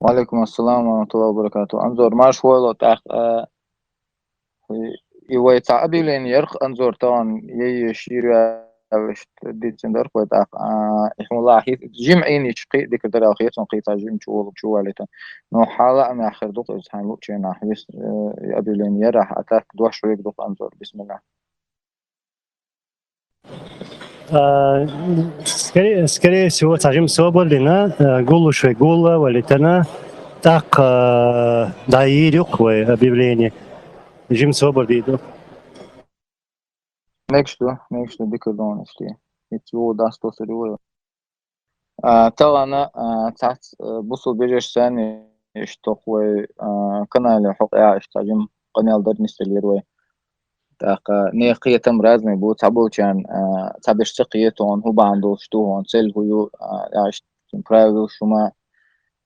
وعليكم السلام ورحمة الله وبركاته. أنظر ما شوي لو تأخ يوي تعبي لين يرخ أنظر طبعا يشير وش ديت سندر كويت أخ إحنا الله حيث جمعين يشقي ديك الدرا خيط نقيت جيم شو عليته نو حالة أنا آخر دوق إزحان لوك شيء حيث أبي لين يرح أتاك دوح شوي دوق أنظر بسم الله. Скорее всего, скажем, свободно, гулу шве гула, валитана, так, да и рюквы объявление. Жим свободно. Next to ديك الدون إشتي يتيو داس توصل طبعا أنا تحت بوصل بيجش ثاني اشتقوي قناة حق اشتاجم قناة در نستليروي تاقا نيقية تم رازمي بو تعبو كان تعبش تقيتون هو باندو شتوهون سيل هو يعش براغو شما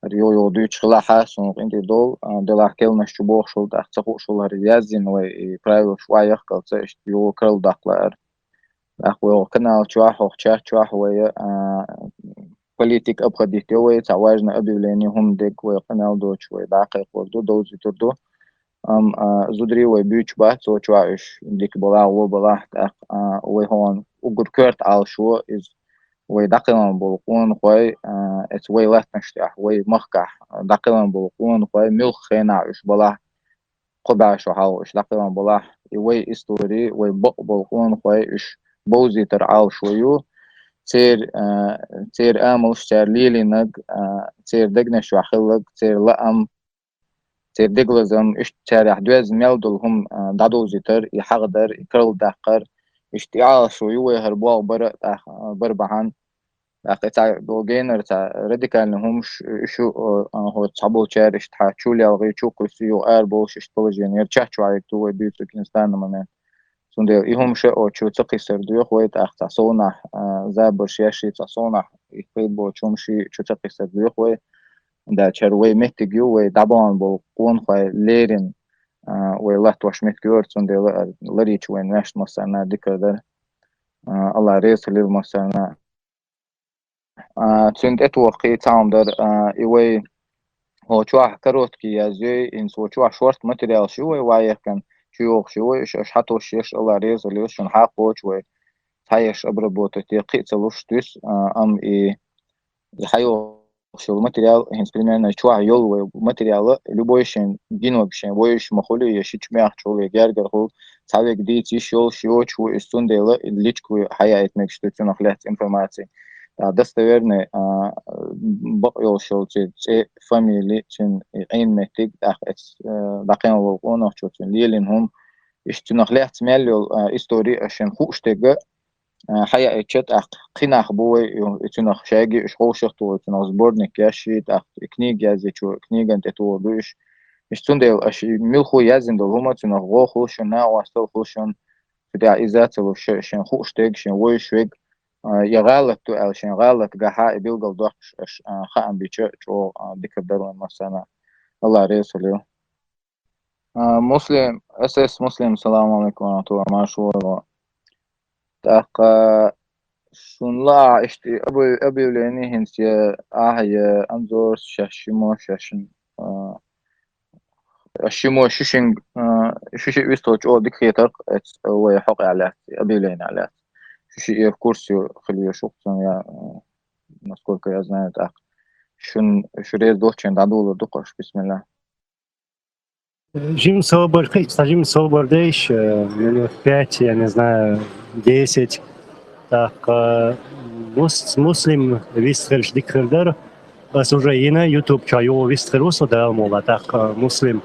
ريو يودو تشخلا حاسون انتي دول دلا كيل نشبوخ شول تاق تقو شول هريازين وي براغو شوية قل تشت يو كرل داقلار أخوي قناة تشواحو تشاح تشواحو وي بوليتيك أبغى ديتوي تعواجنا أبي ولاني هم ديك وقناة دوتش وداقيق وردو دوزي تردو ام زودري وبيوتش بات سو تشواش ديك بلا وبلا تاق وهون وقر كورت على شو إز ودقيقاً بلقون خوي ات وي لات نشتاح وي مخكح دقيقاً بلقون خوي ملخ خينا عش بلا قبع شو حاوش دقيقاً بلا وي استوري وي بق بلقون خوي إش بوزي ترعاو شويو تير تير آموش تير ليلي نج تير دقنا شو حلق تير لأم تير دقلزم إش تير يحدوز ميلدل هم دادو زيتر يحقدر يكرل دقر اشتعال شو يوي هربوا بربعان أخي تاع دوجينر تاع راديكال هم شو هو تصبو تشار اشتحا تشولي الغي تشوكو سيو اربوش اشتولجين يرتشح شوية تو بيوتو كنستان من سندير إيهم شو تشو تقي سردو خويت أخ تصونح زابر شياشي تصونح يقيبو تشومشي تشو تقي سردو خوي دا تشروي مهتجيو ودابون بو قون خوي ليرين ويلات واش مهتجيو سندير لريتش وين ناشت مصانا ديكر در الله ريس ليل مصانا تسند اتوقي تعم در إيوي هو تشوح كروتكي يا زي إن سو تشوح شورت ماتريال شوي وايح كان شيوخ شوي إيش حتى شيش الله ريز اللي وش نحقه شوي هايش обработать قيت لوشتوس ام اي يحيو شو الماتريال هنس примерно чуа يول материалы любой шен гинок шен воиш махули яшич мях чуле гергер хул савек дит ишол шио чу истундела личку хая этмек что цю нахлят информации достоверный бақил шол че фамилии чин ин метик ах дақин лоғон чу чин лилин هم اشتو نخلات مالو истории عشان خوشتك حقيقة تشت أخ قناخ بوي يتنخ شاقي إش خوشخت ويتنخ زبورنك ياشي تأخ كنيج يازي شو كنيج أنت تو دوش إش تندل أش ملخو يازن دل هما تنخ غو خوشن نا واستل خوشن تدع إزات وش شن خوش تيج شن ويش ويج يغالط تو أل شن غالط جها بيلقل دوخش إش خان بيتش شو بيكدرون مثلا الله ريسوليو مسلم أساس مسلم السلام عليكم ورحمة الله ما شو تأخ شونلا اشتي ابي ولاني هنسيا هي انظر شاشيمو شاشن الشيمو شيشن شيشي ويستوج او ديكريتر هو حق على ابي ولاني على شيشي كورسي خليه شوقتن يا насколько я знаю так شريز دوتشن دادولو دقش بسم الله. Жим свободно, скажем, свободейш, минут 5, я не знаю, 10. Так, муслим вистрелш дикрдер, уже и на YouTube чаю вистрелуса да мола, так, муслим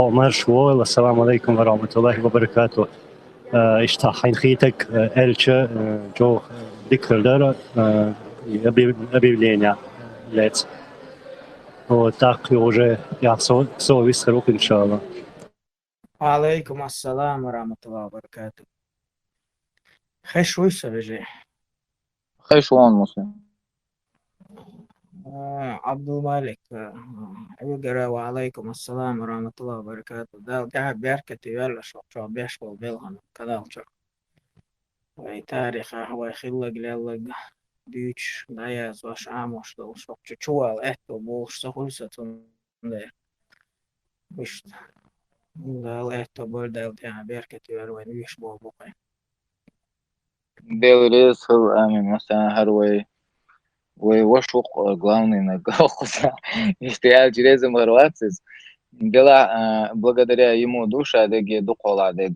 عمر شوال السلام عليكم ورحمة الله وبركاته اشتاحين خيتك الچه جو ذكر داره أبي بلينيا ليت وتاك уже я все выстрелок إن شاء الله. وعليكم السلام ورحمة الله وبركاته. خيش ويسا بجي خيش وان مسلم عبد الملك يقرأ وعليكم السلام ورحمة الله وبركاته. ده قاعد بيركت يلا شو بيشغل بالهم كذا وي تاريخ هو يخلق لك بيوتش نايز واش عاموش دو شوك تشوال اتو بولش سخوسة تنده وش دال اتو بردال تاع بيركتي وروين ويش بول بوقي Белорис هو مثلا هروي وشوق главный на голоса, что я через Марвацис. Дела благодаря ему душа деги дукола дег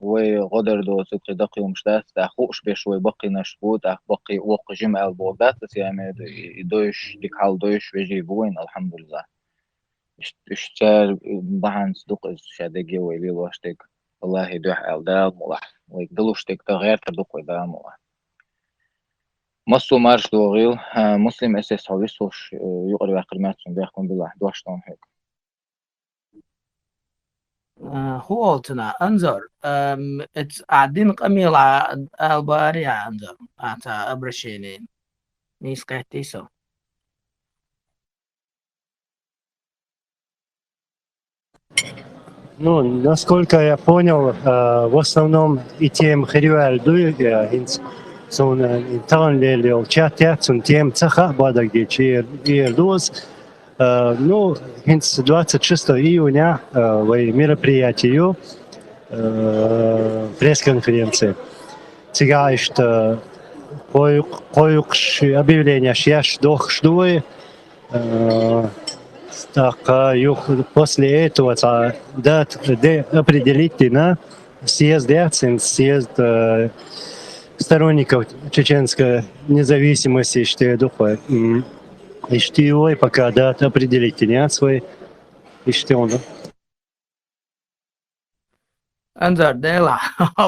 وغدر دو سكر دقي ومشتات تاخوش بشوي بقي نشبوت أخ بقي وق جمع البوغدات يعني دوش ديك حال دوش ويجي بوين الحمد لله اشتار بحن صدق شادقي ويلي واشتك والله يدوح الدال ملاح ويقدلوشتك تغير تدق ويدال ملاح مصو مارش دوغيل مسلم اساس هويسوش يقري واقرماتهم بيحكم بالله دوشتون هيك هو قلتنا انظر قاعدين قميل الباري انظر اتا ابرشينين نيس قهتيسو Ну, насколько я понял, в основном и тем хрюэл дуй, сон интан лелил чатят, сон тем цеха бадаги чир доз. Ну, 26 июня в мероприятию пресс-конференции. Сега что коюкш объявление шьяш дох штуй. Так, после этого дат определительно съезд сторонников чеченской независимости, что я думаю, и что его пока дат определительно свой, и что он. انظر ديلا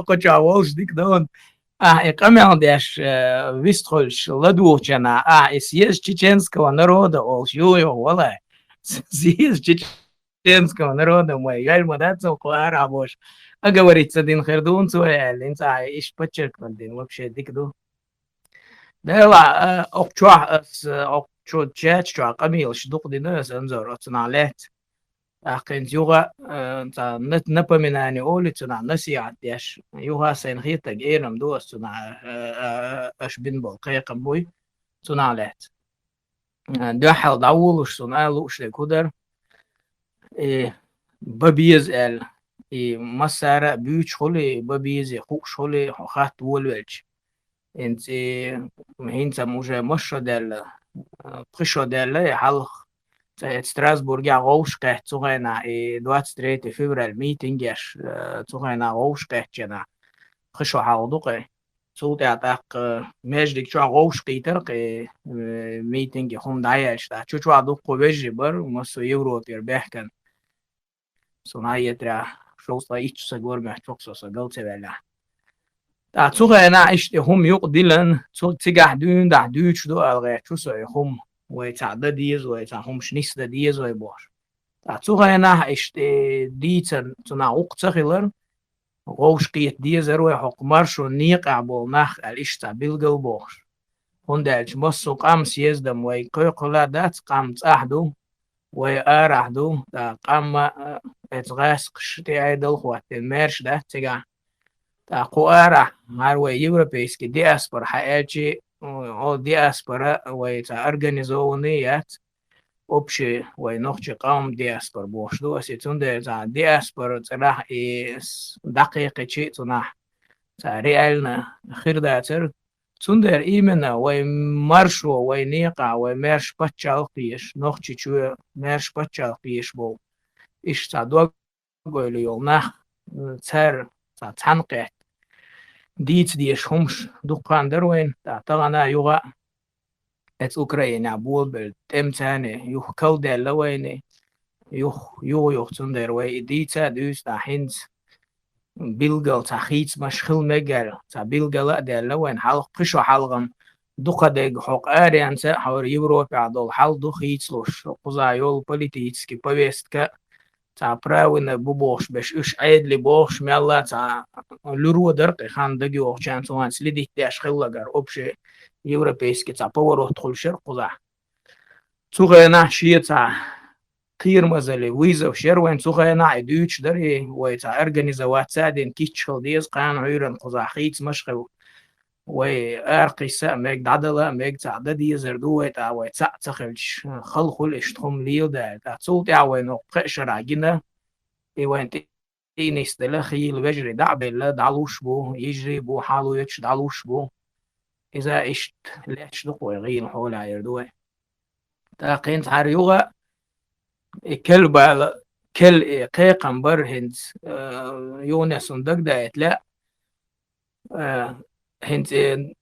كنت عاوز ديك دون إقامة داش вистхольш ладучена съезд чеченского народа олшуё вала съезд чеченского народа мой я мадаться кларабош а говорится дин хердун суэль инса иш подчеркнут дин вообще дикду дела окчо чачо камилш дук динес анзор отналет أخين يوغا напоминание улицу на насиат яш юга сен хита герам дуас на аш бинбол кайкам буй تنالت دحل داولش تنالوش لكودر ببيز ال مسارة بيوش خلي ببيز خوش خلي خات ولولج انت هنت موجة مشة دل قشة دل حلق Strasbourg ja Rooskecht zugena 23 februar meeting yash zugena Rooskecht jana خشوا حاضقة صوت يعتق مجدك شو Rooskeiter meeting يخون دايش تا شو عدوق بيجي بر ومسو يورو تربيحكن صناعية ترى شو صايش سجور محتوكسو سجلت ولا تا zugena إيش هم يقدلن صوت تجاه دون ده دوش دو ألغى شو سيهم ويتعدى ديز ويتعهمش نيسدا ديز ويبوش تعتوغينا إشت ديتن تناوق تخيلر غوش قيت ديز روي حق مرشو نيقع بولناخ الإشتا بيلغل بوش هندالج مصو قام سيزدم ويقوقلا دات قام تأحدو ويأرحدو تا قام اتغاس قشتي عيدل خوات الميرش ده تيغا تا قو أرح هاروي يوروبيسكي دياسبر حقاجي او диаспора ويتا организованият общий وينوخشي قوم диаспор بوشدو اسيتون دا диаспора تراح دقيقة شيء تناح تا ريالنا خير داتر تندر إيمنا ويمارشو وينيقع ويمارش باتشال قيش نوخشي شو مارش باتشال قيش بو إيش تا دوغو يولناح تر تا تنقيت ديت ديش همش دقان دروين طبعا يوغا ات اوكراينا بول بالتمتاني يوخ كل دلويني يوخ تندر وي ديتا دوس تا هنت بيلغل تا خيت مشخل مجال تا بيلغل دلوين حلق قشو حلقم دقا ديگ حق اريانسا حور يوروبي عدول حل دو خيتلوش قزا يول политически повестка تا правильно бубош беш уж айдли бош мялла та луру дырк хан даги окчан соан следить даш хиллагар общий европейский та поворот хулшер куза цугена шиета кирмазали визов шервен цугена идуч дари вайта организовать садин кичхал диз кан уйран куза хит машху وأرقصة ميج عدلة ميج تعددي زردوة تعوي تسخلش خلخل اشتهم ليو دا تعصوت تعوي نقع شرعجنا وين تينيس دلخي الوجري دعب لا دعلوش بو يجري بو حالو يكش دعلوش بو إذا إشت ليش دقوي غير حول عيردوه تاقين تعريوغا كل كل قيقم برهند يونس دق دايت لا هند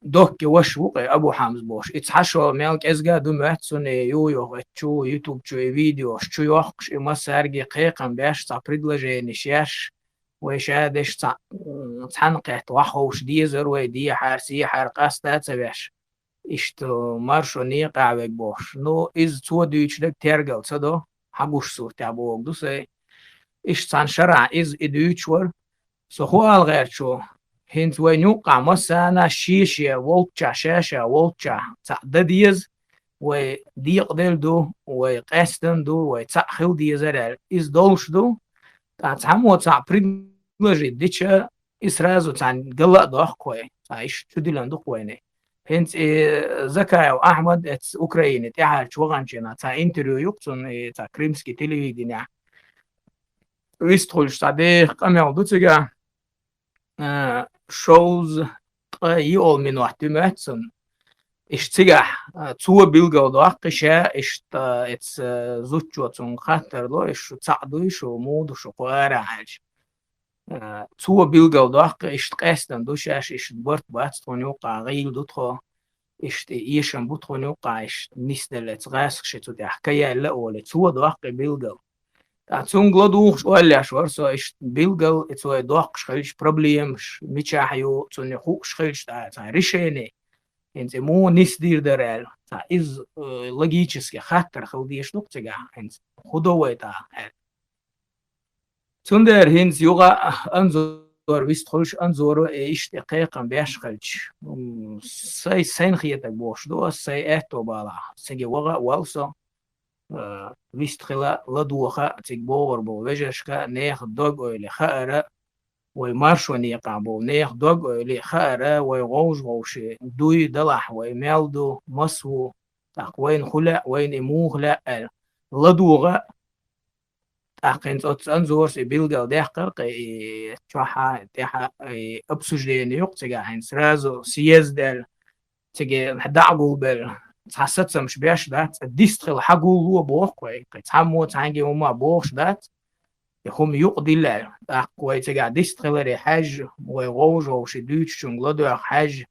دوك وش وقع أبو حامز بوش إتحشوا مالك إزجا دمت سن يو تشو يوتيوب تشو فيديو شو يوقش ما سارجي قيقم باش تعبرد لجي نشياش ويشادش تحنقت وحوش ديزر ويدي حارسي حرقاس تاتسباش إشتو مارشو نيقع بك بوش نو إز تو ديوش دك ترجل صدو حقوش صور تابوك دوسي إش تان شرع إز إديوش ور سخوال غير شو هنت وين يوقع مسانا شيشة والتشا شاشة والتشا تعدديز وديق دلدو وقاستن دو وتأخل ديزرال إز دولش دو تعمو تعبرد لجي ديتشا إسرازو تان قلق دوخ كوي تعيش تدلن دو كويني هنت زكايا وأحمد اتس أوكرايني تاعها شوغانشينا تا انتريو يقصن تا كريمسكي تلفزيون ويستخلش تعديق قمع دوتيجا shows يقول من واحتماتن اشتجح تو بيلجا ودقشة اتس زوجو تون خاطر لو اش تعدو شو مود شو قارع عاج تو بيلجا ودق اشتقاستن دوشاش اش برت بات تونيوقع غيل دوتخو اشت يشن بوتونيوقع اش نيستلت غاسخ تو دي حكاية لا ولا تو دق بيلجا تون غلدوخ ولا شورسو اش بيلجا اتو دق شخيش بروبليمش ميتشاحيو تون يخوك شخيش تا ريشيني انت مو نسدير درال تا از لوجيتشسكي خاطر خوديش نقطة انت خدوه تا تندر هنز يوغا انظر ويستخلش انظر ايش دقيقا بيشخلش ساي سين خيتك بوش دو ساي اتو بالا سيجي وغا والسو ويستخلا لدوخا تكبور بو وجشكا نيخ دوغ اويلي خائرة ويمارشو نيقع بو نيخ دوغ اويلي خائرة ويغوش غوشي دوي دلح ويمالدو مسو تاق وين خلا وين اموغ لا لدوغا تاقين توتس انزورس بيلغال ديحقر تشوحا تيحا ابسوجدين يوقتيغا هين سرازو سيزدل تيجي دعقو بل تحسدت مش بياش دات ديستخل حقو هو بوقوي تحمو تانجي وما بوش دات يخوم يقضي لا اقوي تيجا ديستخل ري حاج ويغوج وشدوش شنغلدو حاج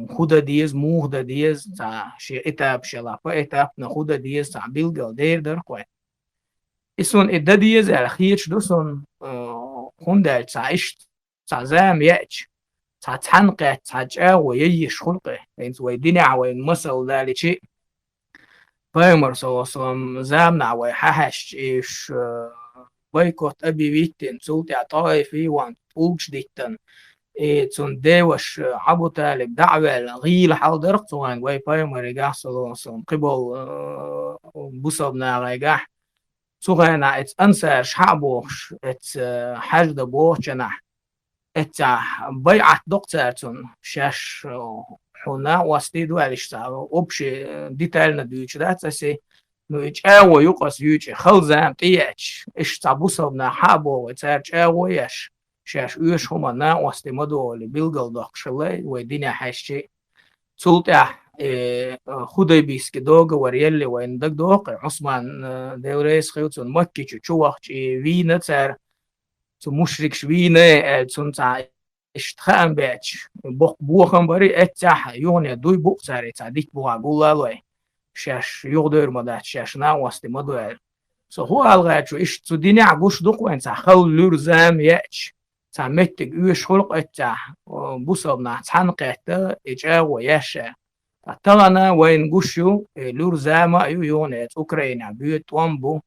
خودا ديز موغدا ديز تا شي اتاب شلا فايتاب نخودا ديز تا بيلغال دير در قوي اسون الدديز الخيرش دوسون خوندال تعيش تعزام يأج تعتحنقه تعجاه وييش خلقه انت ويدينع وين مسل ذلك شيء بايمر صوصم زامنع ويححش ايش بايكوت ابي بيتن سولتي عطايفي وان تولش ديتن ايه تون ديوش عبو تالك دعوة غيل حال درق وان وي بايمر يقاح صلوصم قبل بوصبنا غيقاح سوغانا ات انسر شعبوش ات حاجة بوشنح ات بيعت دكتورتون شاش حنا واستيدو عليش وبشي ديتالنا دوش دات اسي نويج اوا يقص يوج خلزام تياش اش تابوصبنا حابو وتارج اوا يش شاش يوش هما نا واستي مدو اللي بيلغل دخشلي ويدينا حاشي تولتح خدي بيسك دوغ وريالي وين دك دوغ عثمان دوريس خيوتون مكي تشوخ في نتر تو مشرك شوينه تون تا اشتخان باتش بوخم بري اتح يوني دوي بوق ساري تا ديك بوغا قولالوي شاش يغدر مدات شاش نا واستي مدوال سو هو الغاتشو اش تو ديني عقوش دوق وين تا خل لورزام ياتش تا متك يوش خلق اتح بوصبنا تحنقيتا اجاو ياشا تغنا وين قشو لورزاما يوني اوكرانيا بيوت وامبو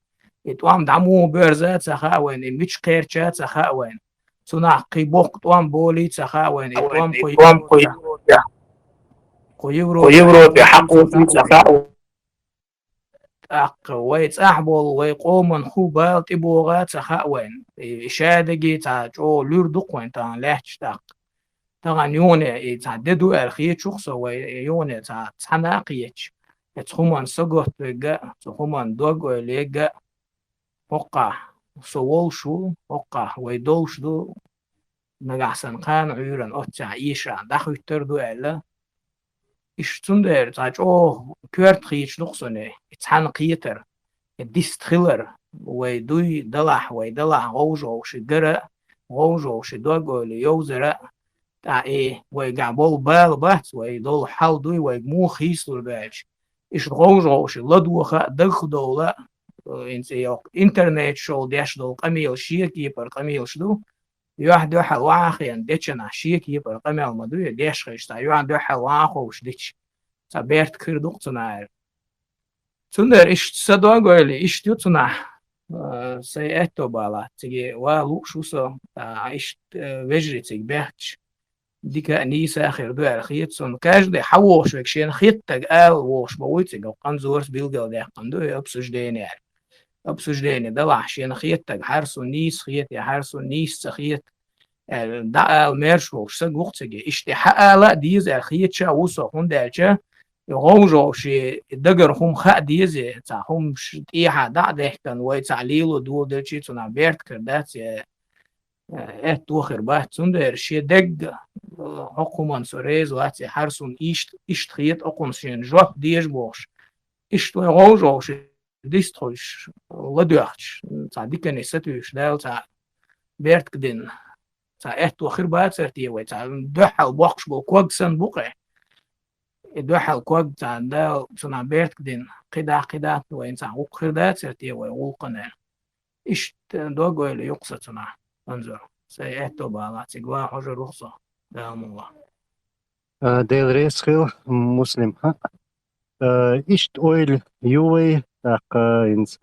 اتوام دعمو برزات سخاوين مش قيرشات سخاوين صنع قيبوق توام بولي سخاوين اتوام قيورو بحقو في سخاوين ويت أحبول ويقومن خوبا تبوغات سخاوين إشادقي تاجو لوردوق وين تان لحش تاق طبعا يوني يتعددوا الخيط شخصه ويوني تحناقيتش تخومان سقط لقى تخومان دوغو لقى وقع سووشو وقع ويدوش دو نجحسن قان عيران أتع إيشا دخو يتردو إلا إيش تندر تاج كورت خيش نقصني يتحن قيتر الديست خيلر ويدوي دلح ويدلح غوجو شجرة غوجو شدوغو ليوزرة تا ويقعبول بال بات ويدول حال دوي ويقمو خيسلو البالج إيش غوجو شلدوخة دخدولا إنسي إنترنت شو داش دول قميل شيكي بر قميل شدو يوحد دوحة واخي ان ديتشنا شيكي بر قميل مدو داش خيشتا يوحد دوحة واخو وش ديتش سابيرت كردوق تناير تندر إيش تصدوا قولي إيش تيوتنا سيئتو بالا تيجي والو شوسو إيش وجري تيجي بيحتش ديكا نيسا آخر دو الخيط سون كاش دي حووش وكشين خيط تقال ووش بويتك وقنزورس بيلقل دي قندو أبسوش ديني يعني أبسوش ديني دلع شين خيط تق حرسو نيس خيط يحرسو نيس خيط دا الميرش وش سق تيجي إيش دي حقا ديز الخيط شا وصو هون دالشا يغوجو شي دقر هم خا ديزي تا هم إيحا دا ديحكن وي تعليلو دو دلشي تنا بيرت كردات توخر باه تندر شي دق حكومان سوريز واتي حرسون إشت خيط أقوم شين جواب ديش بوش إشت ويغوجو شي ديستوش لدوحش تا ديكني ستوش دال تا بيرت كدين تا توخر باه سرتي وي تا دوحل بوخش بو كوغسن بوقي دوحل كوغ تا دال تنا بيرت كدين قدا وين تا وخر دات سرتي وي وقنا إشت دوغو اللي يقصتنا انظر سيئتو بالا تقوى حجر رخصة دام الله ديل ريسخيل مسلم إشت أويل يوي تاق إنس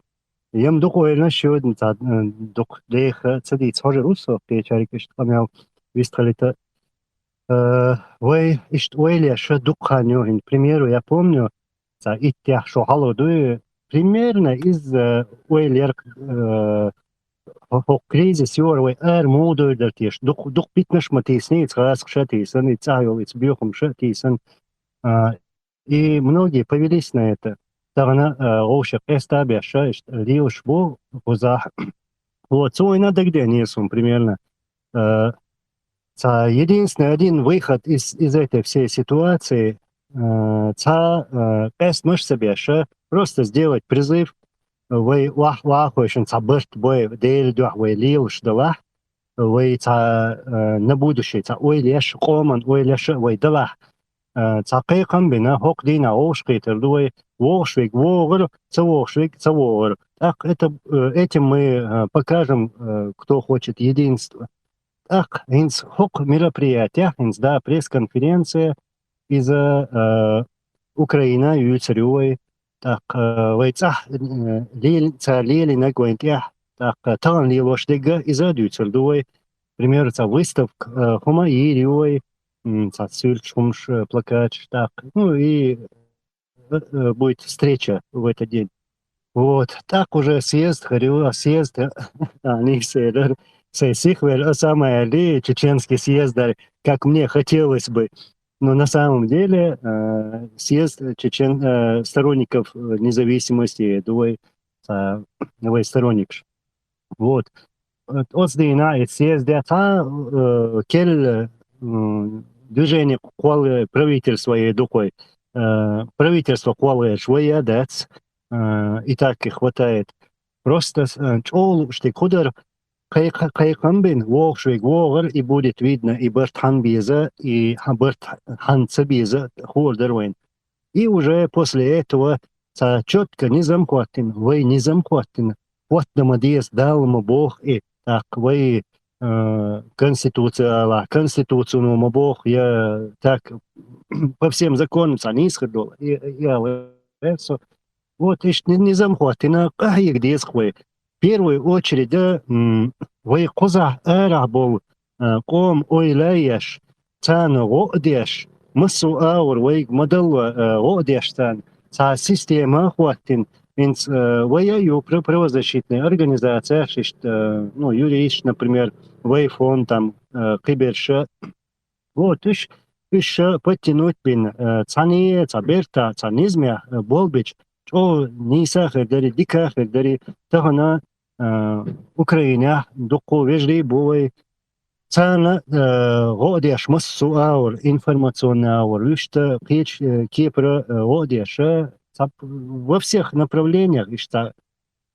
يم دوق أويل نشيود نتا دوق ديخ تسدي تحجر رخصة كي شارك إشت قميو вистхалита وي إشت أويل يشا دوق خانيو إن примеру я помню за иттях шо халодуи примерно из أويل يرك кризис يوروي مودو درتيش دوق بيتنش матисниц خلاص шатисан и цаёвиц бьёхом шатисан и многие повелись на это тагана ошек эстабяша лиуш бо гузах вот свой надо где несум примерно единственный один выход из этой всей ситуации эст мыш себяша просто сделать призыв وي واخ وشن صبرت بوي ديل دوح وي ليوش دلح وي на будущее وي ليش قومن وي ليش وي دلح قيقم بنا هوك دينا اوشقيتر دوي وошвик вогр цвошвик цвогр так этим мы покажем кто хочет единство так инс хок мероприятия инс да пресс-конференция из Украина юцарёй так вайцах лели на гвинтях так тан ли лошдега изадуцер дуй пример выставка хома ирёй сюльчумш плакат так ну и будет встреча в этот день вот так уже съезд съезд они все сихвер самое ли чеченский съезд как мне хотелось бы. Но на самом деле съезд сторонников независимости, двое сторонник. Вот. Отсдейна съезд кель движение правительства и духой. Правительство квалы швоя дец и так и хватает. Просто чол штик худар Кайкамбин вогшвик вогр и будет видно и Бертхан Биза, и Бертхан Цабиза Хордервин. И уже после этого четко не замкватин, вы не замкватин. Вот намадес дал ему Бог и так вы конституцию Бог я так по всем законам не исходил. Вот ишь не замкватин, а где схвой. В первую очередь, да, вы коза арабол, ком ойлаяш, цану одеш, массу аур, вы модел одеш тан, ца система хватин, инс вы ее правозащитная организация, ну юридически, например, вы фонд там киберша, Вот, иш подтянуть бин цани, цаберта, цанизме, болбич, что ниса хердери, дика хердери, тахана Украине, доку вежли бой, цана годеш массу аур, информационный аур, вишта кич кипра годеш, во всех направлениях, ишта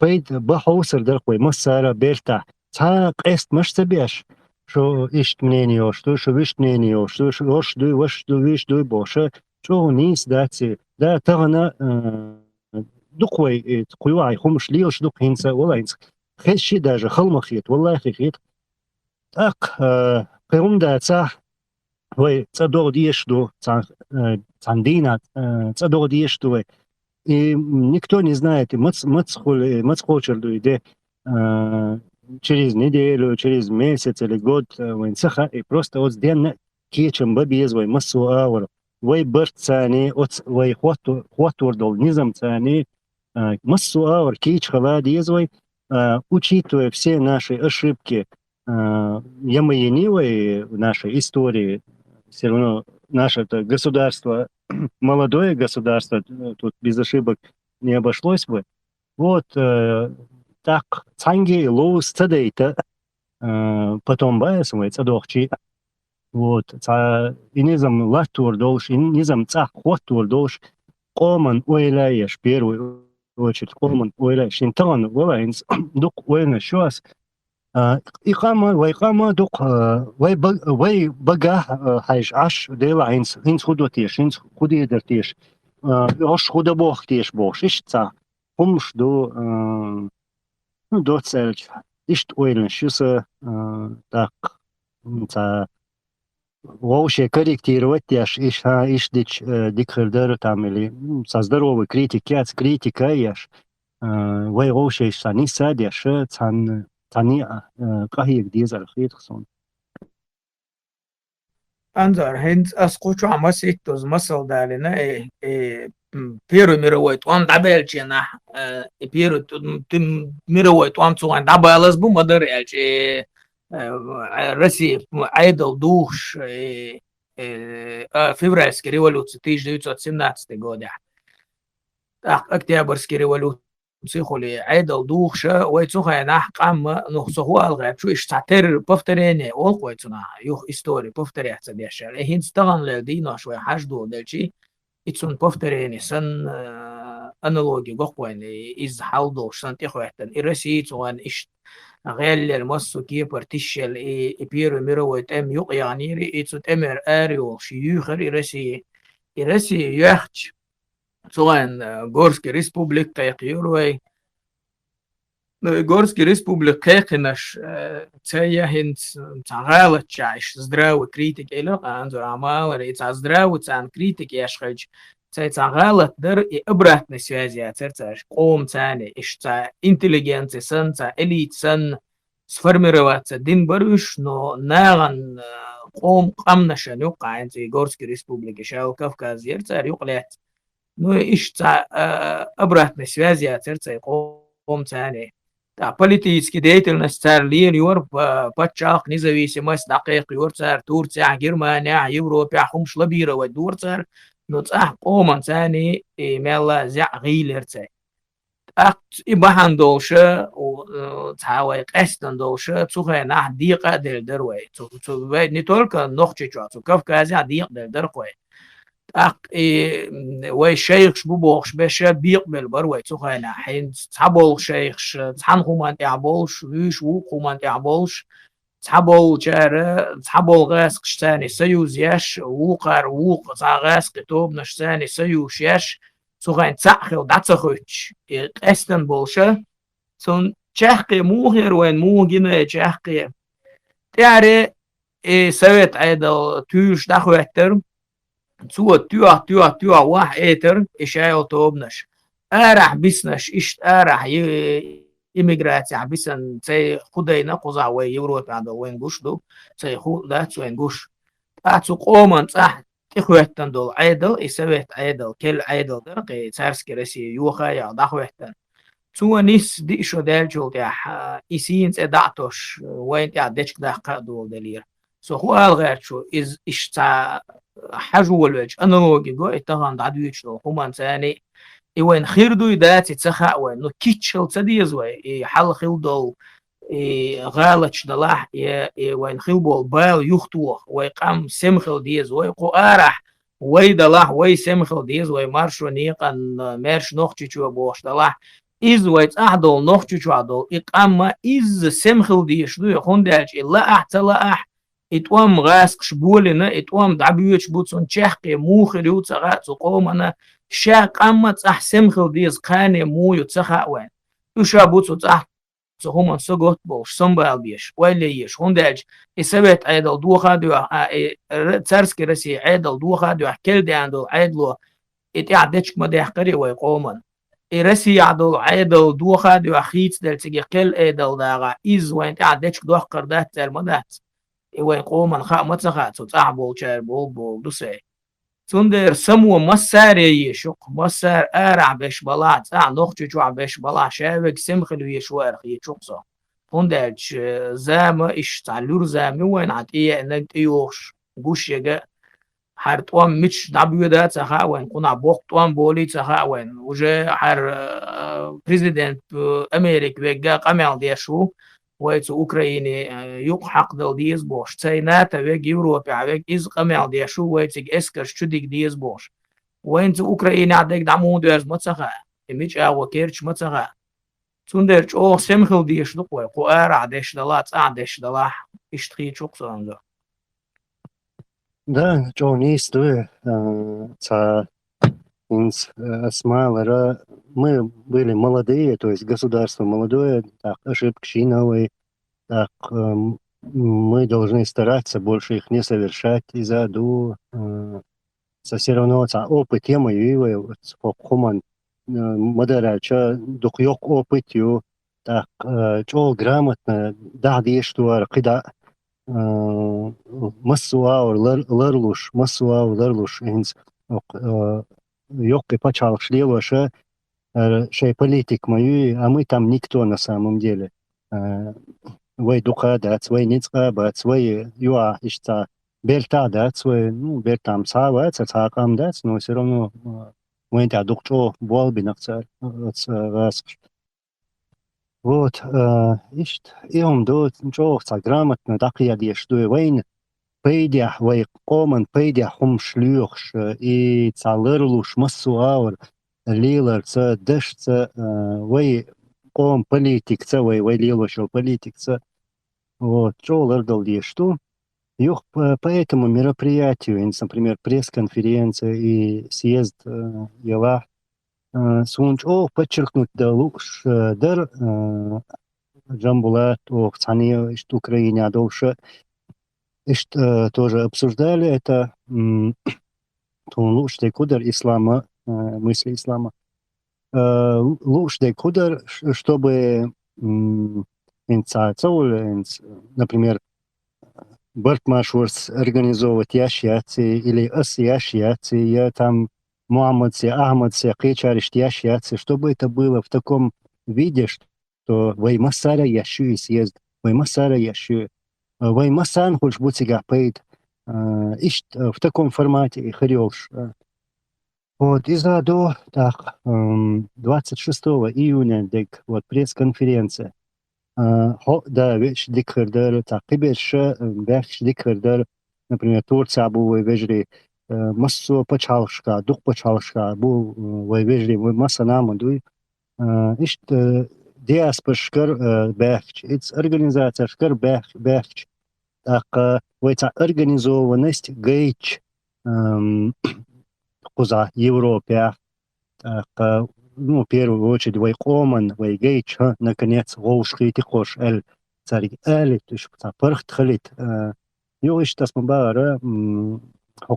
пейд бахаусер деркой, массара берта, ца кест маш sabеш. Что ищет мнение, что вишь мнение, что ваш дуй, виш дуй, боша, что нис дати, да, тагана, дуквай, куай, хумш лилш дук хинца, валайнс, хеши даже, халмахит, валлахи хит, так, перум да, ца, вай, ца до диешду, цандина, ца до диешду, и никто не знает, и мацхолчерду, иде, через неделю, через месяц или год винцеха, и просто вот сденно кичем бабиз, вай массу аур, вай барт цани, вай хватур дол низам цани, массу аур, кич халадиз, вай, учитывая все наши ошибки, ямаянивой в нашей истории, все равно наше это государство, молодое государство, тут без ошибок не обошлось бы. Вот так, цанги лоус цадейта, потом байсовый цадохчи, вот, и низам латур долш, и низам цах хватур долш, коман уйляешь, в первую очередь, коман уйляешь, интан уйлайнс, дук уйна шуас, إقامة وإقامة دق وي بقى حاج عش ديلا إنس خدوتيش إنس خدي درتيش عش خدا بوختيش بوش إيش تا همش دو تسألش إيش تقولن شو так تا вообще корректировать إيش дик хердер там или со здоровой критикаешь وي вообще إيش не садишь تاني قهيك ديزل خيط خصون أنظر هند أسقوش عمسيت توز مسل دالنا بيرو ميرويت وان دابلجنا بيرو ميرويت وان سوان دابلز بو مدر الج رسي عيدل دوش февральской революции 1917 года. Октябрьской революции خلي عيدل دوخشة ويتوخا نحق أما نخصوه الغاب شو إشتعتر بفتريني والقويتنا يوخ إستوري بفتريه تبيشة لهين استغن لدينا شوي حاجدو دلشي إتسون بفتريني سن أنالوجي قويني إز حالدوش سن تيخويتن إرسيت وان إشت غير المسو كيبر تشل إبيرو ميرويت أم يوق يعني إتسون أمر آريو شيوخر إرسي يحج سواء Горской республики يقولوا Горской республики نش تيهن تعالى تعيش здравый критик إله عنده عمال ريت здравый عن критик يشخج تعالى در إبرهتنا связи ترتاش قوم تاني إيش تا интеллигенция سن تا элит سن сформироваться دين برش но ناغن قوم قمنش نوقع عند Горской республики شاو كافكاز يرتار يقلت ну إيش تا обратной связи أترتاي قوم تاني تا политический деятельность تار لين يور بتشاق независимость دقيق يور تار تورتيا جرمانيا يوروبيا خمش لبيرة ودور تار نتصح قوم تاني ملا زع غيلر تاي أكت إبهان دوشة وتعاوي قستن دوشة تسوخي نح ديقة دل دروي نتولك نخشي شو كافكازي ديق دل دروي وي شيخ بوبوخش باشا بيقبل بروي تخانا حين تحبول شيخ تحن خومان تعبولش ويش وو خومان تعبولش تحبول جارة تحبول غاسق شتاني سيوز ياش ووقر ووق غاسق توب نشتاني سيوش ياش تخاين تسخل داتسخوش قستن بولشا سون تشحقي موهر وين موهجنا تشحقي تعري سويت عيدا تيوش داخواتر توا واحد إتر إشاعة توبنش أرح بسنش إشت أرح إميجراتي بسن تي خدينا قزع ويوروب عند وين جوش دو تي خود دات وين جوش أتو قومن صح تخوتن دول عيدل إسويت عيدل كل عيدل درقي تارسكي رسي يوخا يا دخوتن تو نيس دي شو دال جول يا إسين تدعتوش وين يا ديش دقة دول دلير سؤال غير شو إيش تاع حجول وجه أنالوجي جو إتهان دعويش لو هما ثاني وين خيردو يدات يتسخع وين نو كيتشل تديز وين حل خيلدو غالتش دلاح وين خيلبول بايل يختوه ويقام سمخل ديز ويقو أرح وي دلاح وي سمخل ديز وي مارشو نيقان مارش نوختشو بوش دلاح إز ويت أحدول نوختشو عدول إقام إز سمخل ديش دو يخون دالج إلا أحتلا أح إتوام غاسق شبولنا إتوام دعبيوش بوتسون تشحقي موخي ريوتسا غاتسو قومنا شاق أمت أحسم خلديز قاني مو يتسخع وين يشابوتسو تحت هما سقط بوش سنبال بيش ويليش هنداج إسابت عيدل دوخا دو تسارسكي رسي عيدل دوخا دو كل دي عندو عيدلو إتعدتش مديح قري ويقومن إرسي يعدل عيدل دوخا دو خيت دل تيجي قل عيدل داغا إز وين تعدتش دوخ قردات تل مدات وين قومن خا متسخع تتعبول شار بول دوسي تندر سمو مسار يشق مسار أرع بش بلا تاع نخجو جوع بش بلا شابك سمخلو يشوار خي شقصة تندر زام إش تعلور زام وين عتيه إنك تيوش قوش يجا حر توام مش دعبيو دا تخا وين قنا بوق توام بولي تخا وين وجا حر بريزيدنت أمريكا بيجا قمل ديشو ويت أوكراني يقحق دل ديز بوش تيناتا ويج يوروبا ويج إز قمل ديشو ويتك إسكر شديك ديز بوش وينت أوكراني عدك دعمو دوز متسخا إميج أو كيرش متسخا تندرج أو سمخل ديش دقوي قوار عدش دلات عدش دلاح إشتخي شقصان ده Да, Джон Исту, мы были молодые, то есть государство молодое, так, ошибки новые, так, мы должны стараться больше их не совершать из-за все равно опыт тема и хуман модерача духyok опыт ю так чол грамотно да что кида مسوا ولرلوش إنس يوقي почал шлеваша шей политик мою, а мы там никто на самом деле. Вой духа дать, вой ницка бать, вой юа ишта берта дать, вой ну бертам савать, сакам дать, но все равно вой та духчо бол бинакцар раз. Вот, ишт, и он до чё грамотно так я дешту войн. Пейдях вай коман пейдях хум шлюхш и цалырлуш массуаур лилар ца деш ца вай ком политик ца вай лилушел политик ца вот чолар дал дешту. Юх по этому мероприятию, например, пресс-конференция и съезд Яла сунч подчеркнуть да луш дар Джамбулат о цане что Украине дольше тоже обсуждали это лучший кудар ислама, мысли ислама. Лучший кудар, чтобы например, Бартмашурс организовывать ящиации или ящиации, я там Муаммадсе, Ахмадсе, Кечариш ящиации, чтобы это было в таком виде, что Ваймасара ящу и съезд, Ваймасара ящу. Ваймасан хочешь быть пейт, в таком формате и хорёш. Вот, из-за до, так, 26 июня, дек, вот, пресс-конференция. Да, веч дикхердер, так, киберша, бэхш дикхердер, например, Турция бу вежри, массу почалшка, дух почалшка, бу вежри, масса намадуй, ишт, диаспоршкар бэхч, it's организация шкар бэхч. Так, эта организованность гейч куза Европе, так, ну, в первую очередь, вой коман, вой гейч, наконец, волшки тихош, царь, то есть, пархт халит. Юж, tas man bara,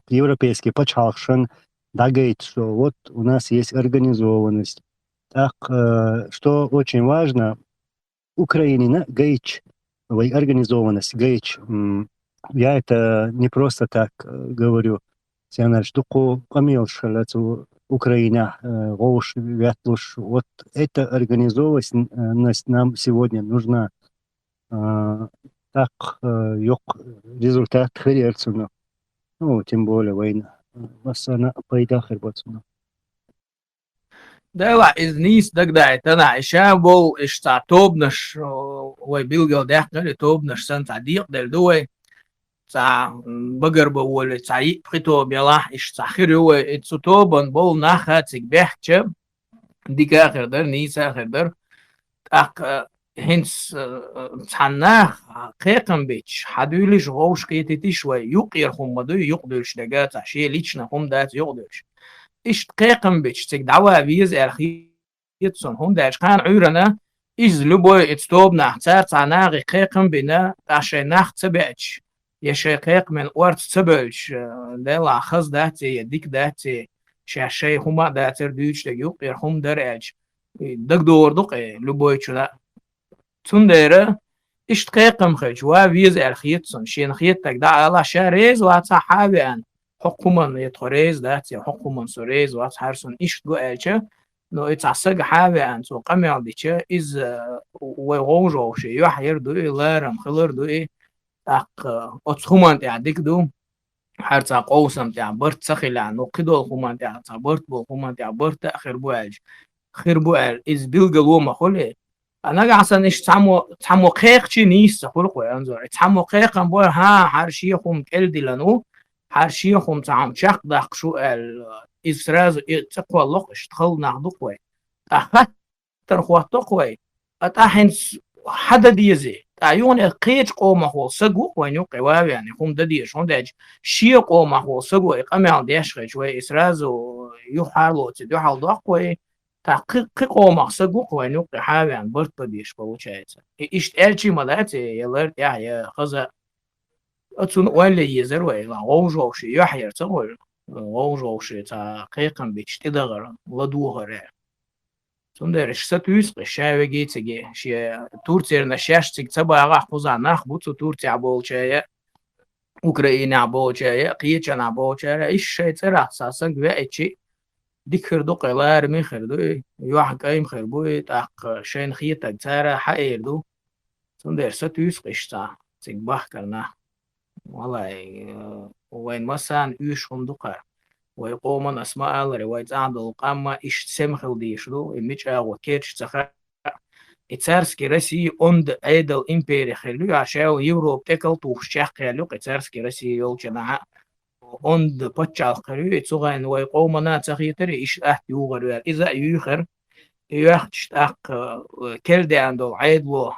европейский почалшен, да гейч, что вот у нас есть организованность. Так, что очень важно, Украине гейч, организованность, гейч. Я это не просто так говорю. Я штуку помил, что Украина, Волш, Вятлуш. Вот эта организованность нам сегодня нужна. так yok результат херерцуна. Ну, тем более война. Масана пайда хербацуна. ده لا إذ نيس دك ده تنا إشابو إشتا توبنش ويبيلجو ده قال توبنش سنت عديق دل دوي تاع بقر بول تاع يبخيتو بيلاح إش تاخير هو إتسو توبن بول ناخا تكبيحتش ديك آخر در نيس آخر در أق هنس تعناخ قيقن بيتش حدولش غوش قيتتي شوي يقير هم مدو يقدرش دقات عشي ليتشنا هم دات يقدرش إيش قيقن بيتش تك دعوة بيز أرخيتسون هم داش كان عورنا إز لبوي اتستوبنا تار تعناغي قيقن بنا عشي ناخ تبعش يشي قيق من ورد تبعش ديلا خز داتي يديك داتي شاشي هما داتر دوش دقيق يرهم درعج دق دور دقي لبوي چنا تنديره إيش قيقن خيج وابيز أرخيتسون شين خيتك دا الله شاريز واتا حابي حكومة يتخريز داتي حكومة سوريز وات هرسون إيش جو ألشة نو يتعصق حابي أن سو قمع ديشة إز ويغوجو شيء يحير دو لارم خلر دو أق أتخومة تعديك دو هرتا قوسم تاع برت سخيل عن وقدو الخومة تاع برت بالخومة تاع برت آخر بوالج خير بوال إز بيلقلو مخولي أنا قاعد إيش تعمو قيق شي نيس خلق وينظر تعمو قيق بور ها هرشي خوم كل لانو هرشي خوم تعم شق دق شو إسراز تقوى لقش تخل نعدقوي أخذ ترخوة تقوي أتاحنس حدا ديزي تعيون قيج قوم هو سجو وينو قواب يعني خوم دديش هم داج شي قوم هو سجو إقامة ديش شوي إسراز ويحارلو تدو حال دقوي تحقيق قوم سجو وينو قحاب يعني برت بديش بوشايت إيش ألشي ملاتي يلرت يا خزا أتون ولا يزر ولا غوجو شي يحير تقول غوجو شي تحقيقا بيشتدغر لدوغر تندرش ستويس قشاوي جيتجي شي تورتير نشاش تك تبع راح قوزا ناخ بوتو تورتي عبولشايا أوكرانيا عبولشايا قيتشان عبولشايا إيش شيء ترى ساسن بيأتشي ديك خردو قلار من خردو يوحك قايم خربوي تاق شين خيتك تارا حقيردو تندرش ستويس قشتا تك بحكرنا والله وين مثلا يش هم دقار ويقومون أسماء الله رواية عند القامة إيش سمخل ديشلو إمش وكيرش تخا إتسارسكي رسي أند أيدل إمبيري خلو عشاو يوروب تكل توخشاق خلو إتسارسكي رسي يولشنا أند بتشال خلو إتسوغان ويقومنا تخيتري إيش أحت يوغر إذا يوخر يحتاق كل دي عنده عيدلو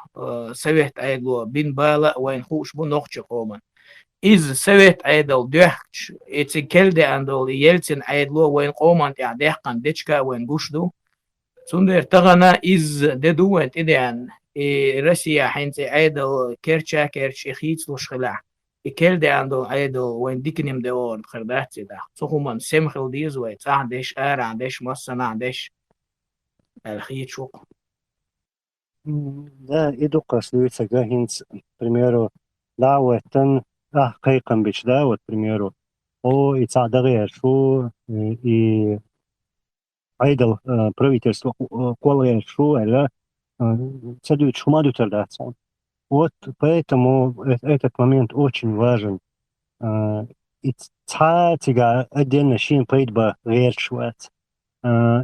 سويت عيدلو بين بالا وين خوش بو نوخش قوما إز سويت عيدل دوحش إتكل دي عنده يلتن عيدلو وين قوما تعديقان ديشكا وين قشدو سندر تغنى إز ددو وين تديان رسيا حينتي عيدل كيرشا كيرش إخيتلو شخلاح إكل دي عنده عيدل وين ديكنيم دور بخرداتي دا سوخمان سمخل ديز ويت عندش عندش مصنع عندش الخيط شوق Да, eduka sluica gahins, примеру, да, вот قيقن بيش да, вот, примеру, и цадагер шу, и айдал правительство колер шу, или цадует шумаду тердаться. Вот поэтому этот момент очень важен. И цатига отдельно шин пойдба вершвать.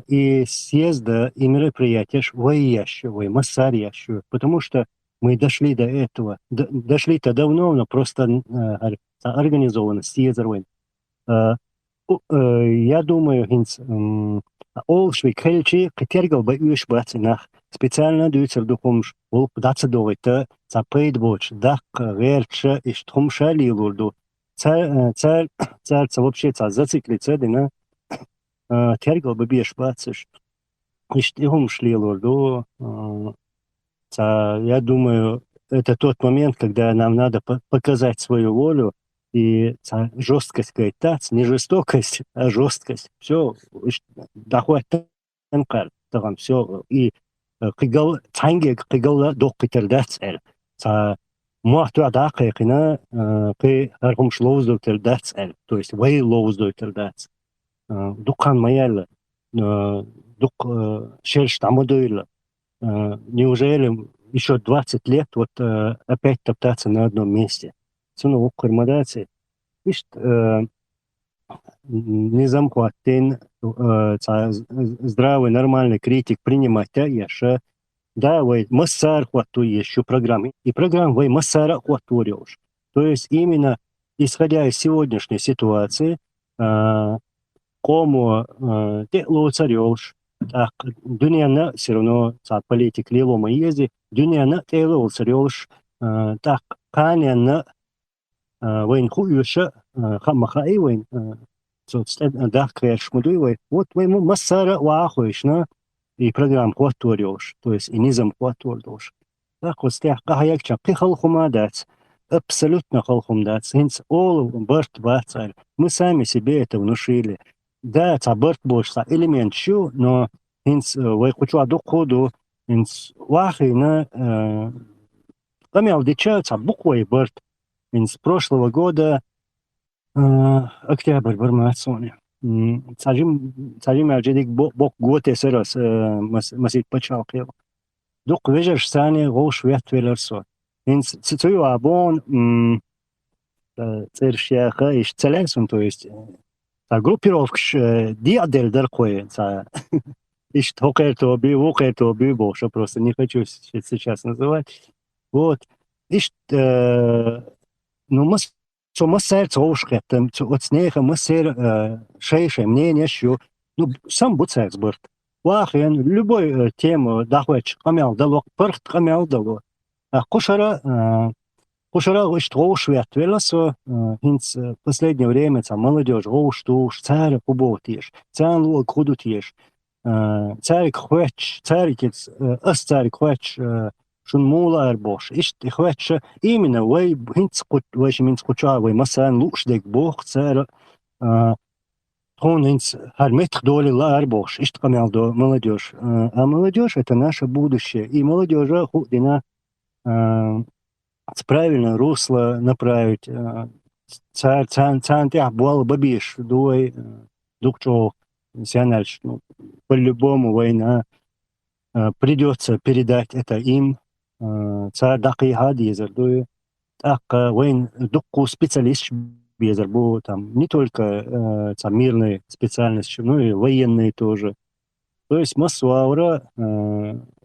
И съезда, и мероприятия воящего, и массарящего, потому что мы дошли до этого, дошли-то давно, но просто организованно съезд. Я думаю, хинц, олшви кельчи, кетергал бы уж бацинах, специально дюцер духомш, ол пдаца довыта, запейд боч, дак верча, и штхумша лилурду. Царь вообще зациклится, да, ترجع ببيش باتش يشتيهم шлилорду. Я думаю, это тот момент, когда нам надо показать свою волю и жесткость кайтац, не жестокость, а жесткость. Все, доходит танкар, там все и قيقل تانجك قيقل دوق تردات ال مواتو عداقيقنا قي هرهم شلوز دو تردات ال то есть وي لوز دو تردات دقان ميال دق شيرش تعمدويل неужели еще 20 лет вот опять топтаться на одном месте. Цену укрмадации. Ишь, не замхватен, здравый, нормальный критик принимать, яша. Да, вы массар хвату еще программы. И программа вы массара хватуешь. То есть именно исходя из сегодняшней ситуации, кому те лоцарёш, так, дуньяна все равно политик лилома езди, дуньяна те лоцарёш, так, каняна войн хуюша, хамахай войн, да, конечно, вот вы ему массара уахуешь, на и программ хватуешь, то есть и низом хватуешь. Так вот, стях кахаякча, пихалхумадец, абсолютно халхумдец, инц ол барт бацаль. Мы сами себе это внушили. Да, это барт больше элемент щу, но инц вы хочу адуходу, инц вахи на камел дича, это буквой барт. Инц прошлого года октябрь бармацоне. Сажим алжедик бок готе сырос масит почалкил. Дук вежер сани гош ветвелерсо. Инц цицую абон цершяха иш целенсун, то есть группировкш диадель даркое. Иш токер то би больше, просто не хочу сейчас называть. Вот. Иш ну мы сердце ушкетем, от снега мы сер шейше мнение что ну сам буцекс борт. Вахен любой тему дахвеч камел дало перт камел дало. Кушара уж ушвет велосо инц последнее время там молодежь уж царь куботиш, царь лук худутиш, царь хвеч, царь кец царь хвеч شون مولا باش إيش إخواتش إيمنا وي هنت قط ويش من قطعة وي مثلا لوش ديك بوخ سعر هون هنت هالمتر دولي لا أرباش إيش تقمل دو молодежь а молодежь это наше будущее и молодежь ходина правильное русло направить цан тях буал бабиш дуй дукчо сянальш ну по-любому война придется передать это им царь дакий хади зердуй так войн дукку специалист безербу там не только мирные специальности, но и военные тоже. То есть массуаура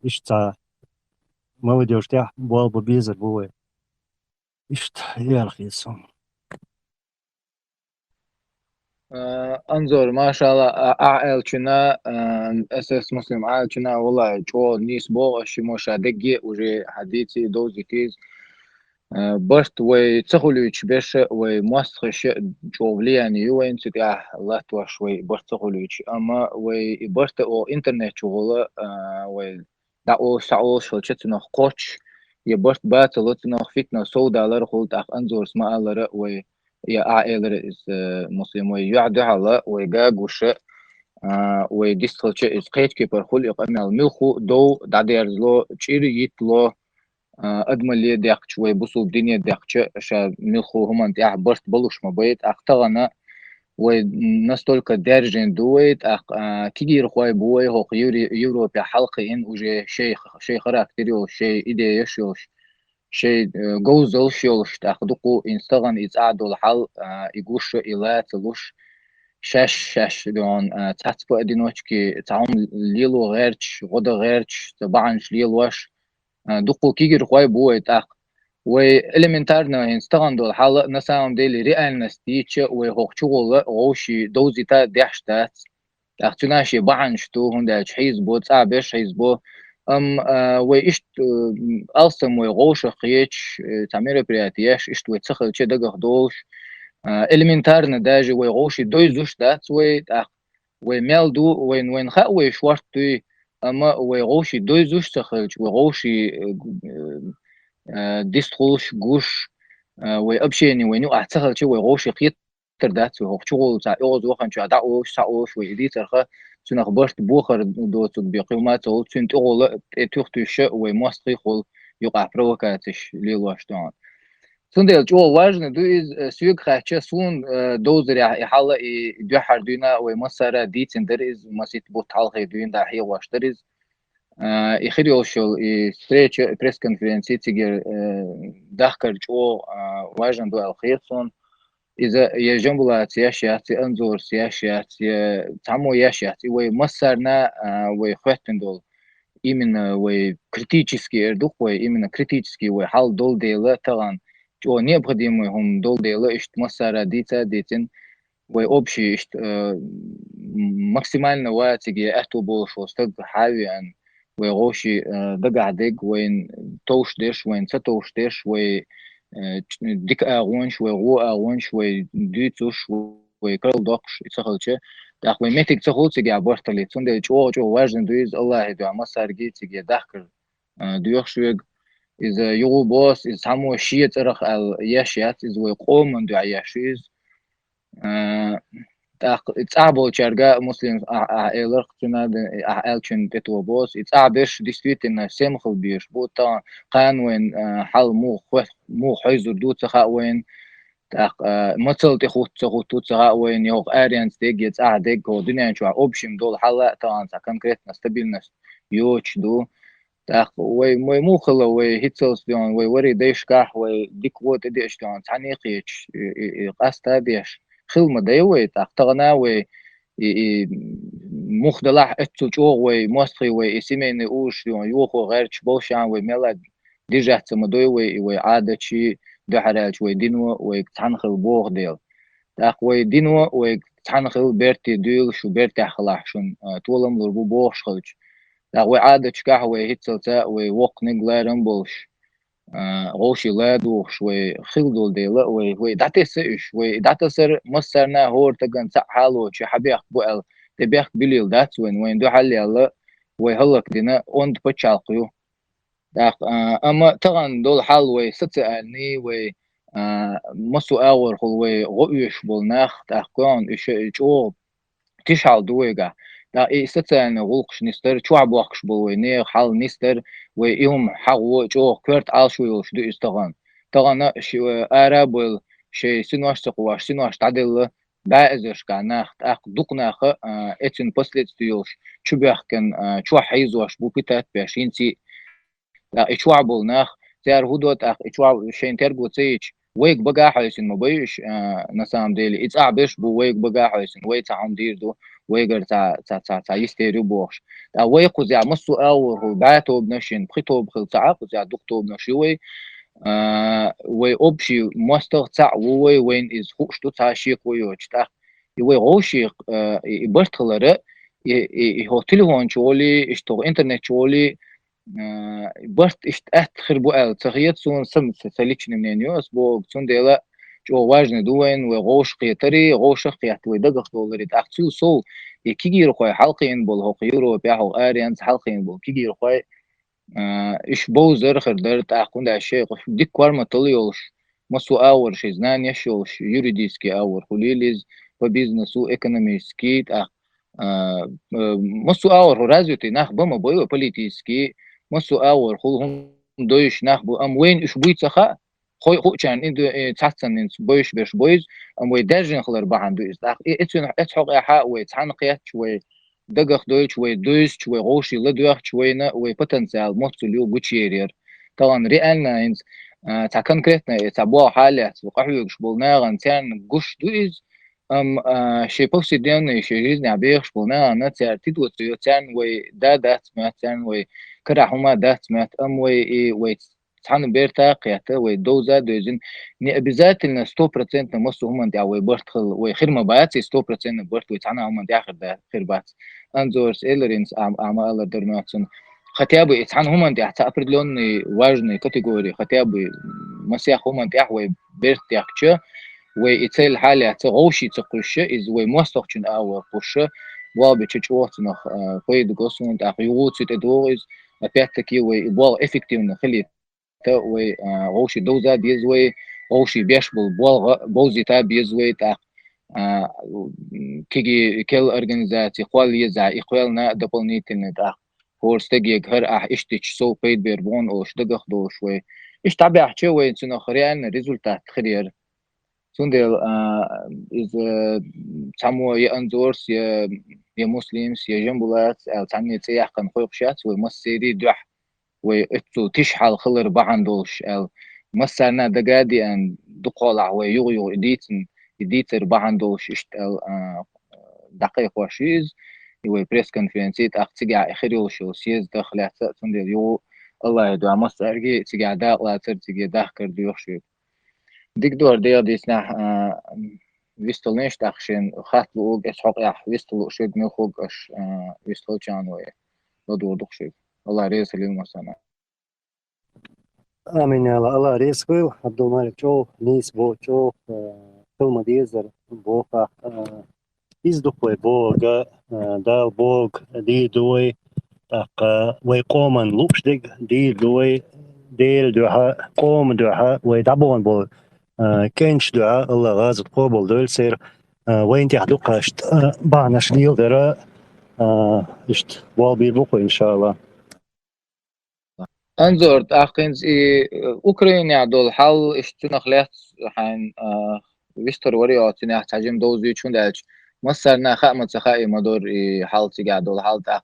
ишта молодежь тя был бы безербу ишт ярхисом. انظر ما شاء الله اعل كنا اساس مسلم اعل كنا والله جو نيس بو شموشا دقي وجي حديثي دوزي تيز برست وي تخلوش بش وي موسخش جوفلي يعني وين تتاع الله توش وي برست تخلوش اما وي برست او انترنت شغل وي داو ساو شو تشتنو قوش يبرست بات لتنو فتنه سودا لر خلت اخ انظر اسمع لر وي يا عائلة إز مسلم ويعد على ويجاوش ويدستلش إز قيت كبر خل يقمل ملخو دو داديرزلو تشيري يتلو أدملي ديقش ويبصو بدنيا ديقش شا ملخو هم أنت برست بلوش ما بيت أختغنا ونستولك درجين دويت كيجي رخواي بوي هو يورو بحلقة إن وجه شيخ راكتريو شيء إيدي يشيوش شيء جوزل شيلش تأخذكوا إنستغرام يتعادل الحل يقوش إلى تلوش شش دون تحسب أدينوشكي تعهم ليلو غيرش غدا غيرش تبعنش ليلوش دقوا كيجي رخواي بوي تأخ وإلمنتارنا إنستغرام دول حل نساهم ديلي رئال نستيتش وهوكشغل غوشي دوزي تا ديحشتات تأخذناشي بعنش تو هنداش حيزبو تعبش حيزبو وإشت ألسم وغوش خيش تعمير برياتيش إشت ويتسخل شيء دقه دوش إلمنتارنا داجي وغوش دويزوش دات وميل دو وين خا وشوارتي أما وغوش دويزوش تخلش وغوش ديستخلش جوش وأبشيني وينو أحتخل شيء وغوش خيط تردات وهوكشغل تاع أوز وخن شو عداوش ساوش ويدي ترخه تنخ برت بوخر دو تطبيقات أو تنت أول تختش ومصري خل يقع провокатش ليلواشتون سندل جو важно دو إز سوق خاتش سون دوزر يحلا دو حردينا ومسارة ديتن در إز مسيت بوت حلقة دوين ده هي واشتريز يخريوشل встреча пресс-конференции تيجي دخل جو واجن دو الخيرسون إذا يجنبلا سياشياتي أنظر سياشياتي تعمو ياشياتي ومصرنا وخواتن دول именно критический эрдух именно критический حال дол дела таган جو необходимый هم дол дела ишт массара дица дитин общий ишт максимально ватиги эту болшо стаг حاوي أن غوشي دقعدق وين توش ديش وين ستوش ديش ديك أغونش غو أغونش ديتوش كرل دوقش يتسخلش داخ ميتك تسخل تيجي عبرتلي تون جو واجن دويز الله يدو مسارجي تيجي داخل دويخشوج إذا يغو بوس إذا همو شيء ترخ ياشيات إذا قوم دو عياشيز تعبوا شرقاء مسلم إلرق تنا إلشن تتو بوس تعبش действительно سمخل بيش بوتا قان وين حل مو حيزو دو تخا وين مثل تخوت تخا وين يوغ أريانس تيجي تعدق ودنيا شو أوبشم دول حلا طبعا كونكريتنا ستابيلنس يوش دو وي مو خلا هيتسلس دون وري ديش كاح ديك وات ديش دون تعنيقيش قاستا ديش خلمة ديوي تغنا مخدلح اتسوچو مصري اسمين اوش يوخو غيرش بوشان ملاد ديجات مدوي عادتشي دحرالش دينو تعنخل بوغ ديل دينو تعنخل بيرتي ديل شو بيرتي خلاحشون تولم لربو بوغ شخلش عادتش كاح هيتسلتا ووق نجلارن بولش غوشي لادوخ خلدول ديلا داتسش داتسر مصرنا هور تجن حالو شي حبيخ بوال تبيخ بليل دات وين دو حل يلا هلك دينا اوند بتشالقيو اما طبعا دول حال ستسالني مسو اور هو غويش بولناخ تاخكون شو تشعل دويجا ستسالني غلقش نستر شو بوخش بولوي حال نستر ويهم حقو جو كرت شو دو استغان طبعا شو ارابل شي سنواش تقواش سنواش تعدل بعزش كاناخ دقناخ اتن последствиёш чубяхкен чуа حيزوش بو بيتات باشينتي اشوعبولناخ تيار هودوت اشوع شين تربو تيج ويك بقى حيسن مبيش на самом деле ицабش بو ويك بقى حيسن تعم ديردو ويقر تا يستيرو بوش ويقو زي مصو هو باتو بنشين بخيتو بخيل تعاق زي دكتو بنشيوي وأبشي مستغ تاع وين إز خوشتو تاشيك ويوش تا غوشي برتخلره هو تليفون شولي اشتغ انترنت شولي برت اشت أتخر بقال تغيير سون سم سليكش نمنيوس بو سون ديلا جو واجن دوين وغوش قيتري غوش قيت ودغخ دولري تاختو سو كيجي رخوي حلقين بول هو يورو بياهو اريانز حلقين بول كيجي رخوي إيش بوزر خردر تأخون ده شيء ديك كوارما طليوش مسو أور شيء زنان يشوش يوريديسكي أور خليليز وبيزنسو إيكونوميسكي مسو أور هو رازيوتي ناخ بما بويو بوليتيسكي مسو أور هم دويش ناخ بو وين إيش بويتسخا خو كان إندو تحسن بويش بيش بويز ويدرجن خلر بعن دويز إتسون إتحق إحاء ويتحنقيات دغخ دويتش دويس غوشي لدوخ وينا بوتنسيال موتسليو بوتشيرير طبعا ريالنا انت تا كونكريتنا تبوا حالات وقحوش بولناغن تان غوش دويز شي بوكسي دين شي ريزنا بيخش بولناغن تار تيدو تان دات مات تان كرا هما دات مات تحن بيرتا قياتا دوزا دوزين ني обязательно 100% مصو هم انت برتخل خير ما باتي 100% برت ويتعنا هم انت اخر ده خير بات انزورس إلرينس أعمال درناتن خطيابي يتحن هم انت اعتقد لون واجن كاتيجوري خطيابي مسيح هم انت احوي بيرت يحكي ويتسال حالة تغوشي تقش إز ومستقشن أو قش وبتشوتنا قيد قصون تأخيوت تدورز أبيتكي ويبال إفكتيفنا خلي غوشي دوزا بيزوي غوشي بيشبل بوزي تا بيزوي تا كيجي كل организации قوال يزع إقوالنا дополнительно تا هورستجي هر إشتيش سو بيد بيربون أو شدقخ دو شوي إيش تابع شوي إنسان خريان ريزولتات خير سندل إز تامو يأنزورس يا مسلمس يا جنبولات تعني تيح كان خويقشات ومسيري دح وإتو تشحال خلر بعندوش مسرنا دقادي أن دقالع ويغيو إديتر بعندوش اشتال دقيق وشيز يوي بريس كونفرنسيت تيجع إخريو شو سيز داخل تندير يو الله يدعى مسرقي تيجع داق لا تيجع داخل ديوشي ديك دور ديسنا ويستلنش تاخشين خات لوج اسحق يح ويستلو شيد ميخوج اش ويستلو جانوي لدور دخشي الله ريس للمسانا آمين يا الله ريس ويل عبد الملك جو نيس بو جو فيلم ديزر بوفا إزدقوي بوغا دال بوغ دي دوي ويقومن لوبشدق دي دوي ديل دوها قوم دوها ويدعبون بو كينش دوها الله غازت قوبل دول سير وين تحدق اشت بعناش ديل درا اشت والبي بوكو إن شاء الله انظر اخنز اوكرانيا دول حال اشتنا خلات حين ويستر وريات نح تحجم دوز يچون دالج مسرنا خامت سخاي مدور حال تيجا دول حال تا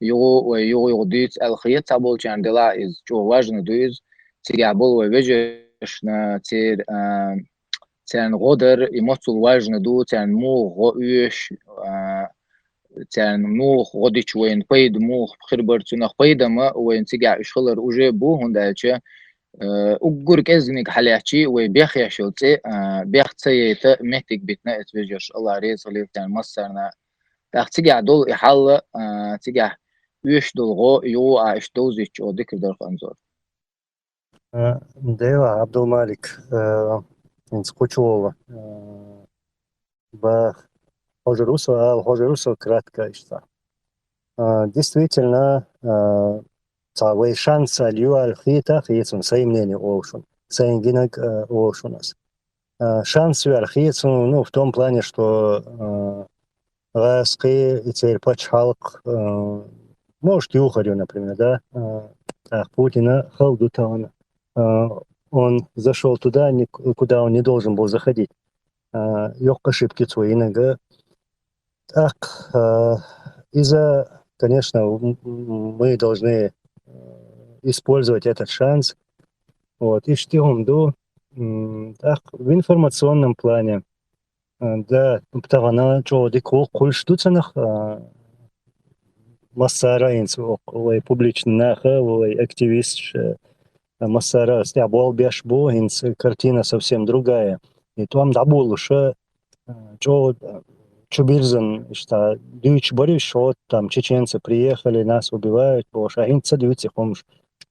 يو ديت الخيط تابول چان دلا از جو واجن دوز تيجا بول ويجشنا تير تان غدر يمثل واجن دو تان مو غوش تان مو غديش وين قيد مو خربرتنا قيد ما وين تيجا إشخلر وجه بو هندالش أقولك إزنك حلياتي وبيخ يشوتي بيخ تيتا مهتك بيتنا إتفجرش الله ريز غليل تان مصرنا تاخ تيجا دول إحال تيجا يش دول غو يو إش دوزيش أو ذكر دول خنزور ديوا عبد الملك نسقوچولا با Хожерусу кратко что. Действительно, целый шанс алью архита хитсун своим мнением олшун, своим гинок олшунас. Шанс у архитсун, ну, в том плане, что раски и теперь пачхалк, может, юхарю, например, да, Путина халдутана. Он зашел туда, куда он не должен был заходить. Ёк ошибки свои иногда. Так, конечно, мы должны использовать этот шанс. Вот, и что так, в информационном плане, да, птавана, что дикол, коль штуцанах, массара инсу, ой, публичных, ой, активист, массара, стябол бешбо, инс, картина совсем другая. И там дабол уже, что Чубирзен, что дюйч борюсь, вот там чеченцы приехали, нас убивают, боша, инца дюйцы хомш,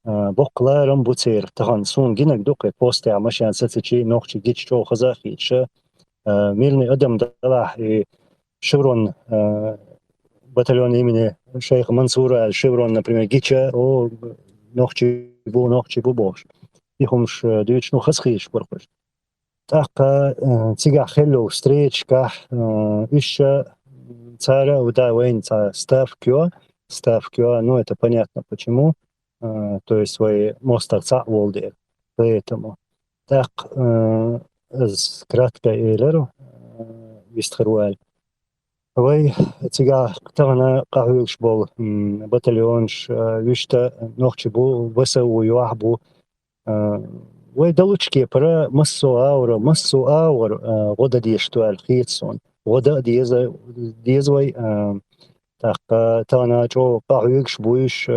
бокларом буцер, таган сун гинек доке посте, а машин сацичи ногчи гич чо хазахи, че мирный адам далах и шеврон батальон имени шейха Мансура, шеврон, например, гича, о ногчи бу бош, и хомш дюйч ну хасхиш борхош. Так, тига хелло встречка, еще царя, да, войн ставкё, ну это понятно почему, то есть свои мостарца волдер, поэтому так кратко элеру вистхруаль. Вой тига ктана кахюш бол батальонш вишта нохчибу весау юахбу. وي دلوچكي برا مسو آور غدا ديشتو الخيتسون غدا ديزوي تانا جو قاعيكش بويش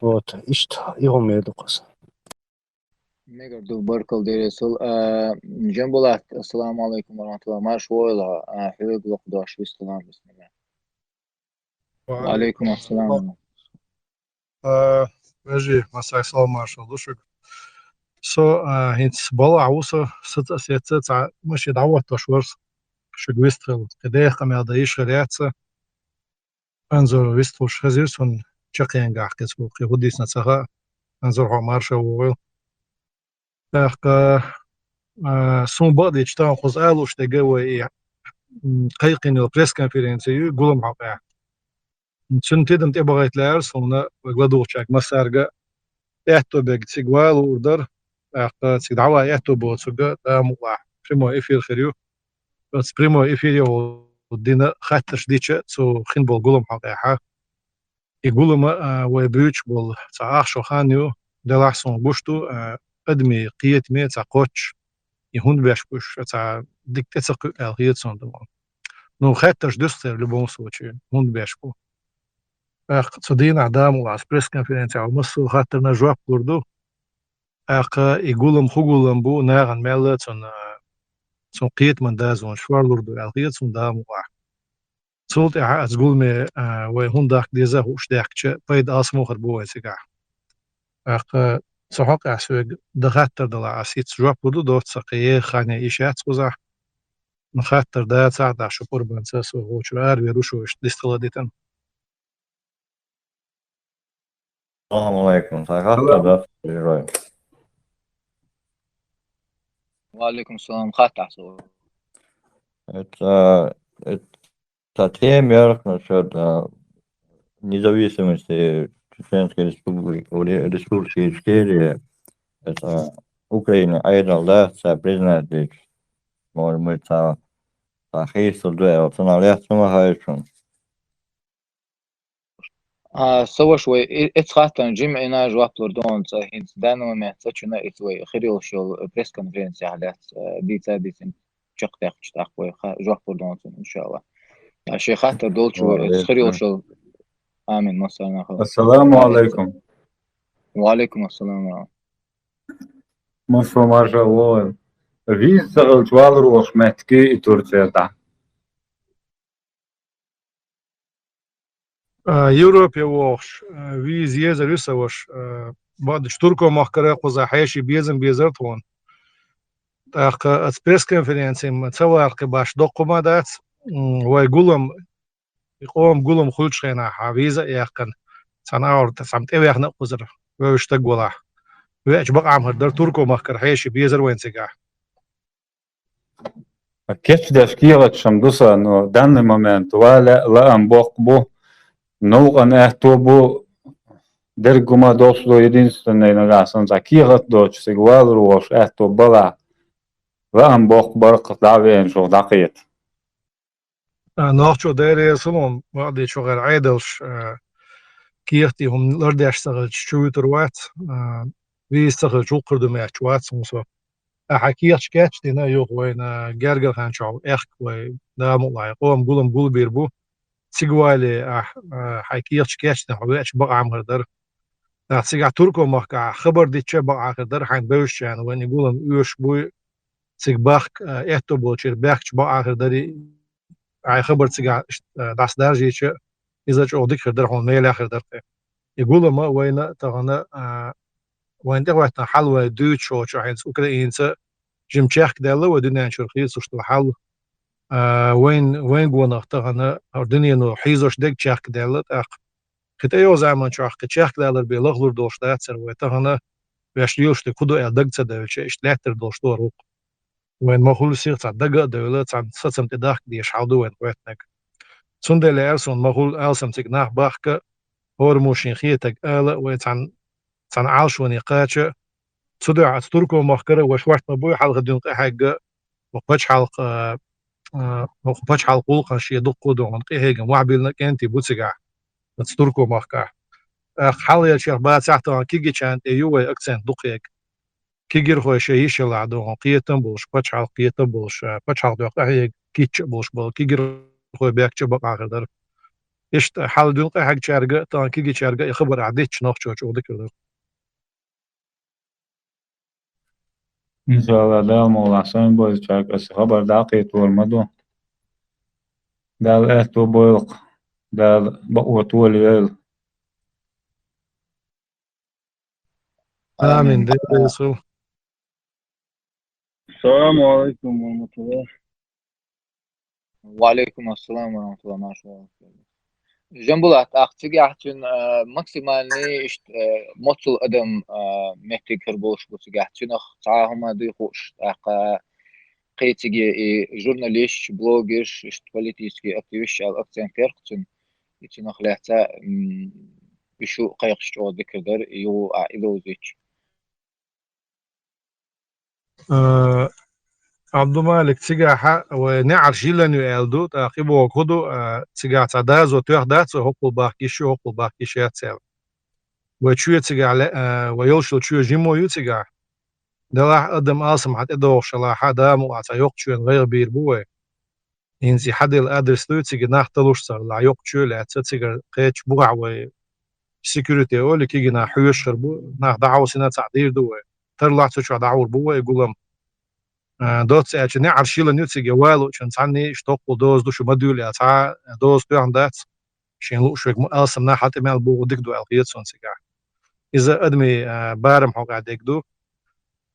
вот ишт يوم يدقس ميجر دو بركل دي رسول جنبولات السلام عليكم ورحمة الله مارش ويلا حبيب لقداش بالسلام بسم الله وعليكم السلام Veži, masāk salmāšu lušuk. Hins bala عوصة ست سيتسع مش يدعوت تشورس شو جويسترل كده خم يعيش رياتسا أنظر ويستوش خزيرسون شقين قاع كسبو في غديس نتسها أنظر عمارشة وغيل تاخ سون بعض يشتغل خز آلوش تجوا قيقين البريس كونفرنسي يقولون عباع سن تدم تبغى يتلاعب صونا وقلدوش شاك مسارجة يحتو بيج سيجوال وردر سيدعوا يحتو بوتسوجا مولع primo efir خريو بس primo efir ودينا خاتش ديتش سو خين بول قولم حقيقة يقولم ويبيوش بول تعاق شو خانيو دلعسون بوشتو أدمي قيت مي تعقوش يهون بيش بوش تع ديك تسق الغيت صون دمون نو خاتش دستر لبون سوتشي هون بيش بو صدينا عدام وعس بريس كونفرنس أو مصر خاطر نجواب كردو يقولم خقولم بو ناغن ملت son قيت من دا زون شوارلور دو الغيت son دا موع صوت تقول مي وهون داك ديزا هوش داكتش بايد اسمو خربو ويسيقع اق صحق اسوق دخاتر دلا عسيت جواب كردو دوت سقيه خاني ايشات وزح نخاطر دا ساعد شكور بنساس وهو شوار بيروشو ديستلا ديتن السلام عليكم خاطر ده وعليكم السلام خاطر عصور это темер насчет независимости Чеченской Республики Ичкерия. Это Украина айдал, да, признать ведь. Может быть, хейсу, да, устанавливать самохайшун. سوا شوي اتخاطن جمعنا جواب لردون هين دانو ما تشنا اتوي خيريو شو بريس كونفرنس على ديتين شق تاخوي جواب لردون ان شاء الله شي خاطر دول شو خيريو شو امين مثلا السلام عليكم. وعليكم السلام مصر مارجا وول فيز الجوال روح متكي تورتيتا يوروبيا ووش ويز يزر يسوش بعد شتوركو مخكرة قوزا حيشي بيزن بيزرتون تاق اسبريس كونفرنس تسوى باش دوقما دات ويقولهم يقوم قولهم خلش خينا حافيزة يقن سنعور تسعمت ايه يخنا قزر ويشتق ولا ويأج بقى عم هدر توركو مخكر حيشي بيزر وين سيقع كيف تشكيلة شمدوسا انه دان المومنت ولا لا بو نوغن احتوبو درجما دوسلو единственное нагасан закират доч сигвал рош эхто бала لا بوق برق دعوين شو دقيت ناخشو دايري سلون بعد شغل عيدلش كيختي هم لردي اشتغل شوتر وات ويستغل شو قردو ماتش وات سمسو حكيت شكاتش دينا يوغ وين جارجل خان شعب اخ وي دا مطلع قوم قول بيربو سيقوالي حكيت شكاتش دينا حويتش بقى عم هردر سيقع تركو مخكع خبر دي تشي بقى هردر حين بوش يعني وين يقولن يوش بوي سيقباخ اهتو بوشير باخش بقى هردري خبر سيقع داس دارجي تشي إذا جو ديك هردر هون ميل آخر درته يقول ما وين تغنى وين ده وقت حلوة دوت شو عين أوكرانيا جيم تشيك دالله ودنيا شرقية سوشت الحل وين قونا تغنى الدنيا إنه حيزوش ديك تشيك دالله خت أيوة زمان شو تشيك دالله بيلغلور دوش داتسر وتغنى بيشليوش تكودو الدق تدوش إشتلاتر دوش دوروق وين ما خلوا سير تصدق دولة عن ساتم تداخ ديش حاضو وين وقتك سندل أرسون ما خل أرسم تجناح باخك هورموشين خيتك آلة ويتعن عالش ونقاش صدع تركو مخكرة وشوشت مبوي حلقة دون حاجة وقبش حلقة وقبش حلقة قولقا شي دقو دون قيهيجا وعبيلنا كنتي بوتسقع تركو مخكا حاليا شيخ بعد ساعتها كيجي كانت ايوه اكسن دقيق كيجي خوي شي يشلع دون قيتن بولش بش حلقة قيتن بولش بش حلقة قيهيج كيتش بولش بول كيجي خوي بيكتش بقى غدر إيش حال دون حاجة شارجة طبعا كيجي شارجة يخبر عديتش نوخش شو ذكر إن شاء الله ده موضوع سام بوز شاك بس خبر دقيت والمدو ده الاهتو بويلق ده بقوة طول الليل آمين ده يسوع السلام عليكم ورحمة الله. وعليكم السلام ورحمة الله ما شاء الله جنبولات أختي قاعدين ماكسيمالني إشت مطل أدم محتاج هربوش بس قاعدين تعاهم ديخوش قيتيجي جورناليست بلوجر إشت بوليتيسكي أكتيفيست على أكتين كيركتن يتنا خلاتا بشو قيقش أو ذكر يو إلو زيج عبد المالك تيجا ونعر شيلن يالدو تاقيبو كودو تيجا تعداز وتوح دات وهوكو باكي شو هوكو باكي شيات سيل وشو تيجا ويلشو شو جيمو يتيجا دلاح قدم آسم حتى إدو شلاحة دام وعطا يقشو غير بيربوه إنسي حد الأدرس دو تيجا نحتلوش صار لا يقشو لا تيجا قيتش بوع و سيكوريتي أولي كيجي نحوش شربو نح دعوة سنة تعدير دوه ترلع تشو دعور بوه يقولم دوت أجني عرشيلا نيوتي جوالو عشان تعني اشتوقو دوز دوشو مدول يا تاع دوز بيان دات شين لو شوك مقاسم نا حتى مال بو ديك دو القيت سون سيجا إذا أدمي بارم حق عديك دو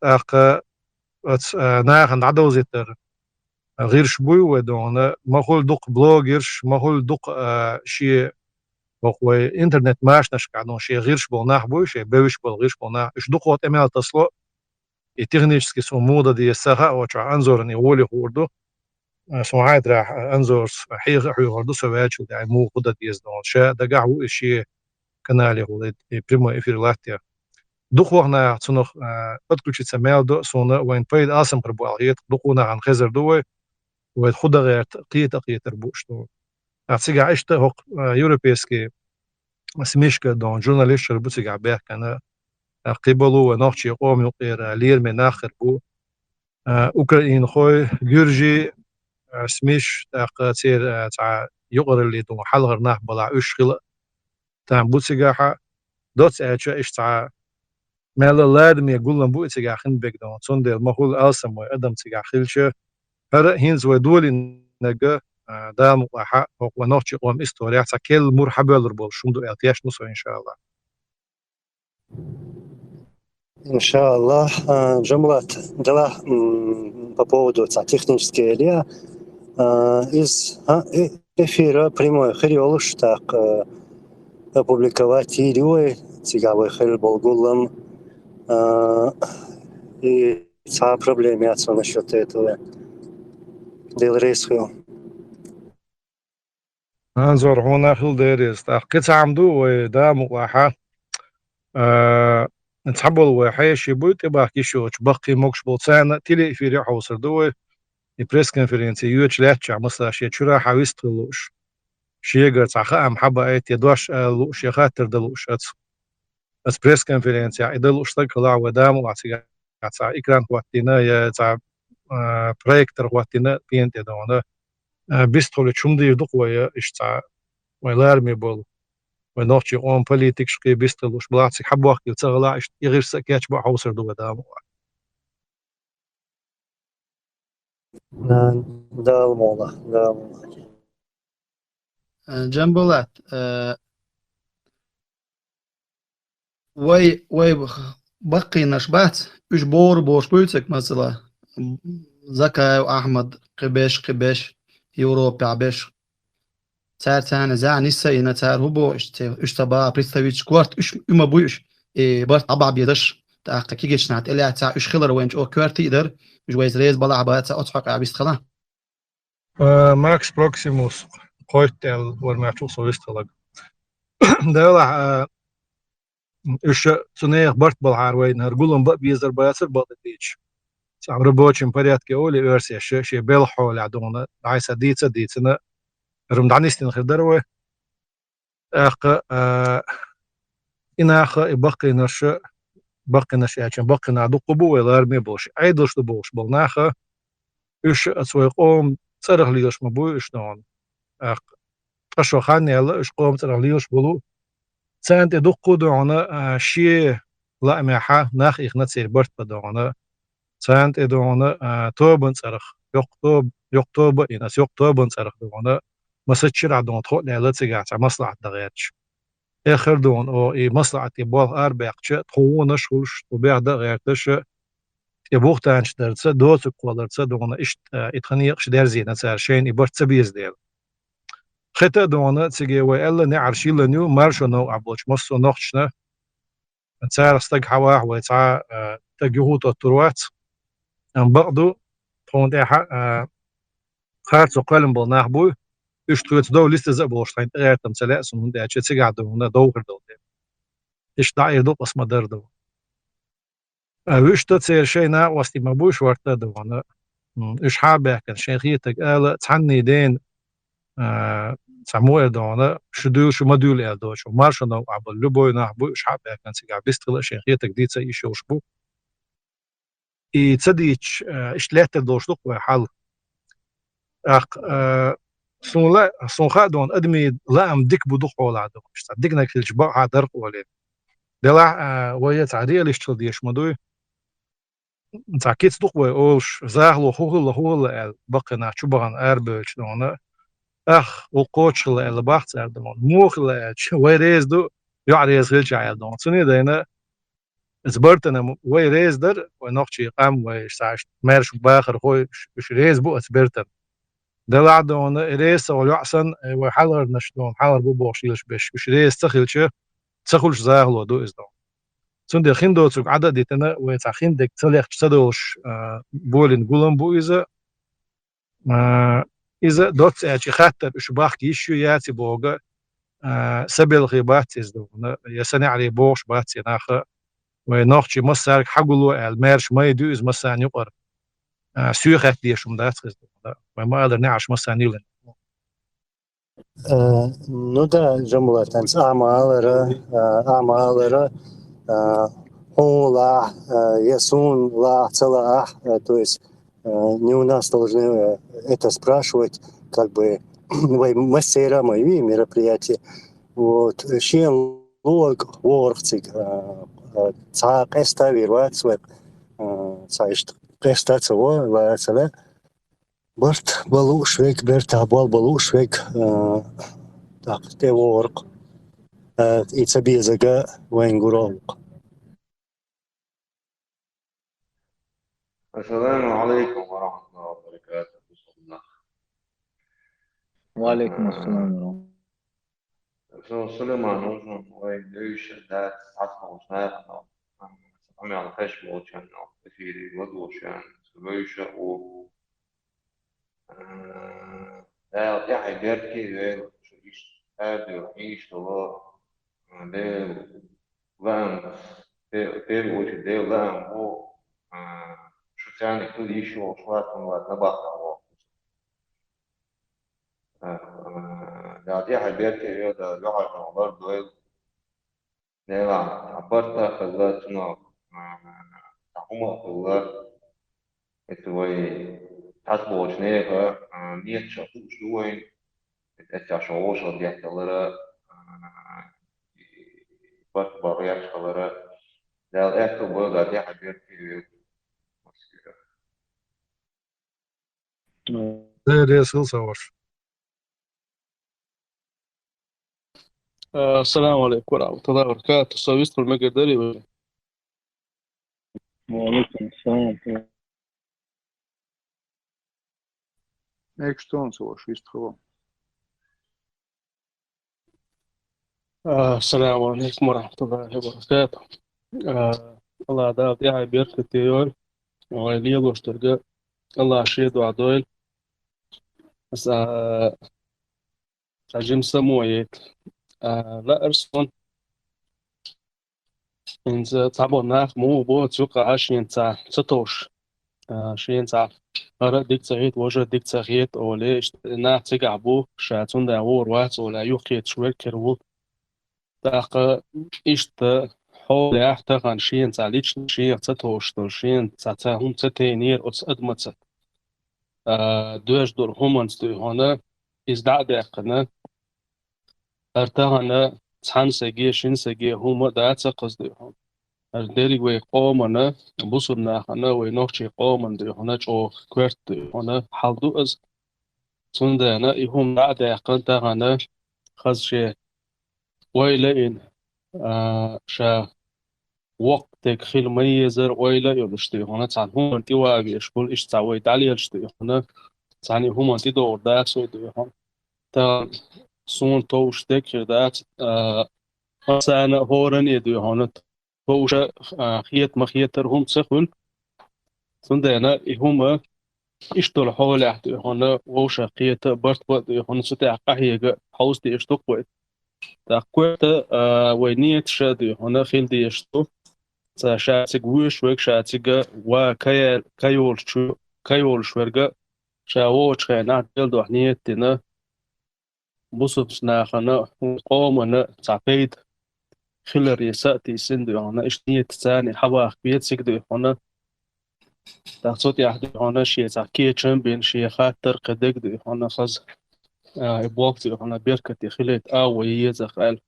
أق نا عند عدو زيتر غير شبوي ودون ما هو دوق بلوجرش ما هو دوق شيء وقوي إنترنت ماش نشكعنون شيء غير شبو ناحبو شيء بيوش بول غير شبو ناح إيش دوق وات إمال تصلو технически موضة دي الساحة وشع أنظر إني ولي خوردو سمعت راح أنظر حقيقة خوردو سويتشو داي مو قدرة يزدون شاء دقع هو إشي كنالي هو بريمو إفير لاتيا دخونا تصنخ أدكوشي تسميل دو سونا وين بايد آسم قربو الغيط دخونا عن خزر دوي وين خدا غير تقية تربوش دو أتسيقع عشت هوق يوروبيسكي سميشك دون جورناليست شربو تسيقع بيح كان قبلو ونوخشي قوم يقير لير من آخر بو أوكرانيين خوي جورجي سميش تاقتير تاع يقر اللي دو حلغر ناح بلا أشغل تاع بوتسيقاحة دوت إيش تاع مالا لادم يقول لهم بوتسيقاحين بيك دون صندل مهول ألسم ويقدم تسيقاحيلش هر هينز ودولي نجا دام وحا ونوخشي قوم استوريا تاع كل مرحبا لربول شمدو التياش نصو إن شاء الله إن شاء الله. جملات дела по поводу технической элия из эфира прямой хриолуш так опубликовать видео цигавый хрил болгулам и проблемы насчет этого del riesgo. أنظر هنا خل ديريس قطع عمدو ودام وحا نتحبل وحيش يبوت باقي شو بقي موكش بولسانا تيلي في ريحة وصردوه البريس كونفرنسي يوتش لاتشع مثلا شي تشرا حاويست لوش شي قرت عخا محبة ايت يدوش لوش يخاطر دلوش اس بريس كونفرنسي عيدلوش تقلع ودام وعطي إكران واتينا يا تاع بروجكتر واتينا بينت دونا بيستولي شمدي يدق ويا إيش تاع ويلارمي بول ونوخشي قوم بوليتيك شقي بيستلوش بلاتسي حب وقت يتغلع إيش يغير سكيتش بحوصر دو ودام ده الموضوع ده جنبولات وي بقي نشبات إيش بورش بيتك مثلا زكا وأحمد قبش يوروبي عبش تار تانا زع نسا إنا تار هبو إيش تبا بريستويتش كوارت إيش إما بويش بارت أبع بيدش تاقا كيجيش نعت إلا تا إيش خلر وينش أو كوارت يقدر إيش ويز ريز بلا عبات أتحق عبيست خلا ماكس بروكسيموس قويتل ورمعتو صويستلق دولع إيش تنيخ برت بالعاروين هرقولهم بق بيزر بياسر بق ديتش سام ربوتشن بريات كأولي إرسي شيء بيلحو لعدونا عايسة ديتنا رمضانيستين خدروه أخ إناخ بقي نش عشان بقي نعدو قبوة لارمي بوش عيدلش دبوش بالناخ إيش أسوي قوم صرخ ليش مبوي إيش نون أخ تشو خاني يلا إيش قوم صرخ ليش بلو سانت دقو دونا شيء لا محا ناخ إخنا تصير برت بدونا سانت دونا توبن صرخ يقطوب إناس يقطوبن صرخ دونا مسجل عدون تقول لا تسجع مصلحة دغيرش آخر دون أو مصلحة يبغى أربعة تقول نشولش وبعد غيرتش يبغى تانش درس دوت قولرس دون إيش إتخنيقش درزين أسر شين يبغى تبيز ديل خطة دون تسجع وإلا نعرشي لنيو مارشو نو عبوش مصو نخشنا تسار استج حواه وتسع تجهود التروات أم بعضو تون إحا خارج قلم بالنحبو إيش تويت دو لسه زبوشتين تغيرتم سلاسل هندي أشي تسجع دونا دوغر دو إيش داير دو بس مدر دو ويش تتصير شيء نا وستي مبوش ورتا دونا إيش حابة كان شيخيتك آلة تعني دين سموه دونا شو مدول إلدو شو مارشنا وعبل لبوي نحبو إيش حابة كان سيجع بيستغل شيخيتك دي تسي إيش يوشبو تصديش إيش لا تدوش لك وحل أخ صون خادون أدمي لا أم ديك بدوخ ولا عدو إيش تصدقنا كل جبا هادر ولا دلع ويا تعديل إيش تديش مدوي تعكيت دقوة أولش زاهلو هو بقنا شبغان أربلش دونا وقوتش اللي بحث دون موخ اللي ويريز دو يعريز غير جاي دون سني دينا زبرتنا ويريز در ونوخشي قام ويشتاش مارش باخر هو مش ريز بو زبرتن دلع دون ريز ولا أحسن وحلر نشدون حلر بو بوشيلش مش ريز تخلش تخلش زاهلو دو إز دون سند خين دو تسوق عدد ديتنا وتخين دك تليخ تدوش بولين قولن بو إذا دوت أشي خاطر إشباح كيشو ياتي بوجا سبيل غيبات يزدون يسني عليه بوش بات يناخ ونوخشي مسار حقولو المارش ما يدوز مسان يقر سيوخ ديشم دات يزدون ما أقدر نعش مسان يلن Nu da jumlatans amalera la ясун la цела то есть не у нас должны это спрашивать как бы мастера мои мероприятия вот шен лог ворцик ца кеста вирват свет цаишт кеста цо ва цела برت بلوش ويك برت عبال بلوش ويك так те ورق إتسبي زجا وين قروق السلام عليكم ورحمة الله وبركاته. وعليكم السلام ورحمة Suleiman uzun vai dēļ atklāsmēr amjāla pešbočana, efīri vadošana, vējša u يعني بيركي شو هذا يعيش الله ده لام ده وش ده لام هو شو ثاني كل يشوف شوات من وقت نبض هو ده يعني بيركي هذا لغة الله ده ده عبرت خلاتنا تحمل الله اتوي تطبوش نيجا نيت شافوش دوين اتشافوش اللي يحتلرا بس برياش خلرا ده الأكل بوجا دي حاجات في ده يصير سواش السلام عليكم ورحمة الله وبركاته. سويست المقدري وعليكم السلام. Eikö tuon suosi istuva? السلام عليكم ورحمة الله وبركاته. الله دا دي بيركتي يول ويلي وشترجع الله شيد وعدويل بس عجم سمويت لا أرسون إنز تعبنا مو بو تسوق عشرين ساعة ستوش 20 ساعة أرى ديك تغيت وجه ديك تغيت أولي ناح تقعبو شاتون دا وور وات ولا يوقيت شوية كرو تاق إشت حول يحتاق عن 20 ساعة ليش 20 ستوش 20 ساعة هم ستينير أتس أدمت دوش دور همانس دو هنا إزدع داقنا أرتاقنا تحن سجي شين سجي هم داعت قصدي هم الديري وي قومنا بوصلنا هنا وينوشي قومن دي هنا جو كورت دي هنا حالدو از سندنا يهم بعد يقنت هنا خزشي ويلين شا وقتك خيل ميزر ويلا يلشتي هنا تسعن هم انتي واقي اشكول اش تعوي تعلي يلشتي هنا تسعني هم انتي دور داك سوي دي هنا تا سون توشتك داك سانا هورن يدي هنا توشا خيط مخيطر هم تسخن سندنا هم اشتول حول احد هنا ووشا قيت برت بود هنا ستع قهية حوز دي اشتوك بود تاقوت وينيت شادي هنا خيل دي اشتو شاتك ويش ويك شاتك وكيول شو كيول شورجا شاووش خينا دلدو حنيتنا بوسبسنا خنا قومنا تعبيد خلر يساتي سندو هنا اشتيت ثاني حوا بيت سكدو هنا تحصوت يحدو هنا شيء تحكي تشامبيون شيء خاطر قدقدو هنا خز بوقتي هنا بيركتي خليت وهي زخال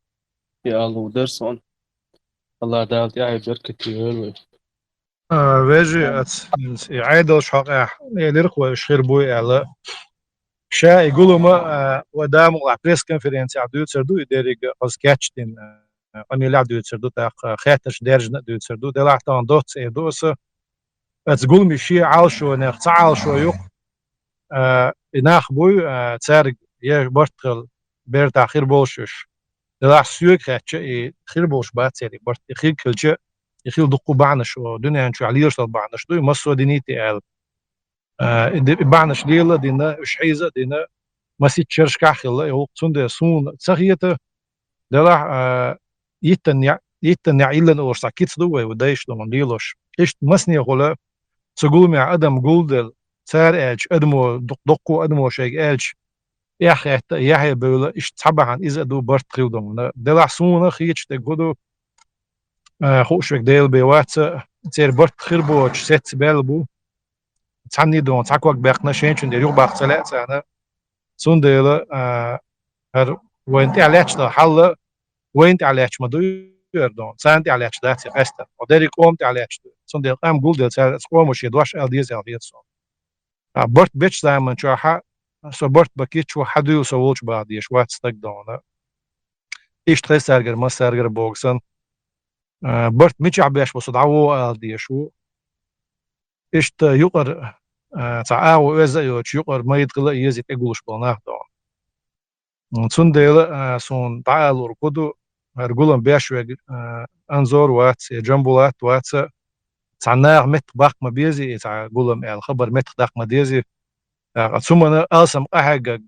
يا الله درسون الله دالت يا بيركتي هلوي ويجي عادل شقة ليرقوا شخيربوي على شا يقولوا ما ودام على بريس كونفرنس عدو تسردو يدرج از كاتشتين اني لا عدو تسردو تاع خاطرش درجنا دو تسردو دلا تاع دوت دوس تقول مشي عالشو نخ عالشو يق ناخ بوي تسرق يا برتل بيرت اخير بولشش دلا سيوك خاتش خير بولش باتسري برت خير كلجه يخيل دقو بعنش ودنيا شو عليش بعنش دو مسو دينيتي ال بعنش ليلا دينا اش حيزه دينا مسي تشرش كاخيلا يو تسند سون تسخيته دلا يتن يعيلن اور ساكيت دو ودايش دو ليلوش ايش مسني غلا تقول مع ادم جولدل سار اج ادمو دقو ادمو شيء اج يا اخي يا بولا ايش طبعا اذا دو برت خيودم دلا سون خيتش تقولو خوش وك ديل بيوات تير برت خربو ست بلبو تعني دون تاكوك بقنا شينشن ديرو باختلا انا سون ديل هر وانت علاش ده حل وانت علاش ما دون سانت علاش ده تيست وديري قومت علاش سون ديل ام جول ديل سال قوم شي دوش ال ديز ال ديز برت بيتش زمان شو سو برت بكيت شو حدو سوولش بعد يش وات ستك دون ايش تسرجر ما سرجر بوكسن برت مش عباش بس دعوه دي شو اشت يقر تعاو إذا يقر ما يتقل يزيد يقولش بناه دون سون ديل سون تعال وركضو هرقولن بيش انزور وات جنبولات وات تعناه مت باق ما بيزي تقولن الخبر مت داق ما ديزي ثم انا السم احقق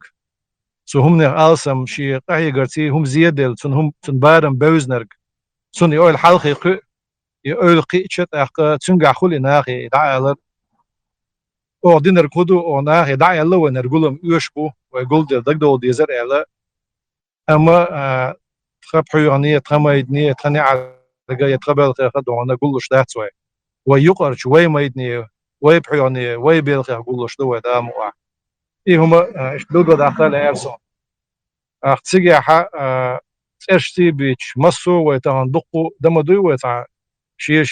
سو هم السم شي قهيغرتي هم زيادل سن هم سن بارم بوزنرج سن يقول الحلقه يقول قيتشت اخ تنجا خلي ناخي دعال او دينر كودو او ناخي دعال لو نرغلم يشبو ويقول دغدو ديزر الا اما خبحو يعني تخما يدني تخني على يتقبل خدو انا قولش ذاتس واي ويقر شوي ما يدني ويبحو يعني ويبيل قولش دو دام اي هما اشدو داخل ارسون اخ تسيجي ح تشتي بيتش مسو ويتندقو دمدو ويتع شي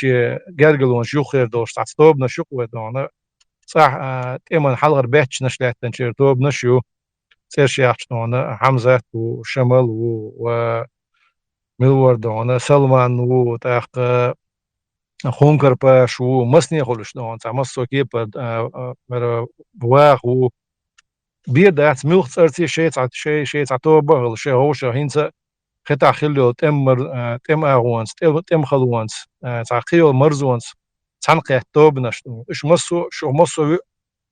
جرجلون شو خير دوش تعصب نشوق ودونا صح تيمن حلقة بيتش نشلات تنشير توب نشيو سير شيخ دونا حمزة وشمل وملور دونا سلمان وتاخ خونكر باش ومسني خلش دونا تعمسو كيب بواخ و بيدات ملخ صرتي شيء تعتوب هل شيء هو شيء هينسا خطا خلو تم اغوانس تم خلوانس تعقيل مرزوانس تنقي توب نشتو اش مسو شو مسو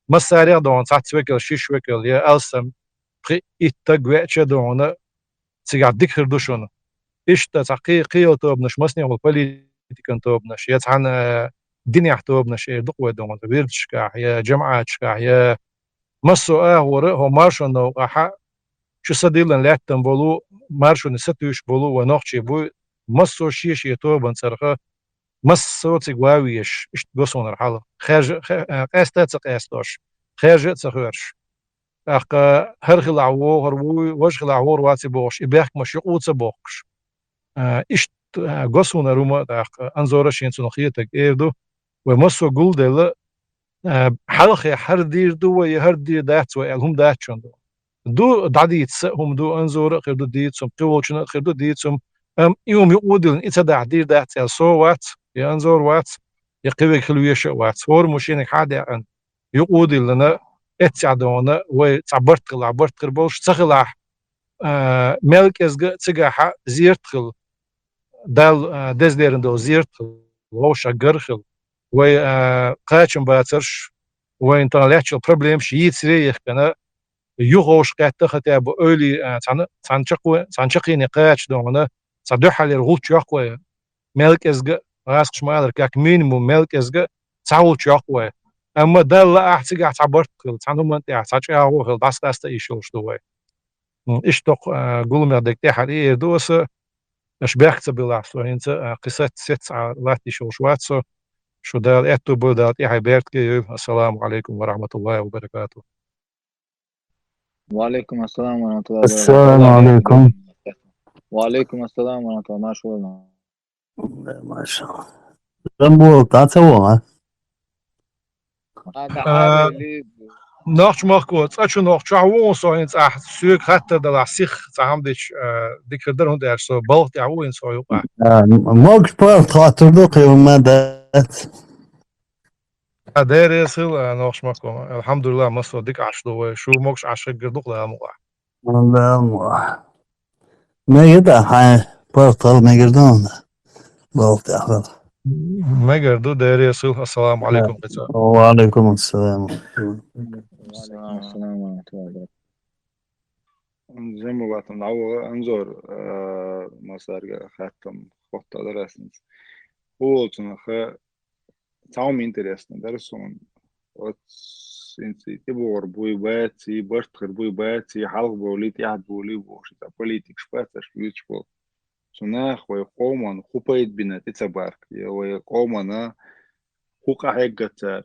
مساريع دون تعتوكل شيش وكل يا السم قي اتقواتش دون تيغا ديكر دوشون ايش تعقي قيل توب نش مسني والبوليتيكن توب نش يتعن دنيا توب نش دقوه دون بيرتشكا يا جماعه تشكا يا مسو هو مارشون نو شو صديلن لاتن بولو مارشون ستوش بولو ونوخشي بو مسو شيش يتوبن صرخه مسو تيغواويش اش بوسون الحاله خارج قاستات قاستوش خارج تخرش اخ هرغل عوور وجغل عوور واتي بوش يباك مش يقوت بوكش اش غوسون روما اخ انزور شين سنخيتك ايردو ومسو جولدل حلقه حردير دو يهردي دات وهم داتشون دو دعديت هم دو انزور خير دو ديت سم قولشن خير دو ديت سم يوم يقودن إذا دعدير دات سو وات يا انزور وات يقوي خلويش وات هور مشينك حدا ان يقود لنا اتسعدونا وتعبرت عبرت قربوش تخلع ملك ازغ تسغا زيرتخل دال دزديرن دو زيرتخل وش غرخل و قاچم باترش وين طلعتش بروبليم شي تسريخ كنا يغوش قاعد خطاب اولي تنشقي نقاش دونا صدح على الغوت يقوى ملك ازغ راس شمال كاك مينيموم ملك ازغ تعول يقوى أما ده لا أحسن قاعد عبرت خل تانو من تيا ساچ هو خل دست إيشوش دوي إيش تق قول ما دك تحر إيه دوس إيش بيحكي بالعصر إنت قصة ست لا تيشوش واتسو شو ده إتو بودا تيا بيرت السلام عليكم ورحمة الله وبركاته. وعليكم السلام ورحمة الله وبركاته. السلام عليكم. وعليكم السلام ورحمة الله. ما شاء الله. ما شاء الله. ذنبو تعتوا هذا عاري ناخش مخكوت أشو ناخش عوون صاين صح سوق حتى ده سيخ صاحم ديك كدرهم ده سو بلط عوون صايو موقش بارت خاطر دوقي وما دات داير يصير ناخش مخكوم الحمد لله مصر ديك عشلو شو موقش عشق قردوق لا مقع والله ما يدع هاي بارطل ما يقدرون بلط أحفظ ما قردو داير يصير السلام عليكم قصة. وعليكم السلام. وعليكم السلام ورحمة الله وبركاته. زي ما قلت نعوض انظر مسار ختم خطة درسنس هو تنخ تعوم интересно درسون انسي تبور بوي باتي برتخر بوي باتي حلق بوليت يحد بولي بوش تا بوليتيك شباتش بيتشبو سناخ ويقومن خوبايت بنا تتبارك ويقومن خوكا حقتار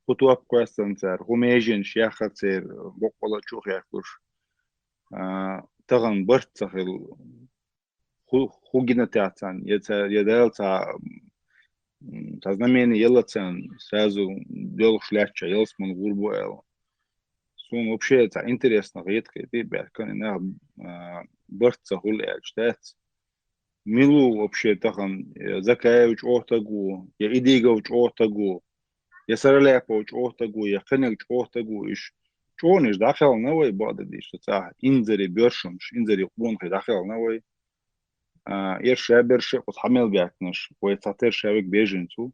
خطوة كويسن تار هميجن شياختر بقولا تشوخ ياكوش تغن برتخل خوجنا تاعتان يدال تا знамение يلتان сразу делал шляча елс من غربو эл сун вообще это интересно редко ты беркан на برتخل اجتات ميلو вообще تغن زكايوش اوتاغو يا ايديغوش اوتاغو يا سرلاكوش اوتاغو يا خنيغوش اوتاغو ايش شونش داخل نوي بعد ديش تاع انزري بيرشمش انزري قبون داخل نوي إيرشا برشا وتحمل بيعتنش ويتعطير شابك بيجنتو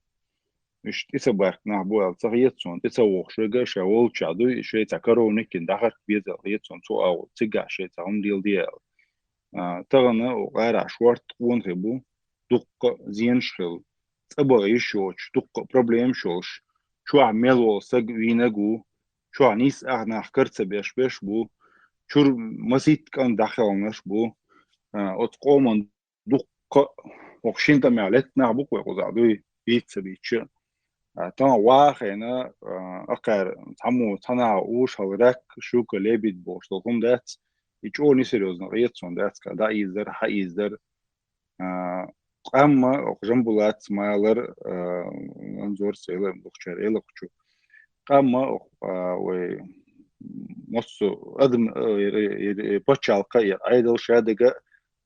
مش تسبارك نعبو التغييتون تسوق شوية شاول شادو شيء تكرو نكين داخل بيزا غيتون تو أو تجع شيء تعم ديال تغنى وغير عشوار تقون غبو دق زين شخل تبغى يشوش دق بروبليم شوش شو عملوا سج وينجو شو عنيس أغنى حكرت بيش بو شو مسيت كان داخل بو أتقومن دق وخشين تمعلت نعبوك ويقضعدوي بيتس بيتش تنا واخينا أقر تمو تنا وش هوراك شو كليبيت بوش تقوم دات يجو نسيروز نغيتون دات كدا يزر حيزر أما جنبولات مالر انظر سيلر دكتور إلقشو أما و مصو أدم بتشالقة أيدل شادقة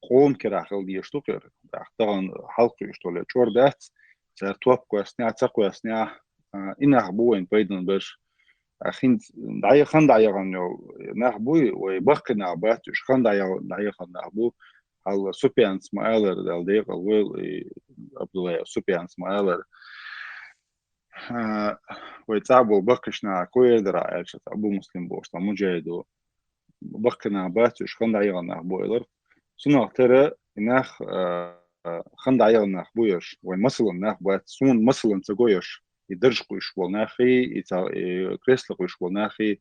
قوم كراخل ديشتوكر داختان حلق يشتول شور دات سر توب كوسنيا تقوسنيا إنه بوين بيدن بش أخين داي خان داي غنو نحبوي ويبقنا باتش خان داي خان نحبو على سوبيانس مايلر دال ديق الويل عبد الله سوبيانس مايلر ويتعبوا بقشنا كوي درا عيش أبو مسلم بوش مجاهدو بقنا باتش خان داي غن نحبويلر سنة ترى ناخ خند عيال ناخ بويش وين مثلا ناخ بات سون مثلا تقويش يدرج قويش والناخي كريسل قويش والناخي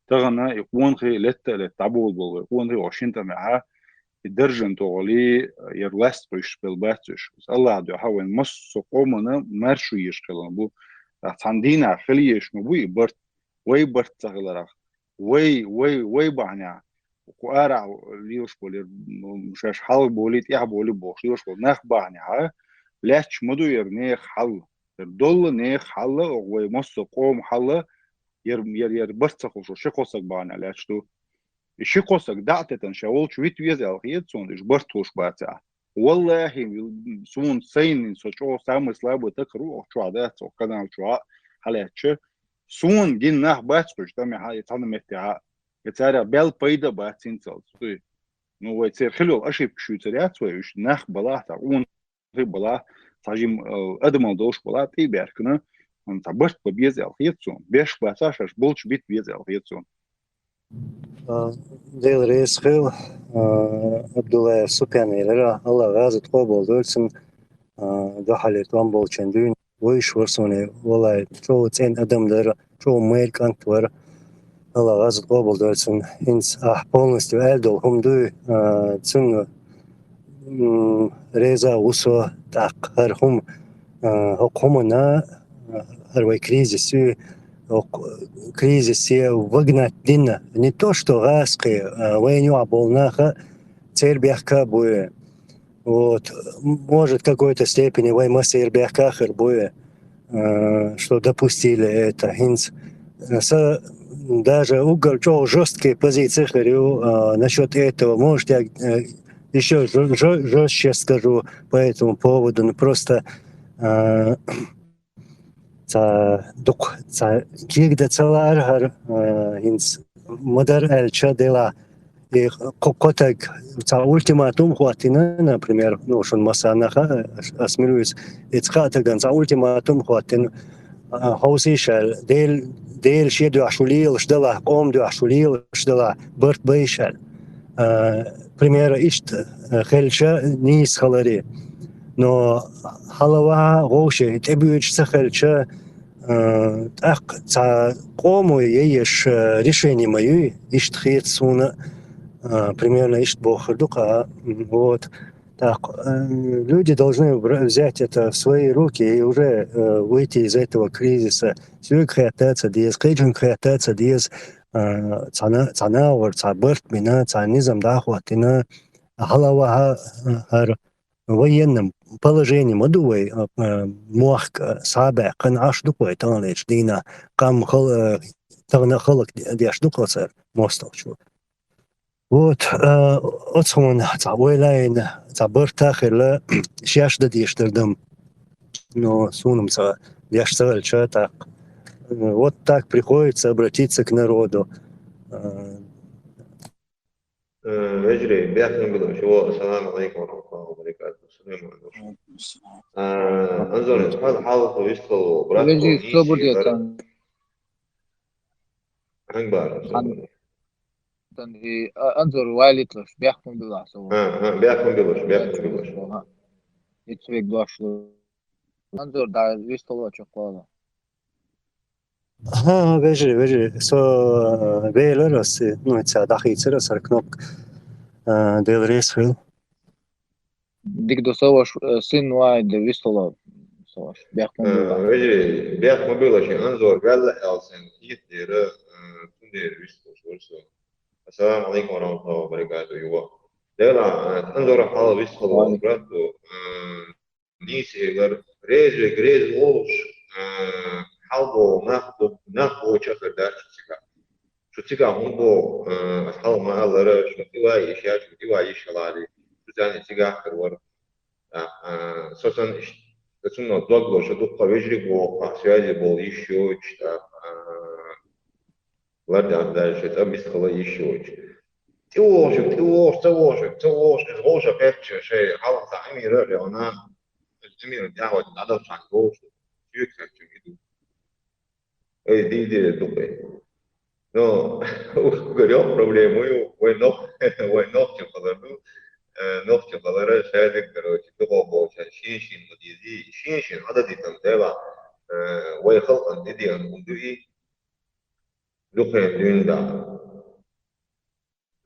تغنى يقون خي لتعبول بول يقون خي عشرين تمعها يدرجن تغلي يرلاست قويش بالباتش بس الله عدو حاول مص قومنا مارشو يشكلن بو تاندينا خليش مبوي برت وي برت تغلرا وي بعنيا وقارع ليوش بولي مشاش حل بوليت إيه بولي بوش ليوش بول ناخ بعني ها لاتش مدو يرنيخ حل يردول نيخ حل ومص قوم حل ير برتخوشو شقوسك بعني لاتش تو الشقوسك دعتة شاول شويت ويزي الخيط سون إش برتوش باتا والله سون سين سوشو سامس لابو تكرو شو عادات وقدام شو حالاتش سون جين ناخ باتش تامي هاي تاني متاع يتارا بيل بايدا باتين تلتوي نو يصير خلو اشيب شو تريات ويش ناخ بلا تاون في بلا تاجيم ادم دوش بلا تي بيركنا انت برت بيز الخيتون بيش باتاش بولش بيت بيز الخيتون ديل ريس خيل عبد الله سبحانه الله غازت قبول دولسن دحلت وان بولشندون ويش ورسوني والله شو تين أدم در شو ميل كانت ور الله غاز قبل درسون هنس полностью элдо هم دو تسن ريزا وسو تاق هر هم هقومنا هر وي кризис кризис выгнать дина не то что гаски войну оболнаха цербяхка буе вот может в какой-то степени вой масербяхка буе что допустили это хинц даже угол жесткие позиции говорю насчет этого может я еще жестче скажу по этому поводу но просто كيك تصور هر هنس مدر الچا دلا قوتك ultimatum خواهتنا например ну شون مسانخا اسميروس اتخاتك ultimatum خواهتنا هوسي شال ديل شي دو عشوليل شدلا قوم دو عشوليل شدلا برت بيشال пример ишт خلشا نيس خلري но халава гоше тебюч сахалча так за кому есть решение мое ишт хитсуна примерно ишт бохдука вот так люди должны взять это в свои руки и уже выйти из этого кризиса все креатация диез креджин креатация диез цана вор цаберт мина цанизм дахватина халава хар военным положением адувай мох сабе кан ашдукой танлеч дина кам хал тагна халак диашдукоцер мостовчу вот отсон цавойлайн цабертахела шашда диштerdam но сунум ца диашцал чата вот так приходится обратиться к народу اجري بيحكم بالشو السلام عليكم ورحمة الله وبركاته السلام عليكم انظر هذا حاضر ويشتغل براتو Leži sobor نيسي je بر tam هنبار صبري انظر وايلتلش بيحكم بالله سوا بيحكم بالوش يتسويق دوشلو انظر دا вистало чокола veži so vēleros nu tā dahīceras ar knop del resfil ديك دو سواش سن وايد вистало سواش بيحكم بالله اجري بيحكم بالوش انظر قال السن يدير تندير ويشتغل السلام عليكم ورحمة الله وبركاته يوا دلا انظر حال ويشتغل براتو نيسي غير ريز ووش حالبو ناخدو چخر دار شو تيجا هونبو حال ما الله شو تيوا يشاش شو تيوا يشلالي شو زاني تيجا خور سوسن تسمو دوغلو شو دوغ ويجري بو связи был еще что ладно дальше там бисхала еще تيوش غوش بيتش شيء حال تعمي رأي أنا الأمير دعوة على عن غوش يكثر كده أي دي دبي но говорю проблему ногти положу ногти положу шайдик короче того больше шиншин модизи шиншин هذا دي там دела ويخلق دي عندي دخل ديندا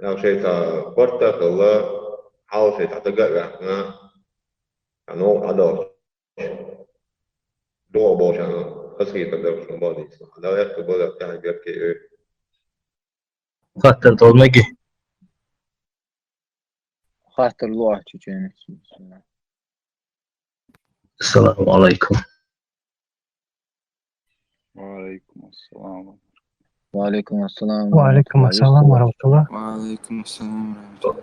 لو شيء فرطة الله حاول شيء تعتقد إحنا كانوا عدو دو بوشان خسري تقدر شو بادي لا يكتب ولا بتاع بيحكي خاطر طولمجي خاطر الله تشيني السلام عليكم وعليكم السلام وعليكم السلام وعليكم السلام ورحمة الله وعليكم السلام ورحمة الله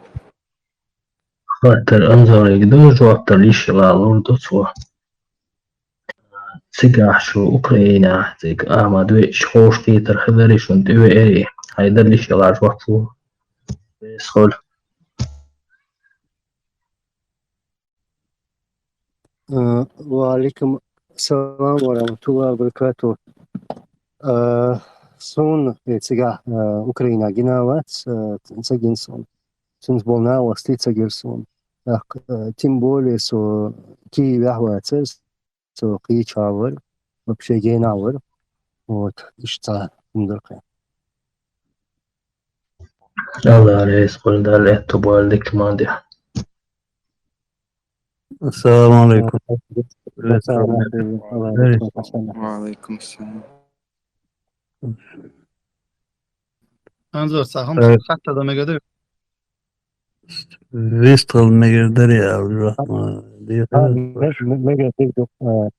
خاطر انظر يقدر وقت ليش لا لورد سوا سيجا شو أوكرانيا سيجا ما دوي شخوش تيتر خذري شو دوي إيري هيدا ليش لا وقت سوا بيسخول وعليكم السلام ورحمة الله وبركاته сон сега Украина гинават цагинсон сунс болнава стицагерсон так тем более со Киев яхвацес سوقي شاور وبشيء ناور وتشتا مدرقة يلا رئيس قل ده اللي تبغى لك ما دي السلام عليكم وعليكم السلام. انظر سهم حتى ده مجدد Visst megder ya Rahman. Mega TikTok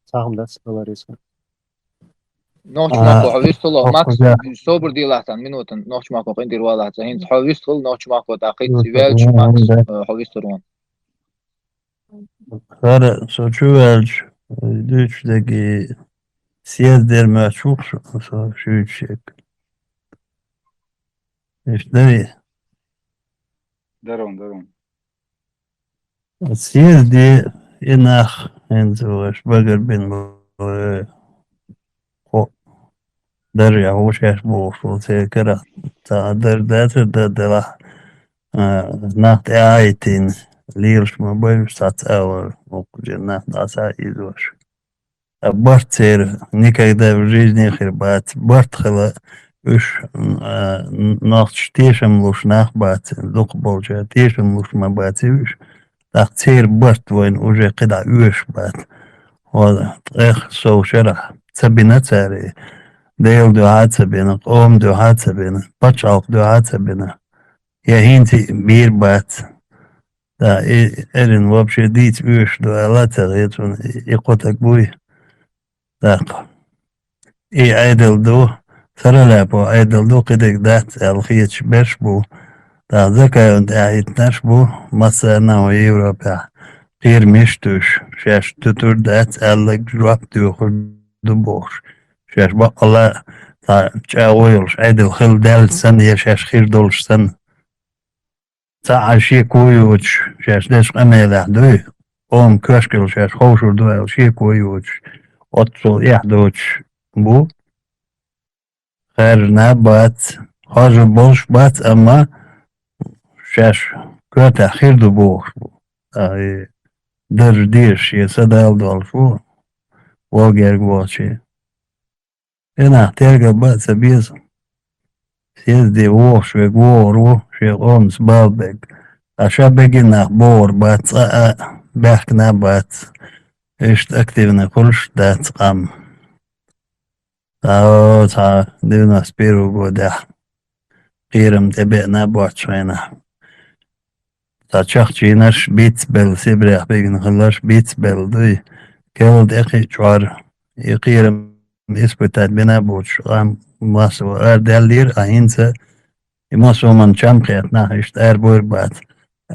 saham das dolarıysa. نوش ماكو حويستل ماكس صوبر دي لحظة منوتن نوش ماكو قين دير والا حتى هين حويستل نوش ماكو تاقيت سيفالج ماكس حويسترون Kara soçu velç. Düçteki siyaz derme çok şu şey. İşte درون siyaz diye inah enzoş bagar ben o derya o şey bu şu tekrar ta der nacht aitin lirs ma boy sat авр наcht аса изош бартер никогда в жизни хербат бартхала уж nacht штешем луш нахбат лук болча тешем луш мабат уж тахтер барт войн уже кыда уж бат هذا эх соушера цабина царе дейл дуат цабина ом дуат цабина пачалк дуат цабина я хинти бир бат да эрин вообще дить уж до алатер это и котак буй так и айдел до сараляпо айдел до кидек дат алхиеч беш бу да закай он айт наш бу маса на Европа غير مشتوش شاش تطور دات ألق جواب دوخر دبوش شاش بقى الله تا جاويلش عيدل خل دال سن يا شاش خير دولش سن تا عشي كويوش شاش داش قميلة دوي قوم كشكل شاش خوشر دوي شي كويوش أتصل يحدوش بو خير نبات خاجر بولش بات أما شاش كوتا خير دبوش بو در دیش یه صدال دالفو واگر گواچه اینا ترگا با سبیز سیز دی ووش و گوارو شیق آمس بالبگ اشا بگی نخ بور بات بحک نبات اشت اکتیو نخلش دات قم تا دیونا سپیرو گو ده قیرم تبع نبات شوینا تا چخچینش بیت بل سیبریخ بگن خلاش بیت بل دوی كل دقيقة شعر يقيرم إثبتات بنا بوش غام ماسو أردالير أهينسا يماسو من شامخيات ناحشت بوير بات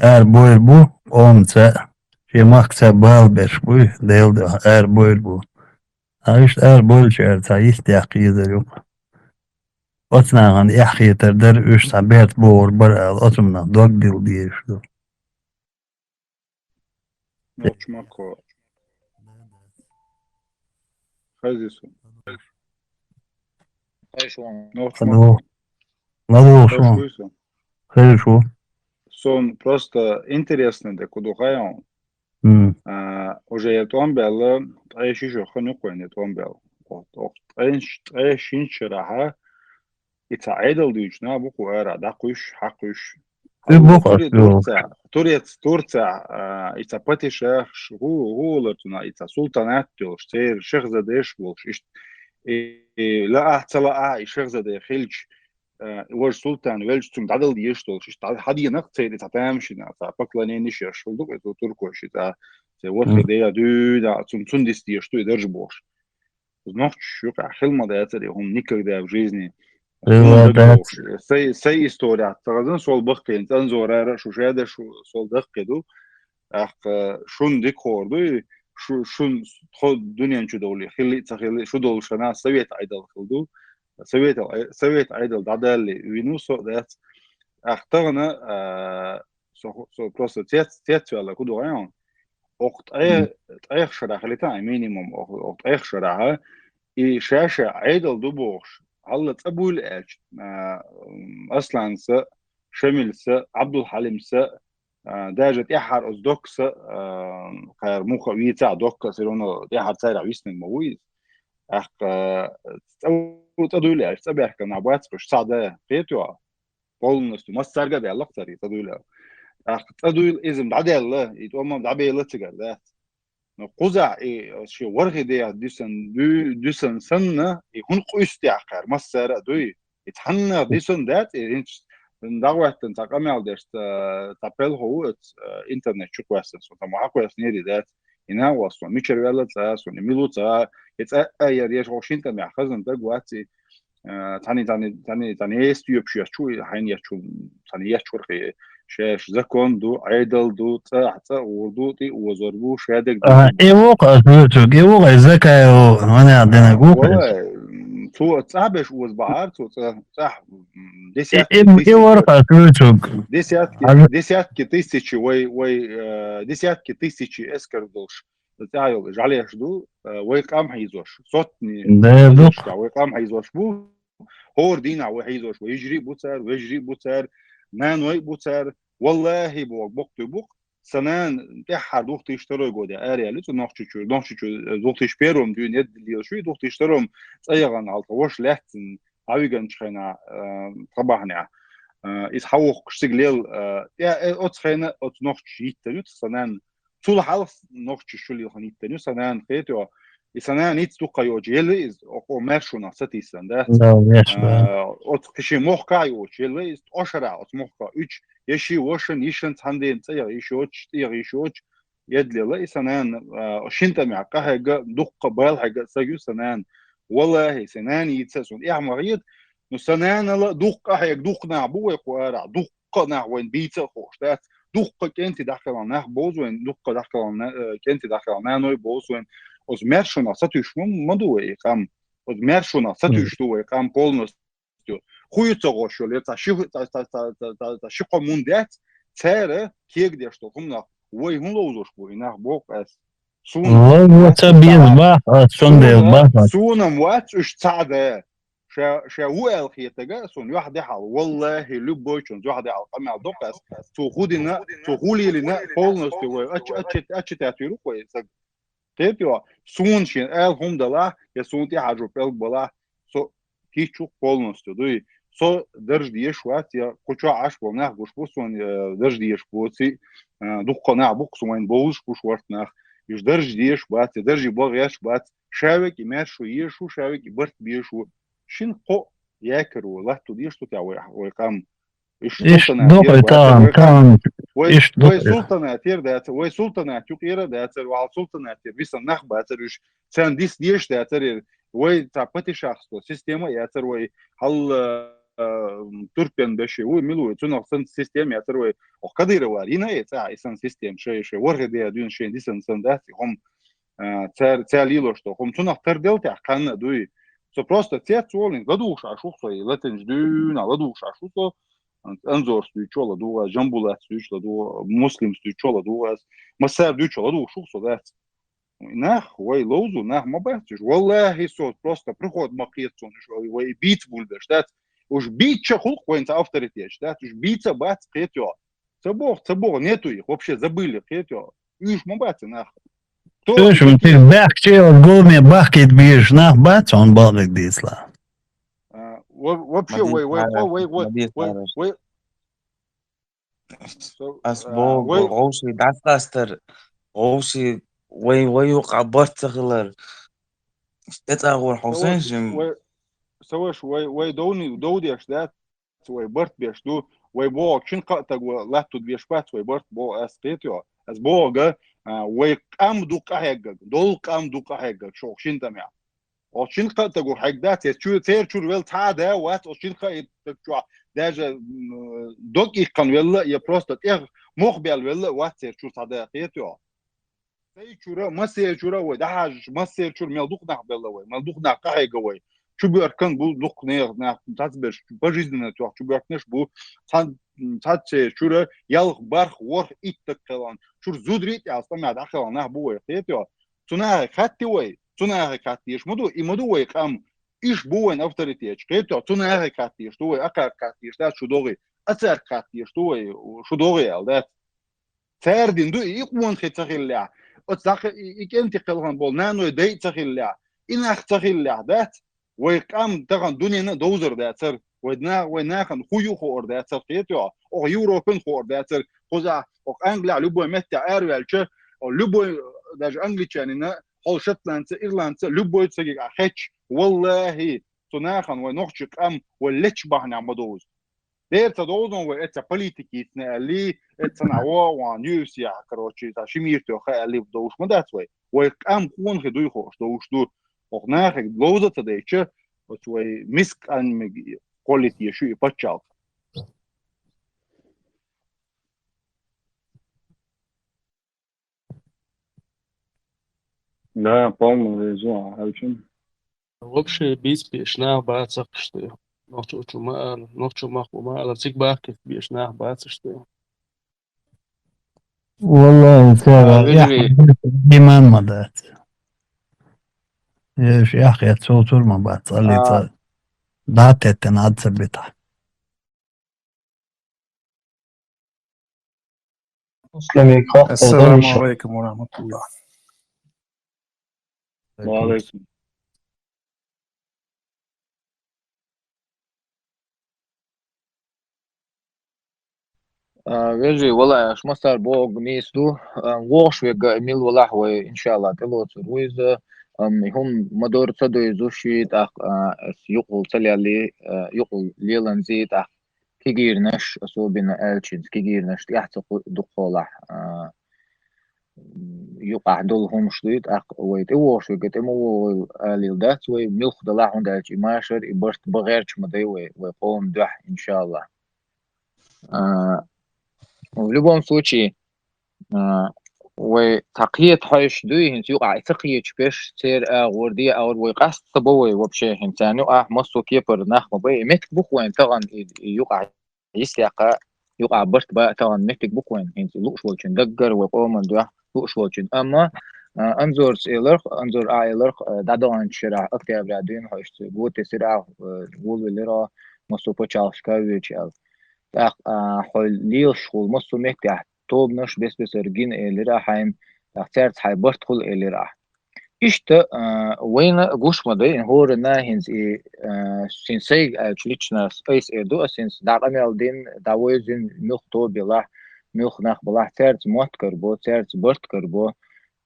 بوير بو أومسا شي ماكسا بالبش بوي ديل دو بوير بو هايشت بوير شعر تا يستيقي يدريوق أتنا غان يحقي تردر وش تعبيرت بور برا أتمنا دوك ديل ديشتو نوش ماكو خزيسو نوش Ну, шо? Хорошо. Сон просто интересно, да куда хаям. Уже я там был, а еще хну кое там был. Вот, эйшин шраха. يتعادل ديجنا بوكو ارا داقوش حقوش تورتا يتباتيش هو لتنا يتا سلطانات ديوش تير شيخ زاديش بولش لا احتلا شيخ زادي خلج ور سلطان ولج تم دادل ديش دولش هادي نق تير تتامشنا فبقلاني نشير شلدوك اتو تركوش تا وخ ديا دو دا تم ديس ديش تو درج بوش знах شو خلما да это هم никогда в жизни سي история تغزن سول بخين تنزور شوشاده سول دقدو اخ شون ديكوردو شون خود دنيا شو دولي خلي تخلي شو دول شنا سويت ايدل خلدو سويت ايدل دادل وينوسو ذات اخترنا سو просто تيت ولا كدو غيون وقت اي شرح لتا مينيموم وقت اي شرح اي شاشه ايدل دوبوش الله تقبل اصلا شمل عبد الحليم داجت إحر أز دوكس خير موخ ويتع دوكس يرونه إحر سيرع ويسن مويز أخ تدولي أش تبي أحكي نعبات كش صعدة قيتوا بولنس ما سرقة ده الله كتري تدولي أخ تدول إذا بعد الله يتوما بعد الله تجار ده قزع شيء ورغي ده ديسن سنة يكون قيس تأخر ما سرقة دوي يتحنى ديسن ده إنش دعوة تنتقم على درس تابل هو إنترنت شو كويسن سو تما كويس نيري ده هنا وصل ميشر ولا تاس ونميلو تا يا ريش واشين تما خزن ده قواتي تاني استيوب شو حين يشو تاني يشور خي شاش زكون دو عيدل دو تا ودوتي وزربو شادك دو ايه وقع سوتوك ايه وقع الزكاة وانا عندنا قوقع والله تو تصعبش وزبعار تو صح ايه ورقة سوتوك دесятки тысяч десятки тысяч эскердош تعال جعلي يشدو ويقام حيزوش صوتني ده زوش دوق ويقام حيزوش بو هور دينا وحيزوش ويجري بوتر نان وي بوتر والله بوق بوق سنان تحر دوخ تشتري جوده اريا لتو نوخشو دوخ تشبيرهم دون يد اللي شو دوخ تشترهم صيغن على وش لحتن عويغن شخنا طبعا is hauch stiglel otschene ot noch chitenu sanan tul half noch chuli hanitenu sanan feto isanan nit tuqayo jele is o mershuna satisan da ده يشبه ot kishi mohkayo jele is oshara ot mohka 3 yeshi woshen yishen tanden tsaya yishoch يدلي سنان شنت مع قهجة دق بالحاجة سجو سنان والله سنان يتسون إيه مريض نسنان لا دق هيك دق نعبو يقارع دق نعوين بيتsa خوش ده دق كنت داخل عنه بوز وين دق داخل عنه كنت داخل عنه نوي بوز وين از مرشنا ستوش مدو يقام از مرشنا ستوش تو يقام полностью хуйца гошол это шико мундет цере кегде что хумна ой хулозош бу инах бок as вот بيصبح شون سونم وات اش صعده شا هو الخيتجا سون واحد يحال والله لبوچون واحد يحال قمع دوقس تو خودنا تو خولي لنا полностью اتش تاتيرو كويس تيبيو سون شين ال هم دلا يا سون تي حاجو بل بلا سو كيچو полностью دوي سو درج ديش وات يا كوچو عاش بونах گوش بوسون درج ديش بوسي دوقنا بوكس وين بوش بوش ورتنах يش درج ديش بات درج بوغ ياش بات شاوك يمشو يشو شاوك برت بيشو شين قو ياكرو لا تديش تاع ويقام ايش سلطنة وي سلطنة تير دات وي سلطنة تير دات وعلى سلطنة تير بيس نخبة ترش سان ديش دات وي تاع بتي شخص سيستема ياتر وي هل تربين بشي وي ملو تنو سن سيستم ياتر وي وقدير وارينا تاع سن سيستم شي ورغ دي دون شي دي سن دات هم تاع ليلو что هم تنو تردل تاع كان دوي so просто цец волин ладуша шухсо и летенж дюна ладуша шухсо анзор стучола дуа жамбулат стучола дуа муслим стучола дуа масар дучола ду шухсо да нах вой лозу нах мабатиш والله со просто приход макетсон вой бит бульдаш да уж битча хук войнца авторитет да уж битца бац кетё цебор нету их вообще забыли кетё уж мабати нах Слушай, ты бахче от голыми бахкет бьешь, нах бац, он балык дисла. вообще وي أسبوع غوشي دعستر غوشي وي يوقع برتغلر تتأغل حسين جم سواش وي دوني أشدات وي برت بيشدو وي بو شن قاتك ولا تود بيشبات وي برت بو أسبيتيو أسبوع جا وي قام دوق حاجة دول قام دوق حاجة شو شين تمام وشين قاتك وحاجات يشو تير ويل تعدا وات وشين قاتك даже доки кан вела я просто тех мохбел вела ватер чур тада хетё сей чура масер чура вой даж масер чур мелдук нахбела вой мелдук на кайга вой чубер кан бул дук не на тазбеш пожизненно то чубер кнеш бу татсе чура ялх барх вор иттек калан чур зудрит астама дахала на бу вой хетё туна хатти вой туна хатти еш моду и моду вой кам إيش بوين أفتريتيش كيتو تونها كاتيش توي أكار كاتيش ده شو دوغي أثر كاتيش توي شو دوغي على ده Ferdin du iqwon khitsakhilia otsakh ikenti qilgan bol nano day tsakhilia inakh tsakhilia dat ويقام تغن دنيا دوزر داتر ودنا خويو خور داتر قيتو او يوروبن خور داتر خوزا او انجلا لوبو متى اريالچ او لوبو داج انجليچانينا هول شتلاند ايرلاند لوبو تسقي خش والله تناخن ونخش قام ولتش بهنا مدوز دير تدوزن وإتا بوليتيكي اللي تصنعوا ونيوس يا كروتشي تا شميرتو خالي بدوش مداتوي وقام كون خدوي خوش دوش دو وخناخ دوزة تديتش وتوي مسك ان كواليتي شو يبتشال لا قوم رجوع هالشم Вообще bis nach Batsachste. Noch schon mach mal sich bak bis nach Batsachste. والله ترى يا وجري أخي إيمان مدات يا أخي صوت ما بتصلي داتت تنعد ثبتها مسلمي خاطر السلام دنيش عليكم ورحمة الله. وعليكم وجري والله اش مصر بوغ ميسدو ووش ويغ ميل والله وإن شاء الله تلوت رويز هم مدور تصدو يزوشي تاق يقول تلي اللي يقول ليلان زي تاق كيجير نش أسو بين ألشينز كيجير نش تحت دخولة يقع دول هم شديد أق ويت ووش ويجت إمو ليلدات وملخ دلاه عندك ماشر يبرت بغيرش مدي ويقوم دح إن شاء الله. В любом случае وتقية حيش دوي هنت يقع تقية بيش تير وردية أو ويقاس تبوي وبشي هنتانو مصو كيبر ناخ مبوي متك بوكوين طغن يقع يستيقع يقع برت بقى طغن متك بوكوين هنت لوش والشن دقر ويقوم دوح لوش والشن أما انظر سيلر انظر ايلر دادوان شرع اكتر برادين هاش تقول تسرع قول اللي را مصو بتشالش كاويتشال تاق حول ليش خول مصو متح توب نش بس رجين اللي راحين تاعت حي برتخل اللي راح إشتا وين قوش مدي هو رناهنز سينسي تشليتشنا سبيس إدو سينس دعمل دين دعوزين مخ تو بلا مخ نخ بلا تاعت موت كربو تاعت برت كربو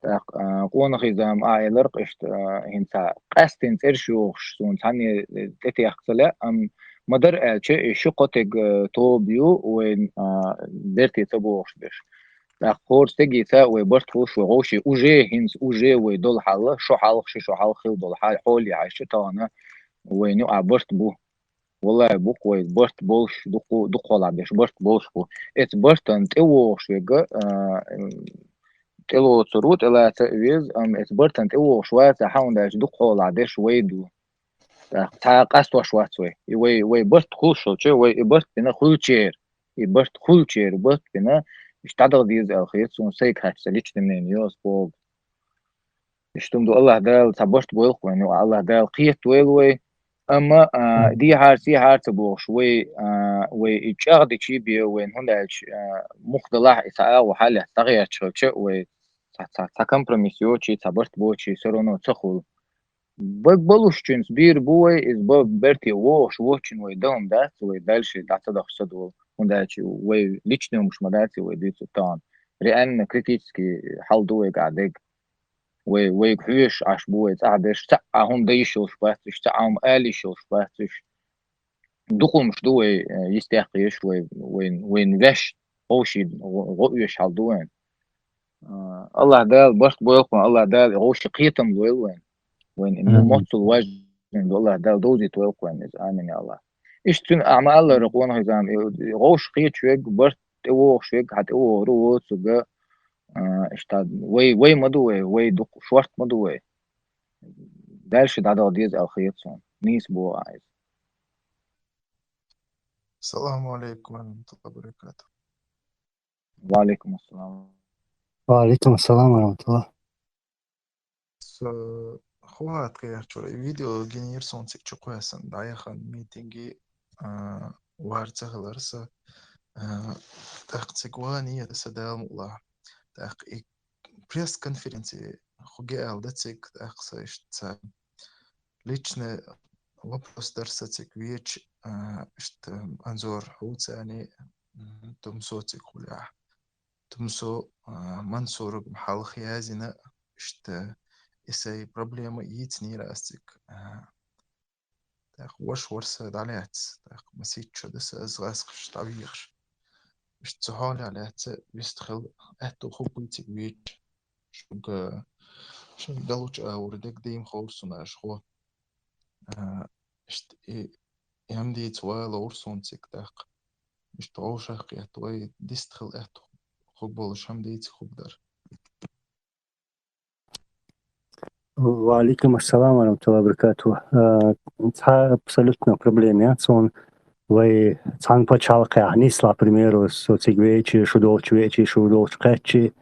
تاق قون خزام آيلرق إشت هنتا قاستين ترشوخ سون تاني تتي أختلا مدر شقتك توبيو وين درتي تبوش بش خور تجي تا وبرت خوش وغوشي وجي هنز وجي ودول حال شو حال شو حال خيل دول حال حولي عايشة تانا وينو عبرت بو والله بوك وي برت بوش دقو لعبش برت بوش بو ات برتن تيوش يجا تلو تروت إلى تأويز ات برتن تيوش وات حاول داش دقو لعبش ويدو تا قاستو شواتوي وي برت خوشو تشي وي برت بنا خولچير برت خولچير برت بنا اشتغل ديز الخير سون سيك هاتش ليش تمنين يوس بوغ اشتمدو الله دال تبشت بويلق وينو الله دال قيت ويلوي اما دي هارسي هارت بوغ شوي وي اتشاغ دي تشي بي وين هندالش مخدلاح اساء وحالة تغير تشوتش وي تا كومبروميسيو تشي تبشت بو تشي سرونو تخول بلوش تشنس بير بوي از برتي ووش ووشن وي دوم دات وي دالش داتدخ صدو هندالش وي ليچنو مش مداتي وي ديتو تان رئان كريتيسكي حال دوي قاعدك وي كحوش عش بوي تعدش تاع هم ديشوش باتش تاعهم آليشوش باتش دقو مش دوي يستحقيش وين وش غوشي غويش حال دوين الله دال برت بويلكم الله دال غوشي قيتم دوين وين موتل واجن الله دال دوزي تويلكم إز آمين يا الله إشتن أعمال الله رقون هزام غوش قيت شويك برت اوه شويك حتى اوه روت سجا اشتاد وي مدوي وي دق شورت مدوي دالش دادا ديز الخيط صون نيس بو عايز السلام عليكم ورحمة الله وبركاته. وعليكم السلام. وعليكم السلام ورحمة الله. خوات كير شوي فيديو جينير سون سيك شو كويسن دايخن ميتينجي وارتخلرس تاق تسيقواني تسدال الله تاق بريس конференции хугеал дацик тاق саишт лично вопрос дарсацик веч шт анзор хуцани تمسوتك ولا تمسو منصور محل خيازنا شت إساي проблема يتني راستك تاخ وش ورسة دالات تاخ مسيتشو دس أزغاسخش طبيخش مش تسهال علات بيستخل أهتو خوبيتك ويش شو دلوش أوردك ديم خورسونا شخو شت يمدي توال أورسونتك تاخ مش تعوشق يتوي ديستخل أهتو خوبولش هم ديت خوبدر وعليكم السلام ورحمة الله وبركاته. Це абсолютно проблема. Сон ви цан почалка нісла примеру социгвечі, шудолчвечі, шудолчкачі,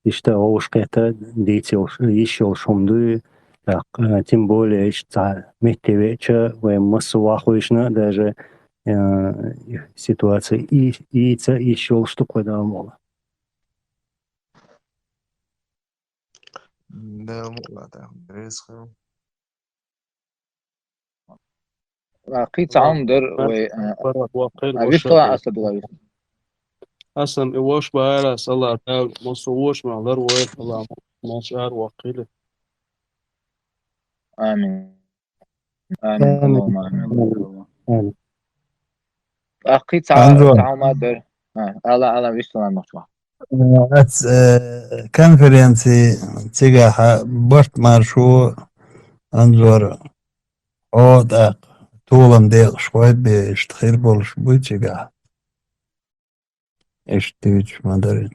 işte оушкета діти еще шумду, так тем более что метевеча вы массовахуешна даже ситуация и це еще штука да мало. ده مقلع رزقه قيت عمدر ويفتوى أسد غير أصلا إيواش بقى صلاة مصوش مع ذر ويطلع مشاعر وقيلة. آمين آمين اللهم آمين. قيت عمدر الله ويفتوى المشروع. конференции تجاه برت مارشو أنظر عود طولم ديق شوي بيشتخير بولش بوي تجاه إيش تيجي ما دارين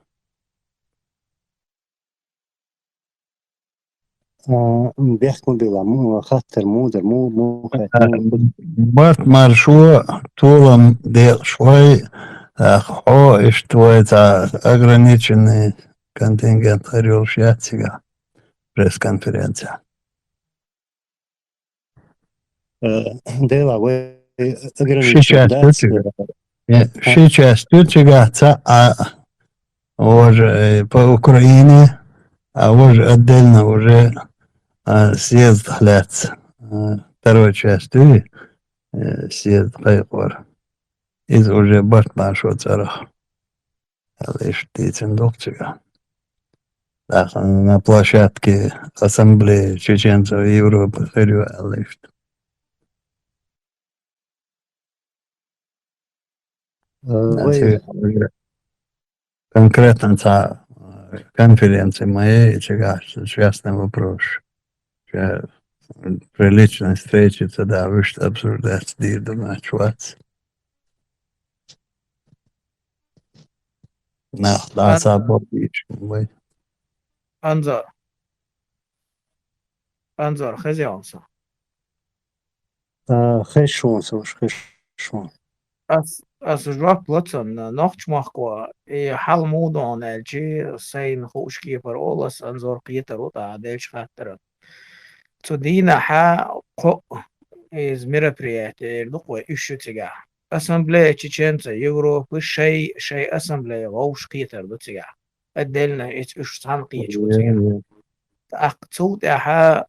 بيحكوا بيلعمو خاطر مو برت مارشو طولم ديق شوي خو اشتويتا ограниченный контингент орёлшья тига пресс-конференция. Дела вы сейчас тут тягаться, а уже по Украине, а уже отдельно уже съезд хляться. Второй частью съезд хайпор. Из уже бартмашо царах. Лишь тицендокчика. Так, на площадке Ассамблеи чеченцев Европы лишь. Конкретно конференции моей частный вопрос. Прилично встретиться, да, вы что обсуждать, думаю, чувак. Да, собой. أنظر خزي أنصر خشون أس جواب بلطن نوخش مخقوا حال موضوع نالجي سين خوش كيفر أولس أنظر قيتر وطا ديش خاطر تدينا حا قو إز مرابريات لقوة إشو تيجا أسمبلية تشينتا يوروب شيء أسمبلية غوش قيتر دو تيجا أدلنا إش تنقية شو تيجا أقصود أحا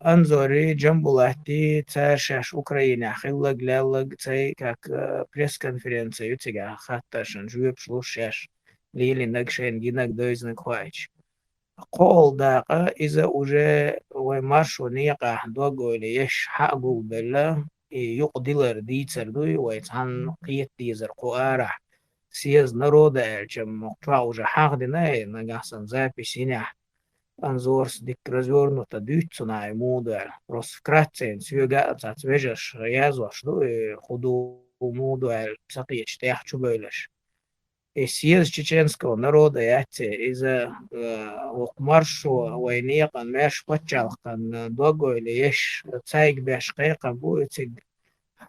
أنظري جنبولاتي تاشاش أوكرانيا خلق لالق تاي كاك بريس كونفرنسيا يتيجا خاطرشن جويب شلوشاش ليلي نقشين جينك دويزنك خوايش قول داقة إذا أجا ومارشو نيقا دوغو ليش حقو بلا يقدلر ديتر دوي ويتعن قيت ديزر قوارح سيز نرودا الجم مقطع أجا حق ديناي نقاسن زابي سينح أنزورس ديك развернуто дюйцуна муда просто вкратце сюга отвежешь язваш худу мудуэль псакич тяхчу бейлеш и съезд чеченского народа яте из-за маршу войнеқан меш почалқан дого или еш цайг беш қайқан будет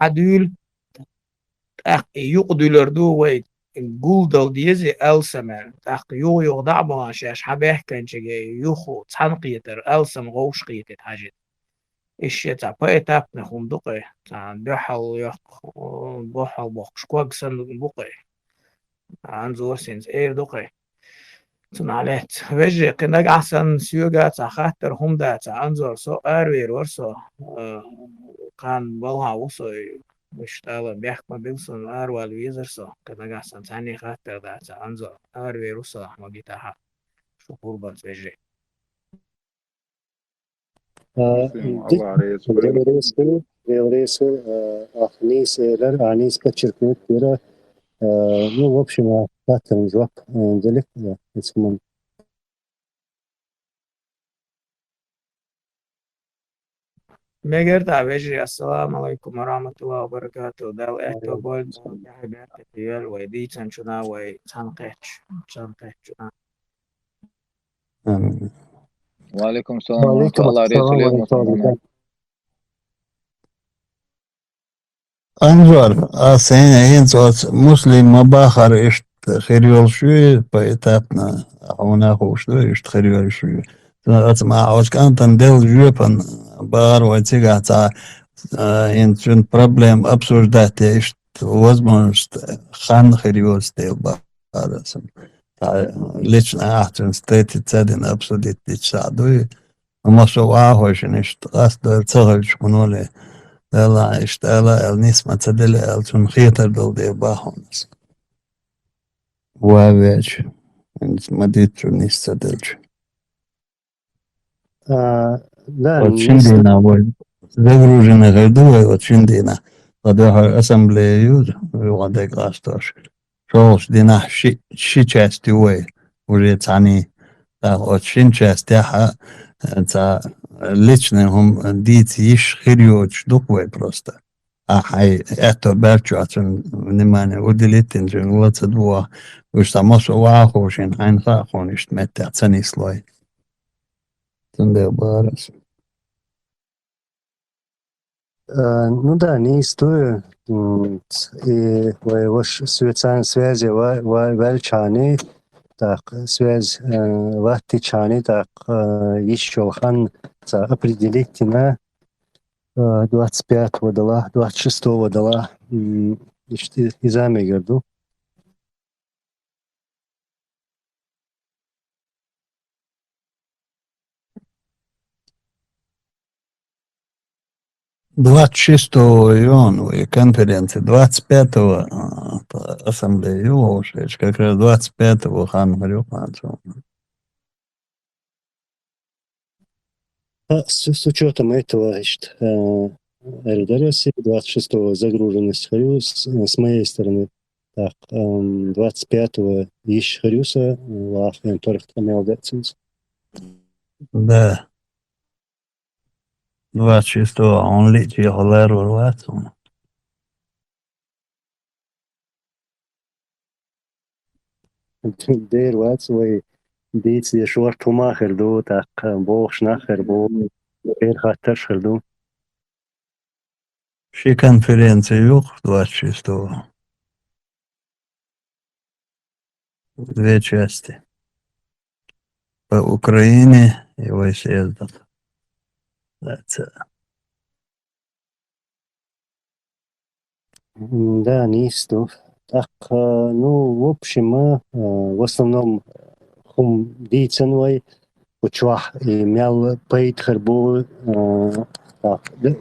حدول يقدلردو وي جولدل ديزي ألسمر تاق يو ضعبا شاش حبه كان شجي يوخو تنقيتر ألسم غوش قيتت حاجت إيش تا بايتاب نخون دقي تا بحل يق بحل بخش كوغسن بقي أنظر سينز دقي تنالت وجه كنك أحسن سيوغا تخاطر هم دا تأنظر سو أروير ورسو كان بلها وصو مشتغل بيحكم بيلسون أروال ويزرسو كنك أحسن تاني خاطر دا تأنظر أروير ورسو ما بيتاها شو قربت وجه Allah arayız. Anis подчеркнуть, ну, в общем, паттерн жвак, далеко, если مگر وجه السلام عليكم ورحمة الله وبركاته دال إحتو بولد حبيت تيال ويدي تنشنا ويتنقيتش تنقيتشنا وعليكم السلام ورحمة الله رئيس اليوم وصلنا أنظر أصلا ينصت مسلم مباخر إشت خيريول شوي بيتابنا هنا خوش دو إشت خيريول شوي أتما عوش كان تندل جوبن بار وتيجا تا إنتون problem absurdat إشت возможность خان خيريول ستيل بارسم ليش أحسن ستيت تسدين absurdat تساعدوي وما شو عاوش إشت قصد تغلش منولي لا اشتغل النسمة تدل التون خيطر دول دي باهونس وابيج ما ديتو نستدلج لا وتشندينا زغروجنا غدوة وتشندينا قدوها اسمبلي يوز وغدك غاستوش شوش دينا شي части وي وريت عني وتشين части ها تا личные هم дит иш хириоч дуквой просто. Хай это берчуатен внимание уделить инжен вот два. Уж там может уахошен хайнха хонишь метя ценислой. Тунде барас. Ну да, не история. И ваш социальные связи вальчаны, так связь ваттичаны, так еще хан определить на 25-го дала, 26-го дала, изами горду. Двадцать шестого июня конференции, 25-го ассамблею уже, как раз 25-го хан говорил. С учетом этого, значит, РДРС 26-го загруженность Хариус с моей стороны. Так, 25-го ищ Хариуса, лахен торх тамел децинс. Да. 26-го он летел Леру Латом. Дейр Латсвей дец я швартума херду, так бог шнахер бог эр хаттер херду. Ши конференции юг 26-го. Две части. По Украине его съездят. Да, нисту. Так, ну, в общем, в основном хум диценвай учвах имел пейт хербу,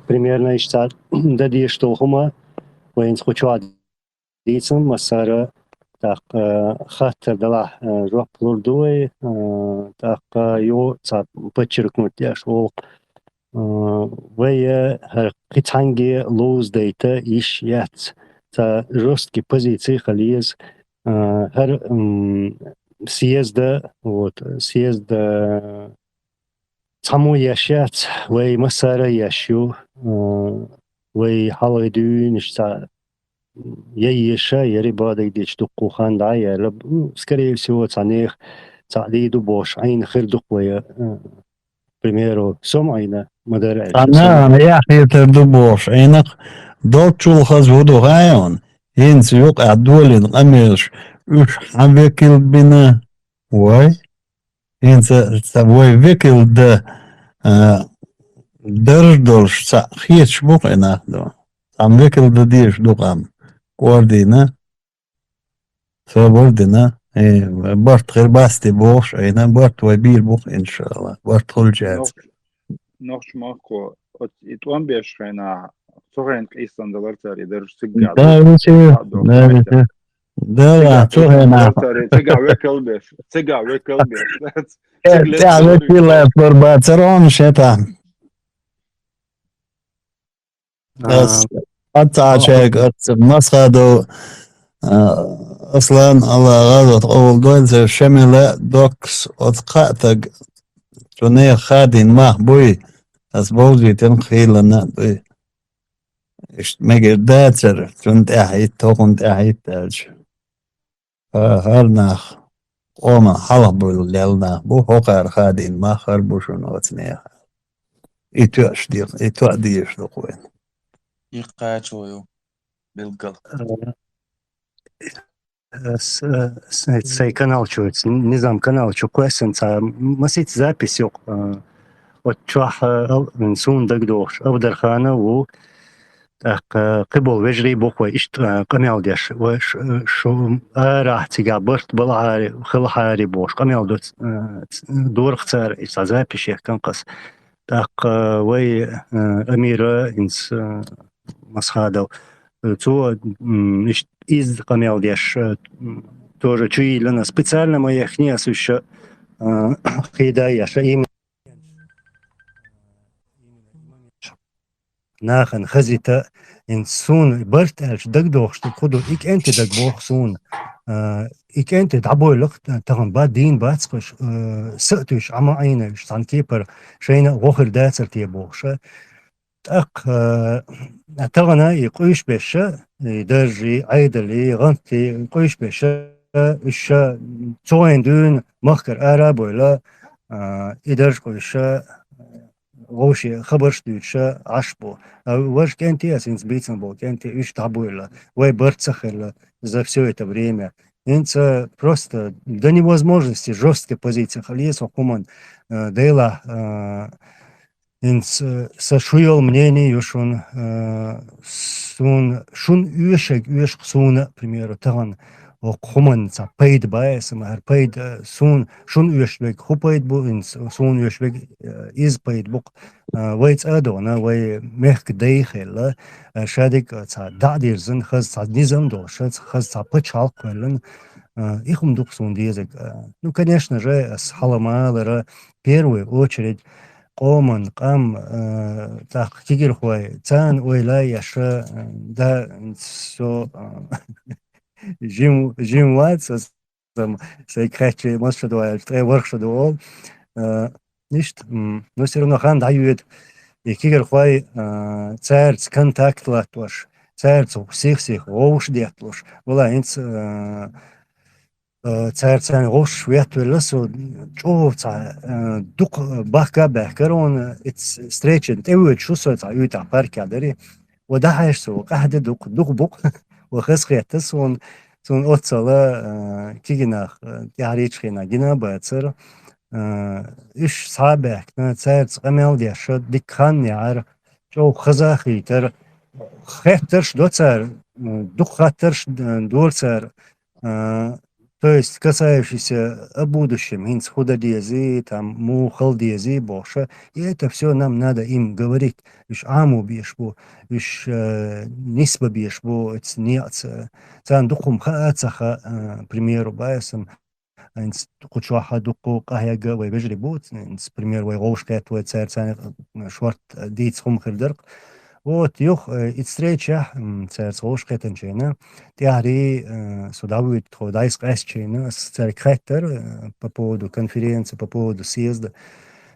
примерно ища дади что хума, воинс учва дицен масара, так, хаттер дала жоп лурдуй, так, ё цап подчеркнуть я шо вая китанги лоз дейта иш яц та жесткие позиции халиез хер съезда вот съезда само яшат вай масара яшу вай халайду ништа яеша ярибада идич дукухан да я скорее всего цанех цадиду бош айн хердук вая примеру сомайна модерация. أنا يا أخي تردبوش إنك دوتشول خزودو غايون ينس يوقع دولي القميش وش حبيكل بنا واي ينس سوي فيكل ده دردولش خيش بوقع ناخدو عم فيكل ده ديش دوقام كوردينا فبردنا إيه برت غير باستي بوش أينا برت وبير بوخ إن شاء الله برت خل جاز noch mako od ituan bieškainā Sohēn Īslandā arī dažu cigā ده بيصير ده بيصير ده راح هنا cigā vekalbies. تعبت بالله بربات سرون شيطان بس قطع شيء مسخدو أصلا الله غلط أول دول شملة دوكس وتقاطق توني خادين ما بوي أسبوزي تنخيل لنا بوي إيش مجر داتر تونت أحيت توقنت أحيت تاج هرناخ وما حلب للنا بو هقر خادين ما خربوشون وتنيخ إتوش ديق إتوش ديش دقوين يقاتشويو بالقل Цей канал чуется, низам канал чукуэсен, масить запись yok. Вот чуах нсун дагдош, абдархана و قبل وجري بوخوي اشت قميل ديش وش شو راح تجابرت بالعاري خل حاري بوش قميل دوت دور اختار استعزاء بشيء كان قص تاق وي أميرة إنس مسخادو تو اشت إز قميل ديش тоже чуи лена специально моих не осуща хидая шаим ناخن خزيتا إن سون برت ألش دق شتو خدو إك أنت دق بوخ سون إك أنت تعبوا لقت تغن بعد دين بعد سقش سقتش عما عينه شتان كيبر شينا غوخر داتر تيبوخ أق تغنا يقويش بشة درجي عيدلي غنتي يقويش بشة إيش توين دون مخكر أراب ولا إدرج قويشة غوشي خبرش دوتشا عشبو وش كنتي أسنس بيتسن بو كنتي إيش تعبويلا وي برцахила за все это время. Инца просто до невозможности жесткой позиции халиес окуман дейла инц сашуел мнение юшун сун шун юшек сун, к примеру, таган окуман ца пейд байс мар пейд сун шун юшбек хупейд бу инц сун юшбек из пейд бук ويت أدونا وي مهك دايخل شادك ца دادير زن خز ца نظام دوشت خز ца بتشال كلن إخم دوكسون ديزك. Ну, конечно же, с Халамалера в первую очередь قومن قام تاق تيجر خوي تان ويلا يشا دا سو جيم واتس سيكريتشي ماشدو التري ورشدو nicht но все равно хан дают и кигер хвай церц контакт латваш церц всех оуш детлуш вала инц церцан оуш ветвелсо човца дук бака бахкарон its встречен эвэ чусо ца юта паркадери وده حيشتو قاعد دوق بوق وخسخيتس сон отцала кигинах яричхина гина бацер إيش صعبة كنا تساعد قمل ديش دكان يعر جو خزاخي تر خاترش دوتر دو خاترش دورتر то есть касающийся о будущем инс худа диази там му хал диази боша и это все нам надо им говорить иш аму бишбу иш нисба бишбу это нет цан духум хаацаха примеру байсам инс кучуаха дуку кахяга вай бежри бут инс пример вай голшкет вай церцан шварт диц хум хирдерк вот юх и встреча церц голшкетен чена тиари судавит ходайс кэсчена с церкхеттер по поводу конференции по поводу съезда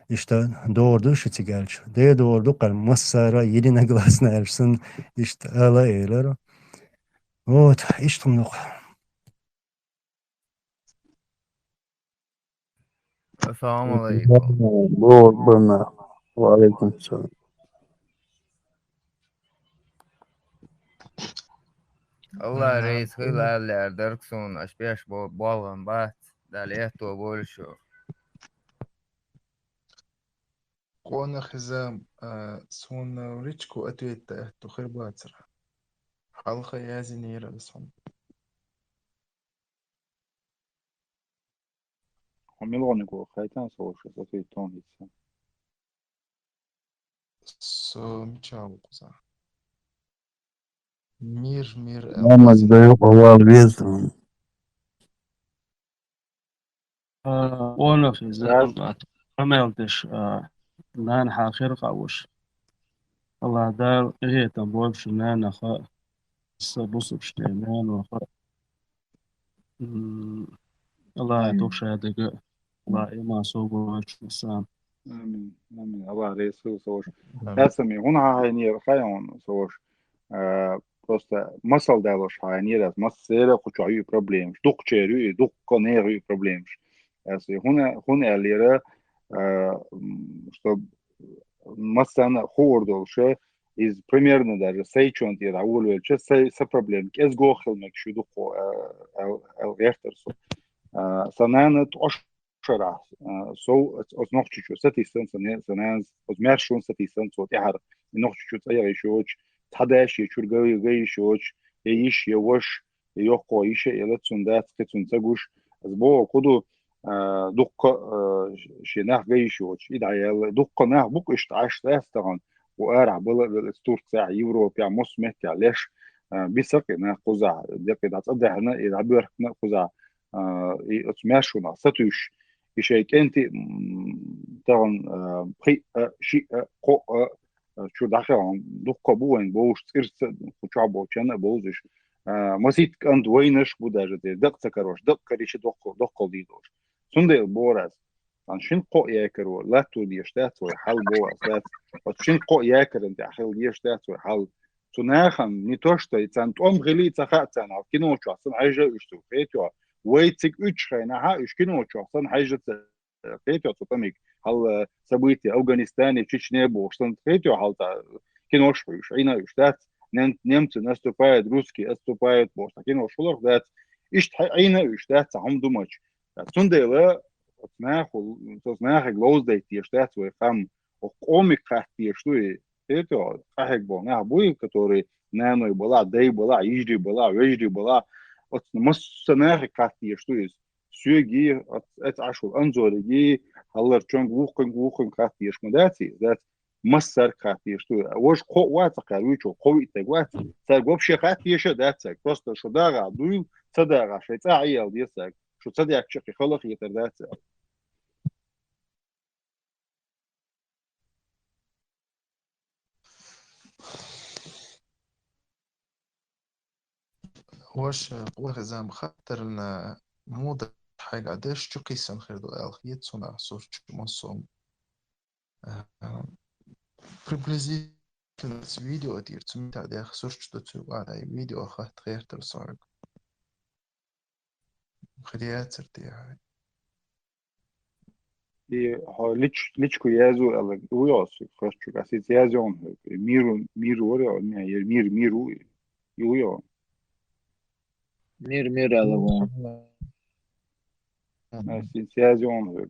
и что doğru şitigelç de doğru kal masara единогласно ersin işte ala eyler вот işte много. السلام عليكم. وعليكم السلام. الله رئيس خلال دركسون أشبيش بالغن بات داليهتو بولشو قونا خزام سون ريتشكو أتويت تأهتو خير باتر حلقة يازي نيرا بسهم ملغنيكو خايتان صوش في تون هيتسا سو ميتشاو قصا مير محمد ألغسي بيوق هو البيزن وانا في زمان بعد ما يلتش نان حاخر قاوش الله دار إيه تنبول شنان أخا بص بشتيمان وأخا الله يتوب شهادة الله إما سوق وش مسام آمين آمين الله ريسو صوش آمين اسمي هون هاي نير خايون صوش просто masal delos hainiras masera kuchayu problems duk cheru duk koneru problems assim huna elira что مثلا خورد شو из примерно даже сейчон тира اول وش سي проблем كز гохил мек شو دق الريخترسو سنانت اشرا سو اس noch чуть-чуть сатистен санан os мершун сатистен so тяхар noch чуть-чуть я شوch تحداش يشور جاي شوش يعيش يوش يوقع يش إلى تسندات كتسنتجوش أسبوع كده دق شناه جاي شوش إدعي دق ناه بق إشتعاش تاستغن وقارع بلا الستور تاع يورو بيع مسمة تعلش بيسك ناه قزع دق إذا تصدق هنا إذا بيرك ناه قزع اسماشونا ستوش يشيك أنت تغن بخي شيء قو شو داخل دقة بوين بوش ترس خشابو كنا بوزش مسيت كان دوينش بوداجة دق تكروش دق كريش دق ديدوش سندي بورس عن شين قو ياكرو لا تو ديشتات وحل بورس لا وشين قو ياكر انت حل ديشتات وحل تناخن نيتوشتا يتان توم غلي تخاتان كينو شخصن حاجة اشتو فيتو ويتك اتشخينا ها اش كينو شخصن حاجة فيتو تطميك هل события Афганистане, Чечне, Бошсан, третьего халта кинош, шайна, штат, немцы наступают, русские отступают, Бошсан, кинош, лох, дат, ишт айна, штат, сам думач. Сундела, знах, глоздайт, штат, свой хам, комик хахти, что и это, хахек был, на буй, который наной была, дей была, ижри была, вежри была, вот массанах хахти, что есть. سوجي اتعشوا انزوري هلا تشونغ ووخن كاتيش مداتي ذات مسر كاتيش تو وش قو واتق رويچو قوي تغوات تغوب شي كاتيش داتك بس شو داغا دوي صداغا شي تعيل ديسك شو صديق شي خلق يتر داتك وش قوة زام خاطر لنا موضة حاجة قديش شو قيسن خير دو الخيط صنع صوت مصوم بريبليزي فيديو أدير تسميت على خسرش دوتو على فيديو أخذت غير ترسارك خريات سرتي هاي личку язу ала уйос фашчу асоциацион миру оре миру юйо مير ألغون асоциацион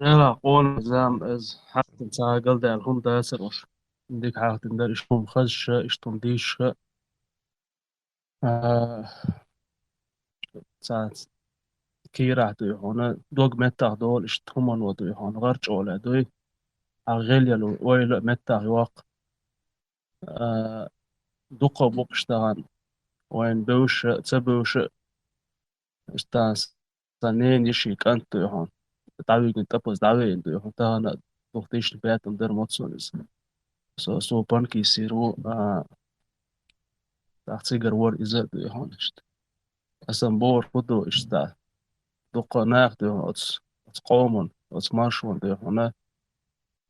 لا قول زام از حتى تعقل ده الهم ده سروش ديك حاجة تندر اشتم خش اشتم ديش ساعت كيرا دوي هنا دوغ متى دول اشتمن ودوي هنا غرج ولا دوي أغلى لو ويل متى يواق دقة بوقشتغن وين بوش تبوش اشتاس سنين يشي كانت هون تعوي كنت أبوز دعوي إنه هون تانا بوقتيش البيت ندير موتسونيز سو بانكي يصيروا تحتيجر وور إزاء هون اشت أسمبور خدو اشتا دقة ناخد أتس قومن أتس مارشون ده هنا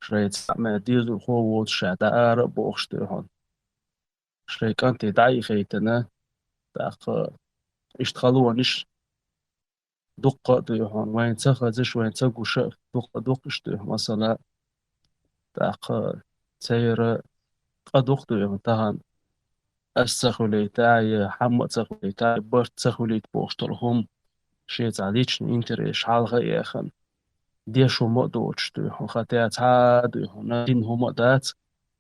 شريت سامع ديزو هو شادا عرب بوقشت هون شري كانت دعي خيتنا تاخ اشتغلوا نش دقة ده هون وين تخزش وين تقوش دقة دقش ده مثلا تاخ سير قدوق ده هون تهان السخولي تاعي حمد سخولي تاعي برت سخولي بوشتلهم شيء تعليش إنتر إشعال غير خن ديشو مقدوش ده هون خاتيات عاد هون دين هم مقدات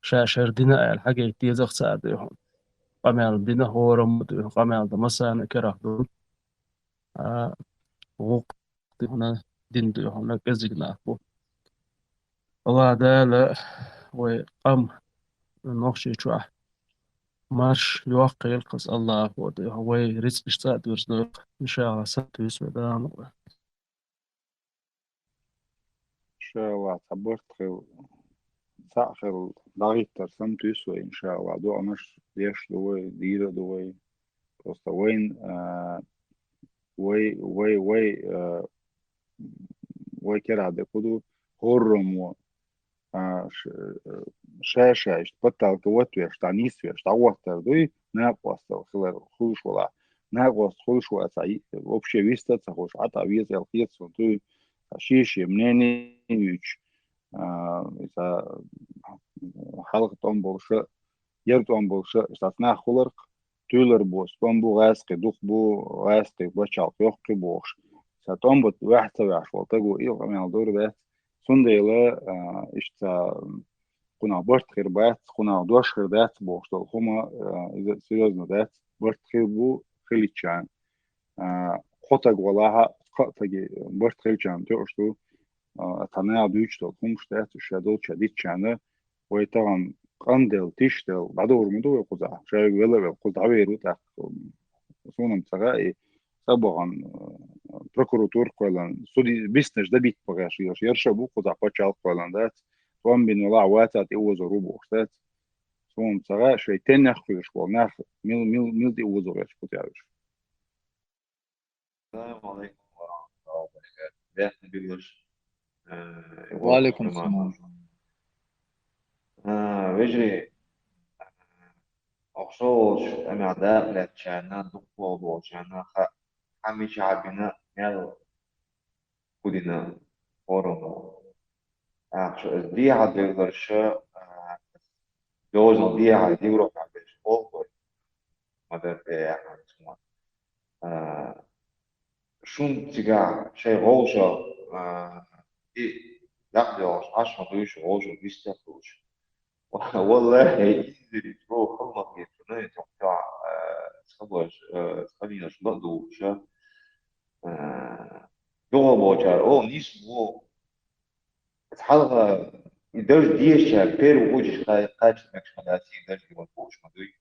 شاشر دينا الحاجة يتيزخ سعد هون قامل دينا هو رم ده قامل ده مثلا كره دون وقت هنا دين دي هنا كزجنا الله ده وقام نوخشي شو مارش يوقع يلقص الله هو رزق اشتاق يرزق إن شاء الله سبت يسوى دام إن شاء الله صبرت خير سأخر ضغط ترسمت يسوى إن شاء الله دو أمش ليش دوي ديرة دوي وين وي كرا ده كدو هرم شاشة اشتبطل كوتو اشتعنيس اشتعوه دوي ناقوس خلال خوش ولا ناقوس خوش ولا سعيد وبشي ويستا تخوش عطا ويز الخيط سنتوي شيشي منيني يوش إذا حلقة أنبولشة يرد أنبولشة استثناء خلق تولر بوس بو غاسقي دوخ بو غاسقي بوشال يوخي بوش ساتومبت واحد سوي عشوالتاقو إيو غميان دور ده سنديلا إشتا كنا برت خير بات كنا دوش خير دات بوش دول هما إذا سيريزنا دات برت خير بو خيلي تشان خطق ولاها قطقي برت خيلي تشان تقشتو تنايا دوش دول هم شتات وشادول شديد تشانه ويطبعا قندل تشتل بعدور مدو يقضع شايف ولا يقضع ويرو تاك سونم سغائي طبعا بروكوراتور قولان سودي بيسنش ده بيت بغاش يرشا بو قضع قوتشال قولان دات وان بين ولا واتات اوزو روبو اختات سونم سغائي شوي تاني اخوش قولناخ ميل دي اوزو غاش كتارش. السلام عليكم ورحمة الله وبركاته. ده بيقولش وعليكم السلام. ويجري أخصوص أنا داخل تشانا دكتور وشانا حمي شعبنا مال كودنا فورم أخصوص دي عاد يقدرش جوز دي عاد يروح على الشغل ماذا يعني اسمه شون تجا شيء غوشة دي لقدر عشان دوش غوشة بيستخدمش والله يدري شو خلص يتنين تقطع تخلص خلينا شو نقدو شا جوا بوجار أو نيسمو تحلها يدرج ديشة بيرو وجش قاش مكش ملاسي يدرج جوا بوش مدوي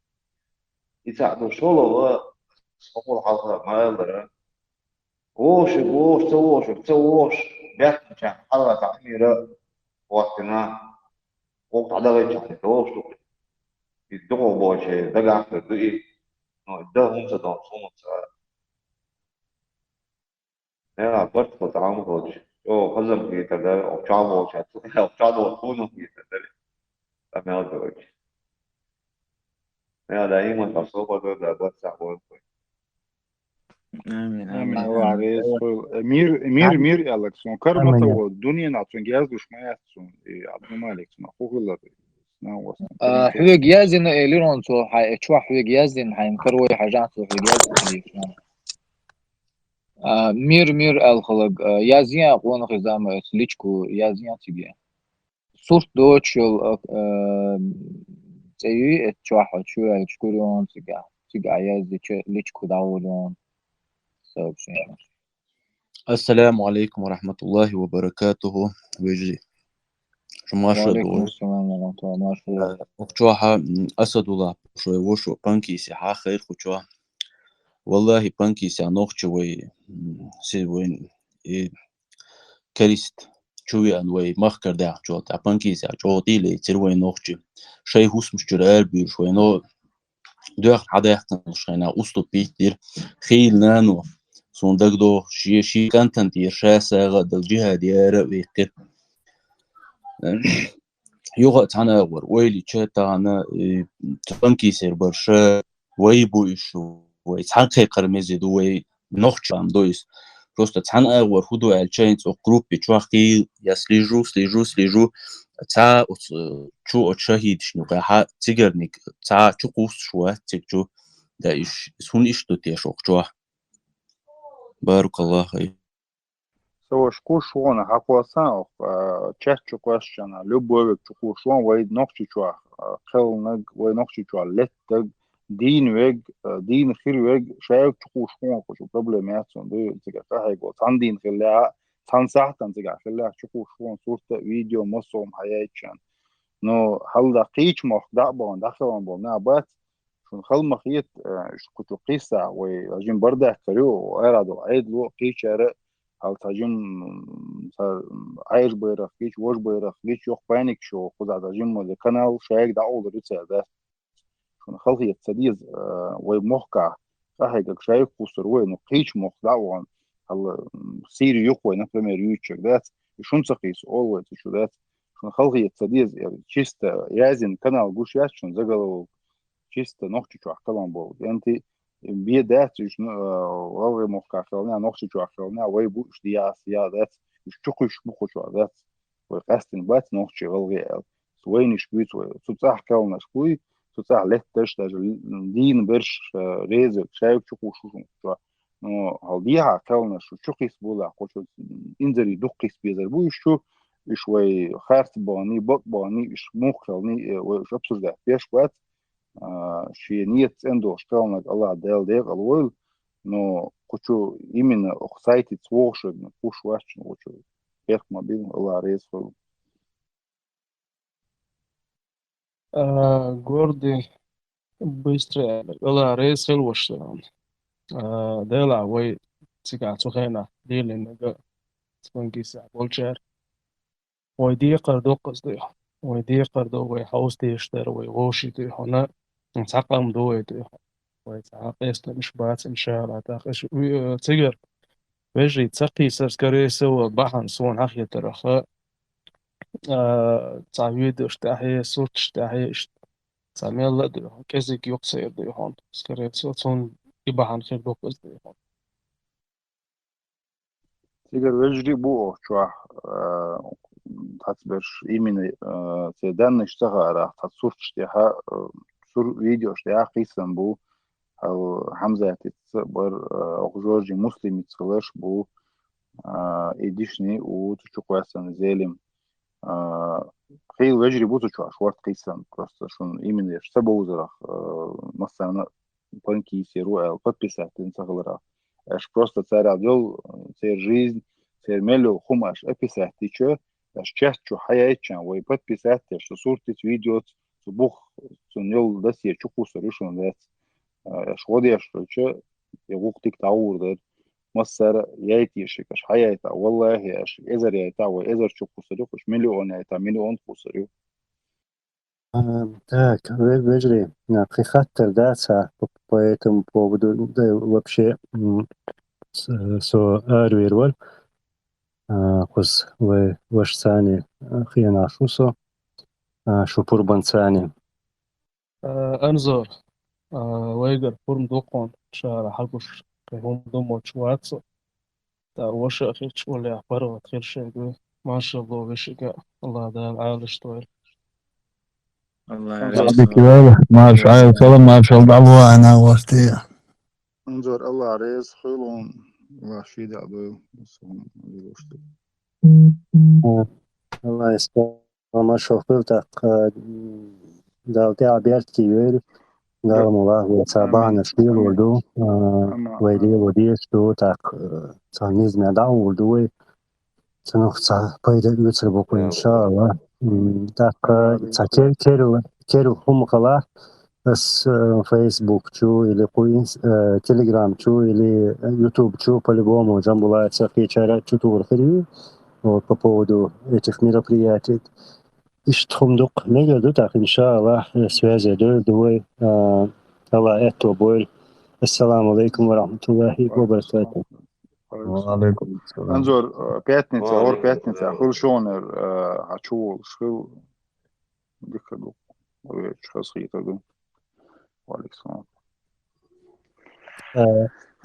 يتعدو شلوا صقول حلها ما يقدر وش تسووش بيت مشان حلها تعميرة وقتنا وقت على غير شيء توش يدقوا بوجه دقع في الرئي ده هم صدام صوم صار لا برت بتعامل بوجه أو خزم في تدا أو شعبه شات أو شعبه خونه في تدا أما هذا وجه لا دائما تصوب ده بس عبود آمين آمين هو عريس مير يالك سون كرمته والدنيا نعطون جهاز وش ما يحسون عبد الملك سون أخوه الله حوي جيازن إيليرون سو شو حوي جيازن حينكروي حاجات سو حوي جيازن مير الخلق يازيا قوان خزام سليشكو يازيا تيجي صورت دوتشل تيجي تشوح شو يشكرون تيجي يازي ليشكو داولون السلام عليكم ورحمة الله وبركاته ويجي وعليكم السلام ورحمة الله وبركاته وخشوها أسد الله شوي وشو بانكي سي خير خشوها والله بانكي سي نوخشي وي سي وين كريست شوي أن وي مخكر ده جو تاع بانكي سي جو ديلي تروي نوخشي شيء هوس مش جرال بير شوي نو دور حدا شينا أسطو بيتير خيل نانو صندوق دو شي كانتن دير شاسة غد الجهة ديار ويقر يوغا تانا ور ويلي تشاتا تبانكي سير برشا ويبويشو ويتحقق قرمزي دو وي نوخشام دويس просто تانا ور هدو الچاينز او جروب بچواخي يسليجو تا چو شهيد شنو قها تيجرنيك تا چو قوس شو تيجو دايش سون ايش تو تيشوق جو بارك الله خير سو شكو شونا حقوسان чаще question любовь чуку шон вой нокчи чуа خل нг вой нокчи чуа лет دين ويج دين خير ويج شايف تقوش كون كوش بروبلمات سون دو تيجا كهاي جو تان دين خلاها تان ساعتن تيجا خلاها تقوش كون صورة فيديو مصوم حياتشان نو هل دقيق مخ دعبان دخلان بولنا بات شون خل مخيط كتو قيسة ويجين برده كريو وإرادو عيد لو قيشة هل تجين عايش بيرخ قيش وش بيرخ قيش يوخ بانيك شو خذ تجين مو كانال شايك دعو لريتسا ده شون خلقي تسديز ومحكع صحيح شايف قصر وين قيش مخ دعوان هل سيري يقوي نفرمير يوتشك ذات شون سقيس always شو ذات شون خلقي تسديز يعني чисто يازن كانال قوش ياس شون زغلو чисто نوخشي شو أحكالهم بول أنت بيدات إيش والله مخ أحكالنا نوخشي شو أحكالنا ويبوش دياس يا ذات إيش تقيش بخو شو ذات وقاستن بات نوخشي والله وين إيش بيت وتصح كلنا شوي تصح لهتش دين برش ريز شايف شو شو نو هالديها كلنا شو قيس بولا قوش إنزري دقيس بيزر بو شو شوي خارت باني بق باني إيش مخلني وش أبصر ده بيش وقت شي نيت эндо шталнак Allah дел дел алвол но хочу именно сайте цвошек пуш ваш хочу эх мобил Allah рейс фол جوردي بيستري والله رئيس الوش دلع وي تيجا تغينا ديل إنك تكون كيسا بولشر ويدي قردو قصدي ويدي قردو ويحوس ديشتر ويغوشي دي هنا نتعقم دوي دي ويتعاقيس مش بات إن شاء الله تاقش تيجر ويجري تسقي سرسكري سوى بحن سوون حقية ترخاء تعويد اشتاحي صوت اشتاحي تعمل لا دي هون كازيك يقصي دي هون سكري سوتون يبحن خير بوكس دي هون تيجر وجري بو شو تحسبش إيمن تدان اشتغل راح تصور اشتها صور فيديو اشتها قيسم بو أو حمزة تتصبر أو جورجي مسلم يتصلش بو إيديشني وتشوف أصلا زالم خيل وجري بوتو شو أشوار قيسم просто شون إيمن يشتبه وزرخ مثلا بانكي سيرو подписать تنسغلرا اش просто царя дел царь жизнь царь мелو хумаш описать тичо аш часть чу хаячан وي подписать что суртить видео субух сунел дасье чуку соришон дат аш ودي что че يغوقتك تعور ده مصر يايتي شكش حياتا والله اش ازر يايتا وازر چوكو سريو خش مليون يايتا مليون خسريو Так, вежри, при хаттер даца, по этому поводу, да, вообще, со арвирвал, хос ваш цани хиена шусо, шупур банцани. أنظر ويجر فورم دوقون شهر حلقوش كهون دومو شواتسو تا وش أخير شو اللي أخبره خير شيء ما شاء الله وشيء الله ده العالش طويل الله بعد يرزق كده ما شاء الله كلام ما شاء الله أنا وستي. انظر الله ريز خيلون الله شيد عبو الله يستر ما شوفتك داوتي عبيرتي ويل قال الله وتابعنا شيل ودو ويلي وديشتو تاك تانيز مدعو ودوي تنوختا بايدا يوتر بوكو إن شاء الله تاك تاكير كيرو هم خلا بس فيسبوك شو или تليجرام شو или يوتيوب شو по-любому جنبه всякие чары خيري вот по поводу этих мероприятий. Иштхумдук мегерду так иншаллах связи дуй الله это боль. Ассаламу алейкум ва рахматуллахи ва баракатух. وعليكم السلام. انظر пятница ор пятница خل شونر هتشو شو دكدو وش خيطه وعليكم السلام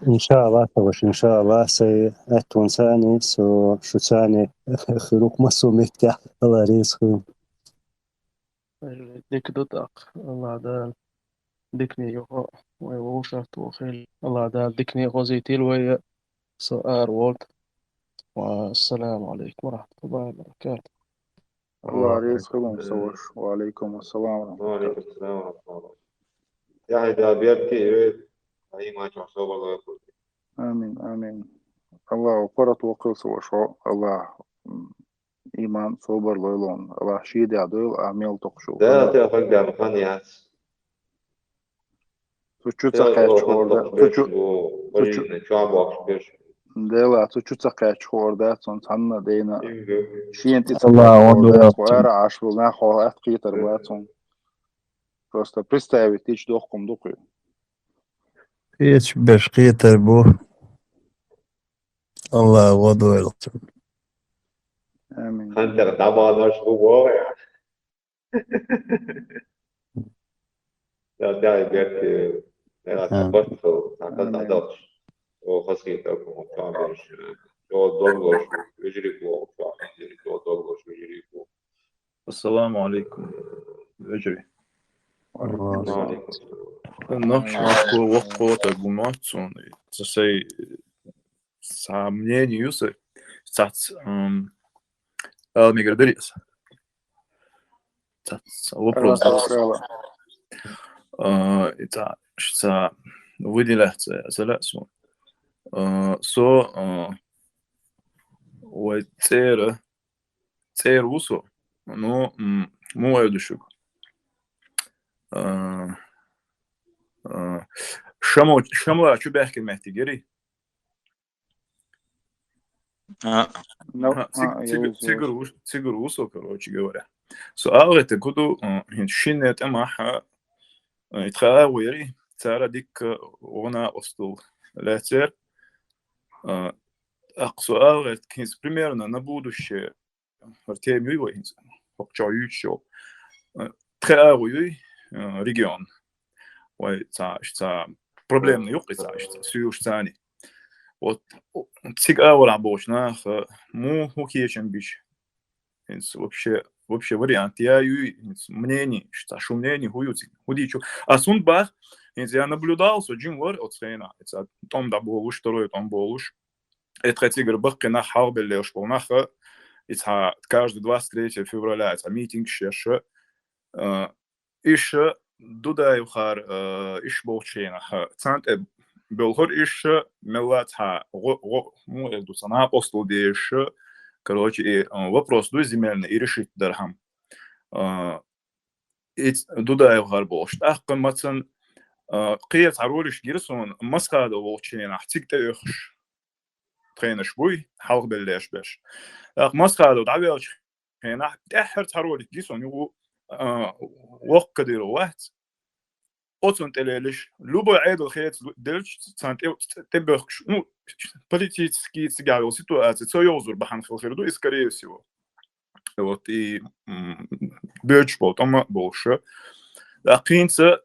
إن شاء الله توش إن شاء الله سي أتون ثاني سو شو ثاني خلوق مسوميت الله رزقهم. ديك دوتاق الله ده ديكني يوهو ويوشرت وخيل الله ده ديكني غوزيتيل ويا سؤال وولد والسلام عليكم ورحمة الله وبركاته. الله رزقهم صوش وعليكم السلام ورحمة الله. وعليكم السلام ورحمة الله. يعني ده بيبكي أي ما تحسب الله يقول آمين آمين الله فرط وقص وشو الله إيمان صبر ليلون الله شيد يعدل أعمال تقشو ده تفق ده مخانيات تشو تقاش شهور ده تشو ديلا تشو تقاش شهور ده صنعنا دينا شين تقاش شهور ده وأرى عشرو ناخو أتقي ترباتهم просто представить тысяч дохком духу Hiç beşkiyter bu. Allah vadu elçim. آمين أنت طبعا مش واقع ده بيبكي تبطل تعتقد وخاصيتكم وتعمل دولار يجريكوا دولار يجريكوا السلام عليكم أجري وعليكم Наш вакуата гуматсон să se сомнению să stați мигрировать. Вопрос. Это что выделяется залезу. Вот церусу, но мой душук. شمو شو بحكي محتاجري تيجروسو короче говоря سؤال это كده هنشين это معها يتخاويري ترى ديك وانا أصل لا تر سؤال كيس примерно на будущее артемий воинс покчаючо тхауи регион ой ça проблем yok ça сюж цани вот цигавол обочна му хукиечен бич вообще вариант я мнение что мнение худичу а сундбах я наблюдал что Джим Вор от сцена это том да болуш второй том болуш это цигр бак на харбеле шполнах это каждый 23 февраля это митинг шеше еще дуда ухар иш болчена цант белхор иш мелата ну это сама апостол деш короче вопрос до земельный и решить дархам дуда ухар болш ахматсан قيت عرولش جيرسون مسخاد ووچين احتيك تيخش ترينش بوي حلق بلش باش مسخاد ودعويش هنا تحر تعرولش جيرسون يو وقت ديرو واحد اوتون تليلش لوبو عيد الخيط دلش سانت تبخش ну политические ситуации союзур бахан хилхирду и скорее всего вот и бёч потом больше да принца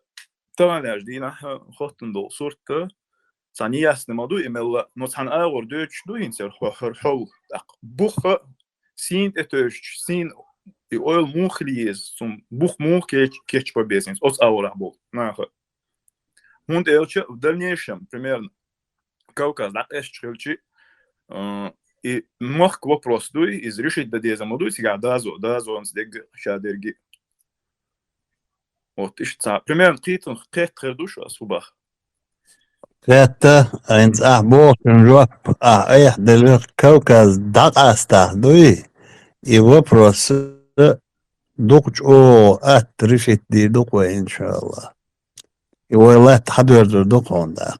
تمام دينا خطن دو صورته ثاني يسنمدو إملا نصحن أغور دوش دو ينسر حول بوخ سين اتوش سين يقول مخليز سم بوخ مخ كيش побесенец от أغور أبو ناخ هون دلش в дальнейшем примерно Кавказ да эшчилчи и мох вопрос дуй изрешить да дезамоду сега дазо он сдег шадерги вот ищется примерно какие-то души особах. Это энд ахбошен жоп дел Кавказ дакаста дуй и вопрос докуч от решить ди докой иншаллах. И вайлат хадер докон да.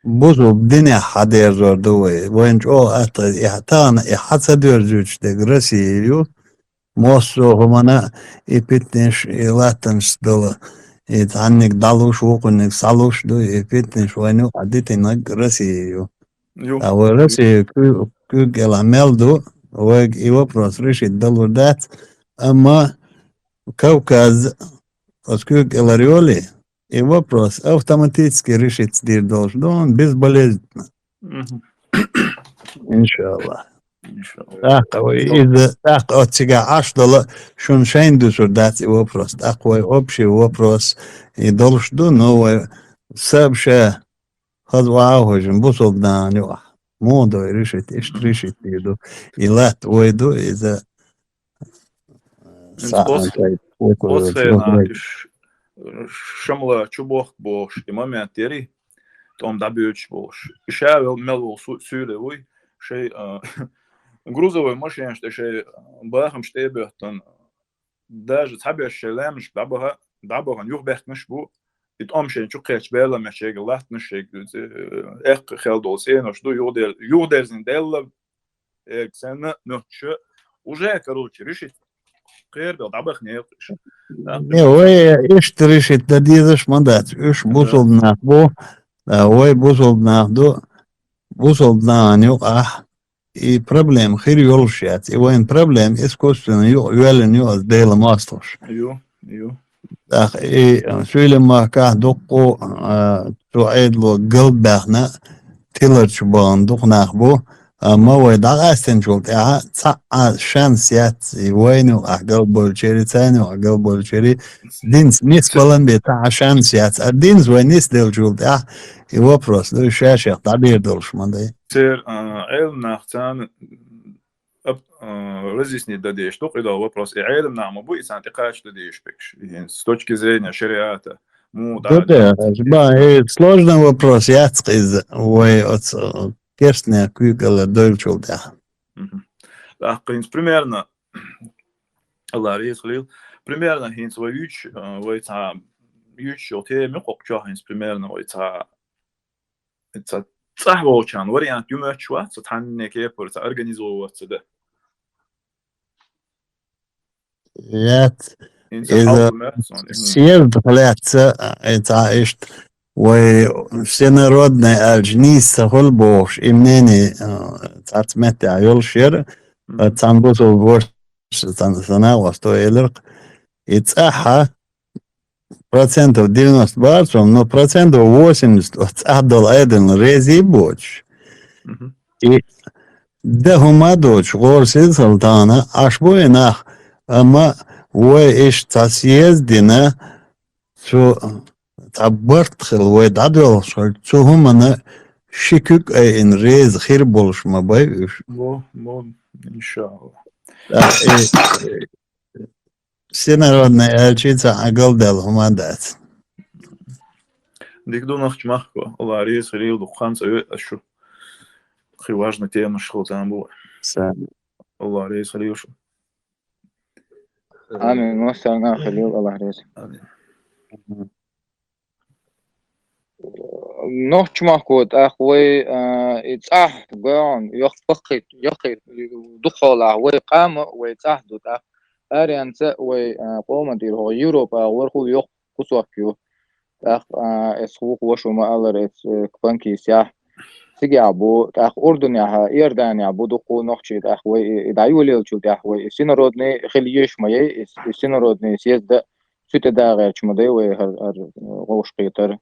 بوزو بدنيا حدير زردوي وين جو أت إحتان إحتى جوج دقرسيو موسو همنا إبتنش إلاتنش دل إتعنك دالوش وقنك صالوش دو إبتنش وينو عديت نقرسيو أو رسي كو جلامل دو ويج إيوبروس ريشي دلو دات أما كوكاز أسكو جلاريولي И вопрос автоматически решить теперь должен, он безболезненно. Иншаллах. Так, от сега аж дала шуншайн душор дать вопрос. Такой общий вопрос и должен, но сообща хазваахожим бусобна нюа. Модо решить иду. И лат уйду из-за شملة شبوخ بوش إمامات تيري توم دابيوش بوش شاول ملو سوري شيء грузовой машине что شيء باخم شتيبهتن даже تحبش لامش دابها يخبخ مش بو يتقوم شيء شو قيش بيلا مش يقلات مش إخ خالدول سين وشدو يودل زندل سنة نوتش уже короче решить غير دابخ نيقش وي اشتريش التديدش مندات اش بوصل ناخبو وي بوصل ناخدو بوصل نانيو i problem خير يولشات وين problem اسكوستن يولن يوز ديلا ماستوش يو اخ اي سويل ما كاه دقو تعيد له قلب باخنا تيلرش بان دق ناخبو ما وي دغ استنجول يا شانس يات وينو اقل بولشيري تاني اقل بولشيري دينز نيس بلن بتاع شانس يات الدينز وينيس ديل جول يا يوبروس دو شاشه تعبير دولش ماندي سير علم ناختان разъяснить дадешь, что когда вопрос и علم нам будет сантикач дадешь пекш. С точки зрения шариата, да, сложный вопрос, я скажу, ой, от керстня кюгала дольчул, да. Да, примерно, Allah резглил, примерно хинс ваюч, вайца юч оте мекокча хинс примерно вайца это صحوچان وریانت یومچوا ستانه که پرت организовываться да. يات إذا سير دخلت تعيشت وسنة ردنا الجنيس سهل بوش إمنيني تعتمت عيول شير تنبوس البوش سنة وستو إلرق يتساحة процентов 90 баксов, но процентов 80 отдал один рези боч. И дехума дочь горси салтана, аж боинах, ама вой иш тасъездина, что табартхил вой дадвел, что цухумана шикук ин рез хир больш мабайш. Во, иншалла. Всенародная эльчица Агалдел Хумадат. Дикду нахчмахко, Ларис, Рил, Духан, Совет, а что? Важная тема, что там было. Ларис, Рил. Амин, Мустарна, Халил, Ларис. نحكمه أخوي إتصح قان يخفق دخل أخوي قام ويتصحدو أريانس وقوم دير هو يوروبا ورخو يخ قصوكيو اسخوق وشو ما ألرت كبنكي سياح سيجي عبو أردن ياها إيردان يعبو دقو نحشيد أخوي دايولي الشو أخوي سينرودني خليش ماي سينرودني سيزد سوت دا غير شمدي وهر غوش قيتر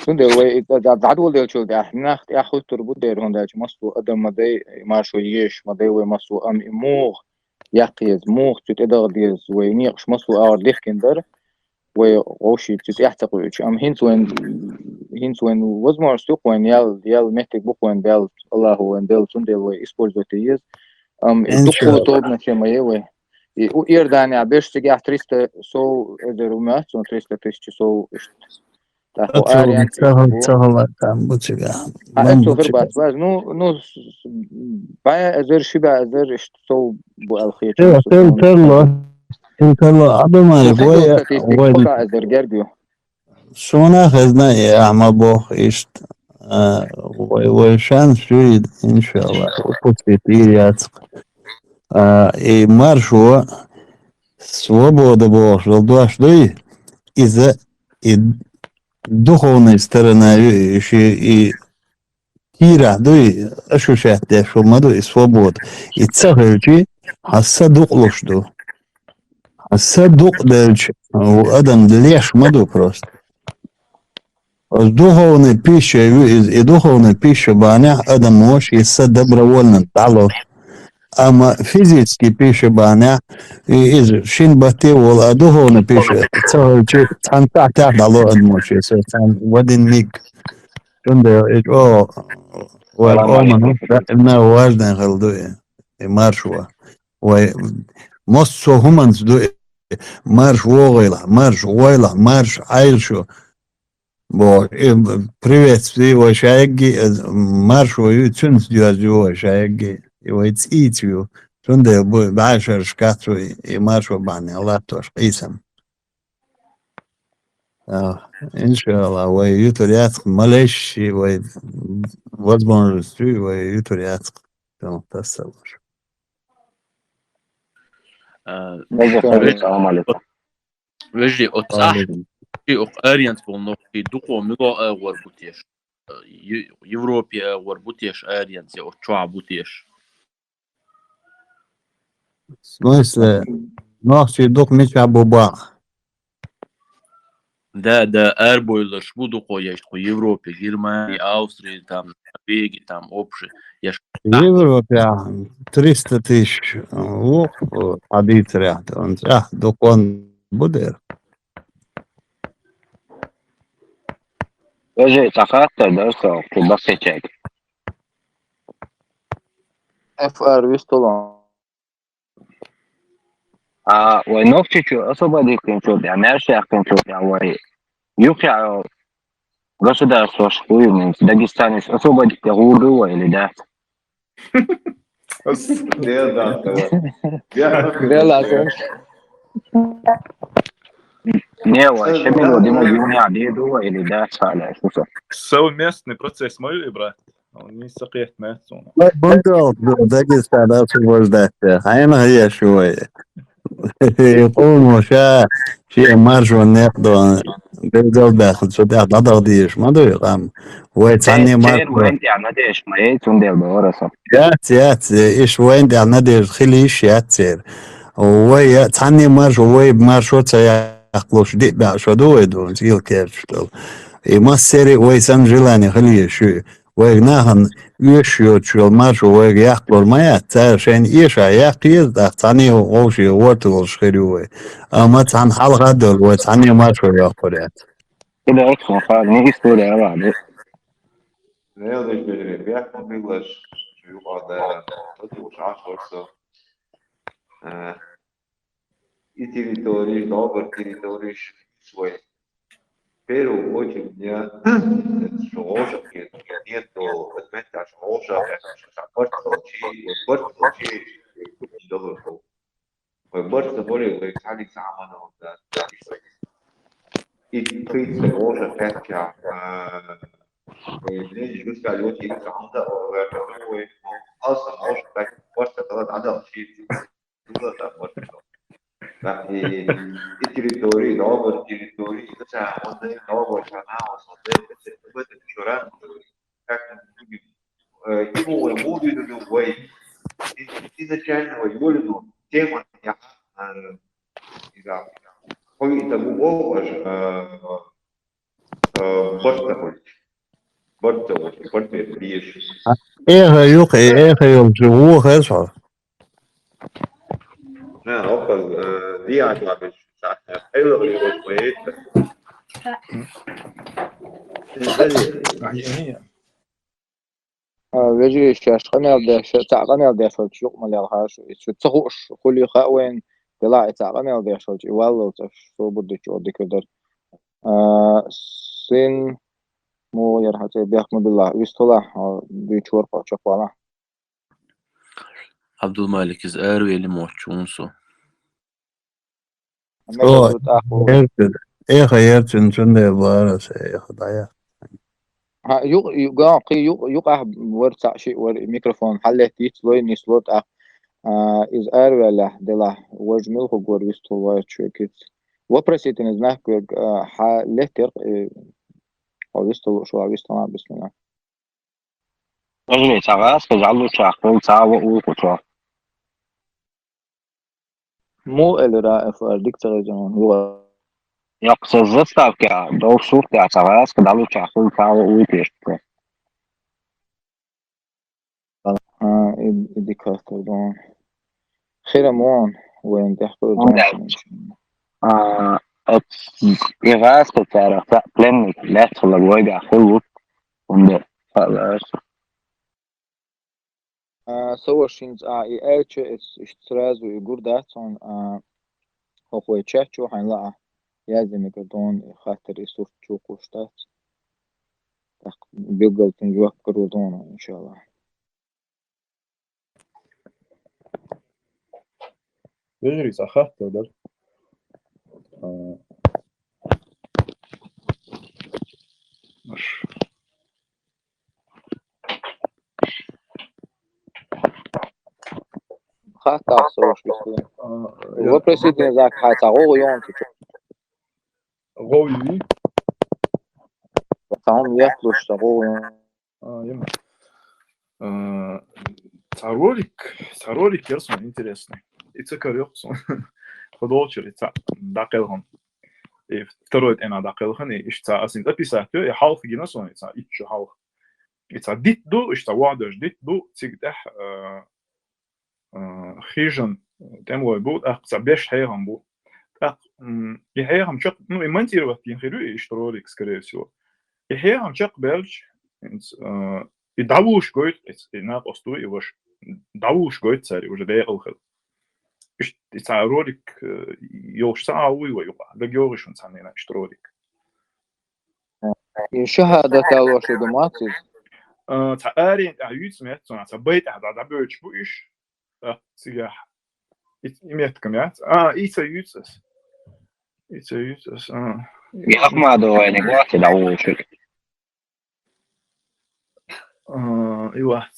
سندي وي دعدول ديل شو نخت أخو تربو دير هون مصو أدم مدي ماشو يش مدي ومصو إموغ يقيز موخ تتدغ ديز وينيقش مصو أور ديخكندر وغوشي تتيحتقوش هينس وين وزمار سوق وين يال مهتك بوق وين ديال الله وين ديال سندل وإسبولزوتيز دقو طوبنا شما يوي إيرداني عبيش تجاه 300 سو إدرومات 300 سو تاخو آريان سهل كان بوتشيغا أنتو غربات باز نو بايا أزر شبا أزر اشتسو بو الخير تلو عدما يفوي أزر جرديو شونا خزنا يا عما بوخ إشت وشان شويد إن شاء الله وكتير ياتق إي مارشو свобода бог желдуаш дуи из-за духовной стороны еще и кира дуи ощущать что маду и свобода и цагачи хасадук лошду хасадук дальше адам леш маду просто с духовной пищей и духовной пищей баня адам может есть добровольно тало أما فيزيكي بيش بانا إذا شين باتي ولا دهون بيش تسوي شيء تنتع تعد على المشي سان ودين نيك تندى أو والأمم إنه واجد خلدوه مارشوا ومصو هم دو марш вогайла, марш гойла, марш айлшо. Бо приветствие шайги, марш вою цунс дюазю шайги, его цитью. Тунде башар шкату и марш вабани, аллатош, исам. Иншалла, вой ютурят, малеш, вой возможности, вой ютурят. Тасалуш. السلام عليكم. وجدي أتصح في أقارينت بالنقطة دقوا ملا أغور بوتيش يوروبيا أغور بوتيش أرينت يا أتشوع بوتيش. смысле, нахчи дук меча буба. ده أربويلش بدقوا يشقوا يوروبيا جرمانيا أوستريا تام بيجي تام أوبشي يش. Европа 300 тысяч ходить рядом. Дук он будет. وجه تقاطع درسه في بسيطة FR ويستولون ونوفتي أصبح دي كنتود يعني أرشي كنتود يعني يوقع رشد أسوش قوي من داغستان أصبح دي كهوجو وإلى ده نيوا شمل ودينا يوني عديدو وإلى ده سالة أساسا совместный процесс мой брат он не сaqiyat maatuna بندق داغستان освобождать. Хайна هي شوية. يقوم وشا شيء مارجو نقدر بيقدر داخل شو ده ضديش ما ده يقام ويتعني تير وين يعني ديش ما يتون ده بورسه يات إيش وين ده ندير خليش ياتير ويا تعني مارجو وي مارجو تياقلوش دي بقى شو دويدو زيل كيف شو ما سيري وي سانجلاني خليه شو ويناهن يشيو شو مارجو وي ياقلو ما ياتير شين إيش ياقيز ده تعني وشي وورتل شخيروي أما تعني حلقة دول وتعني مارجو ياقليات كده أكثر خالص نيجي ستوري على بعض Neildies bija vietnam bildes, jūkādē, latūši ašorso. И территории, добр территории свой. Первую очередь мне шоушек, нету отмета шоушек, борточи, не добр был. Борт заборил, как садик саману, да. И крыть шоушек, пятка, ليش جزء الوتي عنده ويعتبروه أصلا عوش بس ورثة ثلاث عدد شيء ثلاثة ورثة يعني التريتوري دعوة التريتوري بس عندنا دعوة شناع وصدق بس بس الشران لكن يبغوا يمودوا إنه وين إذا كان ويقول إنه تيمون يعني إذا هو يتبوه ورثة برضه ليش إيه يوقي إيه يوم خسر لا أفضل دي عجبة حلو اللي هو كويس ويجي الشاش قنال ده تاع قنال ده شو شو مليال هاش شو تخوش كل خاوين طلع تاع قنال ده شو والله شو بدك شو بدك كده سين مو يرحل بيحمد الله ويستولا بيشور قاشق ولا عبد الملك زارو يلي موتشونسو إيه خيرت إنسان بارس إيه خدايا يقع ورتع شيء ميكروفون حلتي تلوي نسلوت из арвеля дела возьмил хогор вистова чекит вопросите не знаю как летер ويستو شو ويستو بسم الله رجل تعاس كجعلو شاقل تعاو وقطع مو اللي رائف ديكتور جون هو يقصد زفتا كا دو شوف كا تعاس كجعلو شاقل تعاو وقطع ديكتور جون خير مون وين تحكوا جون إغاث كتارة بلانك لا تخلق واجع خلوط وندر فأبعاش سوى شينز إيالش إشتراز ويقول داتون أخوي تشاتشو حين لا لازم يقدون خاطر يصير تشوق وشتات بيقدر تنجوكر دونه إن شاء الله. يجري صخرت ده مش خاطر صوش بس وبرسيدنا ذاك حتى هو يوم غوي فهم ياكلوش تقول يما царолик ерсон интересный. И цикарёксон. Ходочери ца дакелхон. И второй это на дакелхон и ишца асин описать и халх геносон ца ич халх. И ца дит ду ишца вадаш дит ду цигдах хижен темой бу ца беш хейган бу. Так и хейган чак ну и монтировать инхиру и штролик скорее всего. И хейган чак белч и давуш гойт и на посту и ваш давуш гойт цари уже беэлхэл. И царолик ёш сауи ва юга да гёриш он цанена штролик. И шахада талош доматис. Цари аюц мет цона цабайт да бёч буиш. Сига имет камят. Ица юцас. Ица юцас. Я ахмаду не гласи давуш. واحد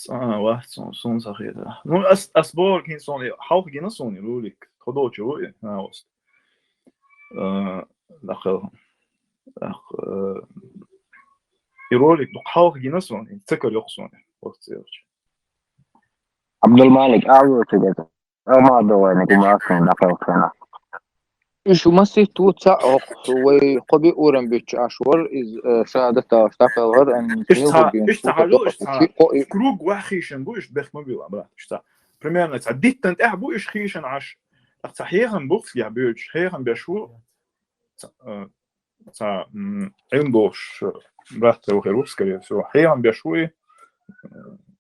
صون صغيرة. نو أسبوع كين صوني حاول كين صوني رولك خدوه شوي ناوست. دخل يرولك حاول كين صوني تذكر يقصوني وقت يرجع. عبد المالك أعوذ كده. ما دوّي نقول ما أصلاً دخل فينا. شو مسيت توتسع وقبي أورن بيتش أشور إز شهادة اشتغل غير أن اشتغلوا كروج وخيشن بوش بخمبيلا بلا اشتغل примерно تعديت أنت بوش خيشن عش صحيحاً بوخس يا بيتش خيرا بشو عندوش بحث وخيروس скорее всего خيرا بشوي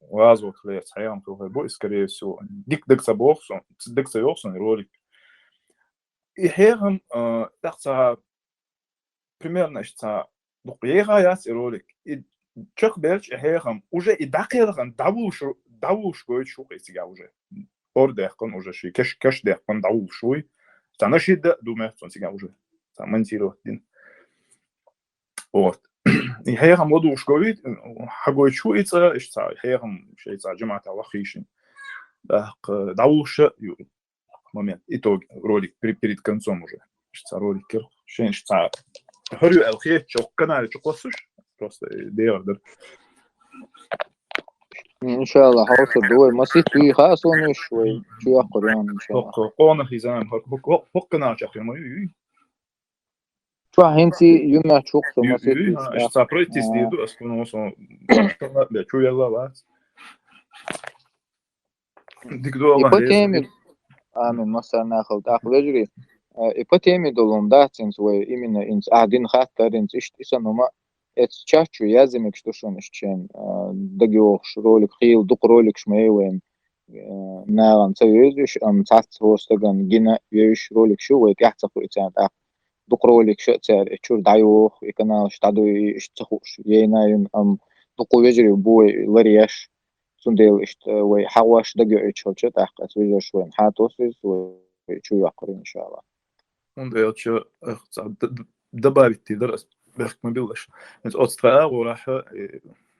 وازو خليه صحيحاً بوش скорее всего ديك سبوخسون ديك سيوخسون رولك и херам так примерно что дуqyega яс ролик и чак белч херам уже и дакелган давуш гойч шуqisiga уже ордехкон уже ши кеш дехкон давушуй танашид думехсон сига уже монтировать вот и херам модуш гойт хагойчу ица ишца херам шейца джамата лахишин давуш момент итог ролик перед концом уже что ролик что говорю алхе что канал что классуш просто деордер إن شاء الله حوصل دوي مسيت في خاص ونش شوي شو قرآن إن شاء الله قانا خزان حقنا أخي ما شو هنتي يوم تشوق مسيت что пройтись диду остановился لا شو يلا بس ديكدو آمين مثلا ناخذ أجري إبتيمي دولهم داتينز وإمنا إنس أعدين خاطر إنس إشت إسانوما إتشاتشو يازمك شتوشون إشتشين دقيوخش رولك خيل دق رولك شمي وين ناغن تسويش تعت هوستغن جينا يش رولك شو ويك يحتفو إتسان دق رولك شو تسار إتشور دعيوخ إكناش تعدو إشتخوش يينا دقو يجري بوي لرياش سنديل إشت ويحواش دقيو إتشوشت أحقات ويجرش وين حاتوسيس ويشو يقري إن شاء الله. Он еще добавить тидерс бехмобилаш. Значит, от страха ураха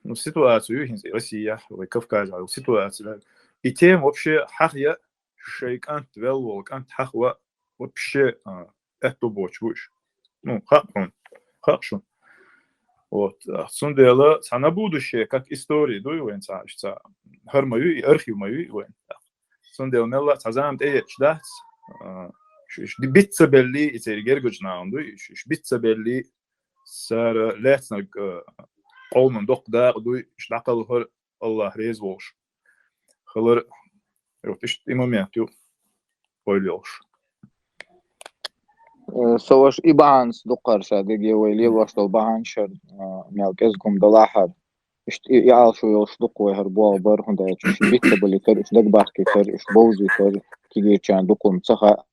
ну ситуацию в России, в Кавказе, ситуацию. И тем вообще хахя шейкант велволк ант хахва вообще это больше. Ну хорошо. Вот. Сундела на будущее как истории дуевен цаашца. Хармаю и архив мою вен. Сундел нелла цазамт эчдас إيش بيتزا باللي يترجع جوجنا عنده إيش بيتزا باللي صار لاتنا قول من دق دا دو إيش دقل هر الله ريز وش خلر يوتش إماميات يو ويليوش سواش إبانس دقر شادي ويلي وش طبعا شر مالكزكم دلاحد إيش يعال شو يوش دق ويهربوا بره هندا إيش بيتزا باللي تر إيش دق باخ كتر إيش بوزي تر كي كان دقهم صخا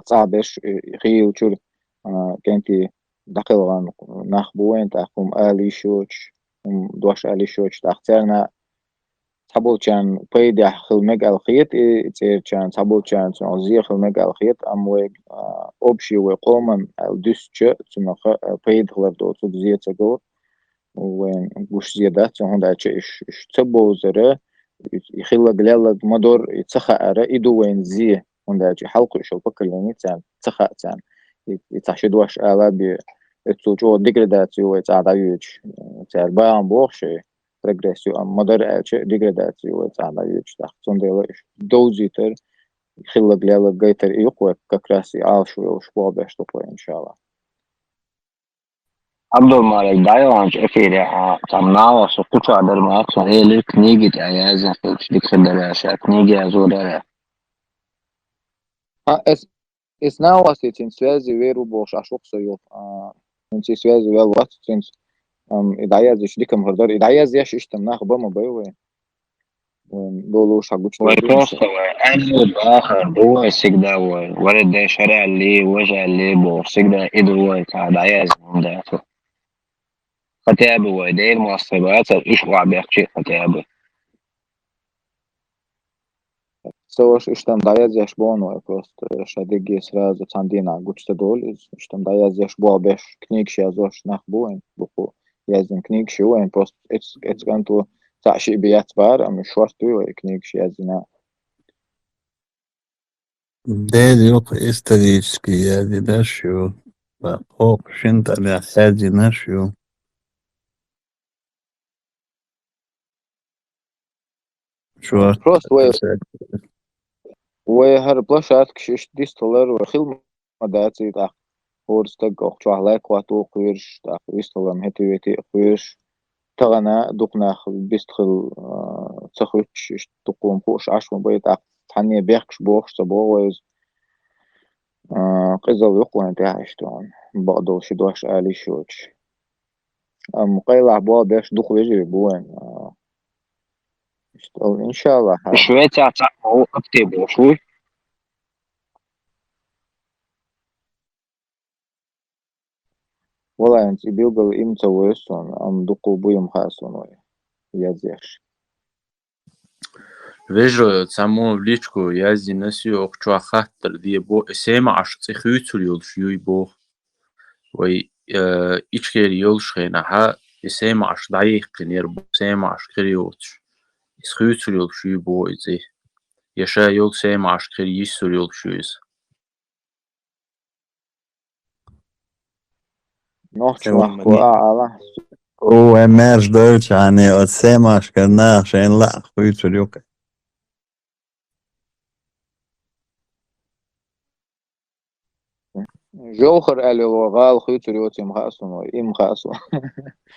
صعبش خيل شو كنتي دقيقة نخبوين تأخم آلي شوش دوش آلي شوش تأخترنا تحبول كان بيدي خل مج الخيط تصير كان تحبول كان تنزير خل مج الخيط أموج أبشي وقومن الدوس شيء تنخ بيد خلف دو تزيد تقول وين وش زيادات هون إيش تبو زره يخلق جلالة مدور يتسخى إيدو وين زيه هون داعي حلقه شو بكر يعني تان تسخى تان يتحشد واش آلا بتوجو ديجراداتيو يتعدايوج تربان بوخشي ريجريسيو مدور ديجراداتيو يتعدايوج تحتون ديلاش دوزيتر يخلق جلالة جيتر يقوى ككراسي عالشو وشبوا باش تقوى إن شاء الله. Abdulmalik Dajović efīrē tam nāvas un kučā darba aksa ili knjigi tā jāzina, kurš tik sadarēšā knjigi jāzūdarē. Es nāvas in связи веру больше ашоксою. In связи вел ватцинс идая здесь диком гордор. Идая здесь иштам нах бама бэвэ. Долу шагуч. Vai просто أنا بآخر هو السجدة ورد ده شارع اللي وجه اللي بو السجدة إدو كعد عيازم ده. ختابه وإيديه المعصبات إيش وعب يحكي ختابه. Саваш иштам даяз яш боно просто шадиги сразу цандина гучта дол иштам даяз яш бо беш книг шазош нах боин буху язин книг шуен просто it's going to تعشي بيات بار أم شورت دوي كنيك شازنا. ديل يوق استريسكي هذه نشيو فوق شنت على هذه نشيو شو بروست وي هر بلاشات كشش ديستولر وخيل مداتي تا هورستك أو شوهلاك واتو قيرش تا ديستولر هتويتي قيرش تغنى دقنا بيستخل تخوش تقوم بوش عشوان بيت تحني بيخش بوش تبوز قزل يقوان تاعشتون بعضو شدوش آلي شوش قيلع بوا بيش دق يجري بوين إن شاء الله شوية تعمو أكتبو شوي والله أنت بيلقى إمتى ويسون أم دقو بويم خاصون يزيش Vejo samo vličku jazi nasio okčua khatar die bo sema ash tsikhutul yol shuy bo way ichker yol shkhina ha sema ash dayiq qinir bo sema ash qiriyot iskhutul yol shuy bo izi yasha yol sema ash qirisul yol shuys نوحشوا أعلى هو مارش دوتش يعني سema ash كنا عشان لا خويتو يوك جوخر قال وغال خيط ريوتي مخاصون وإمخاصون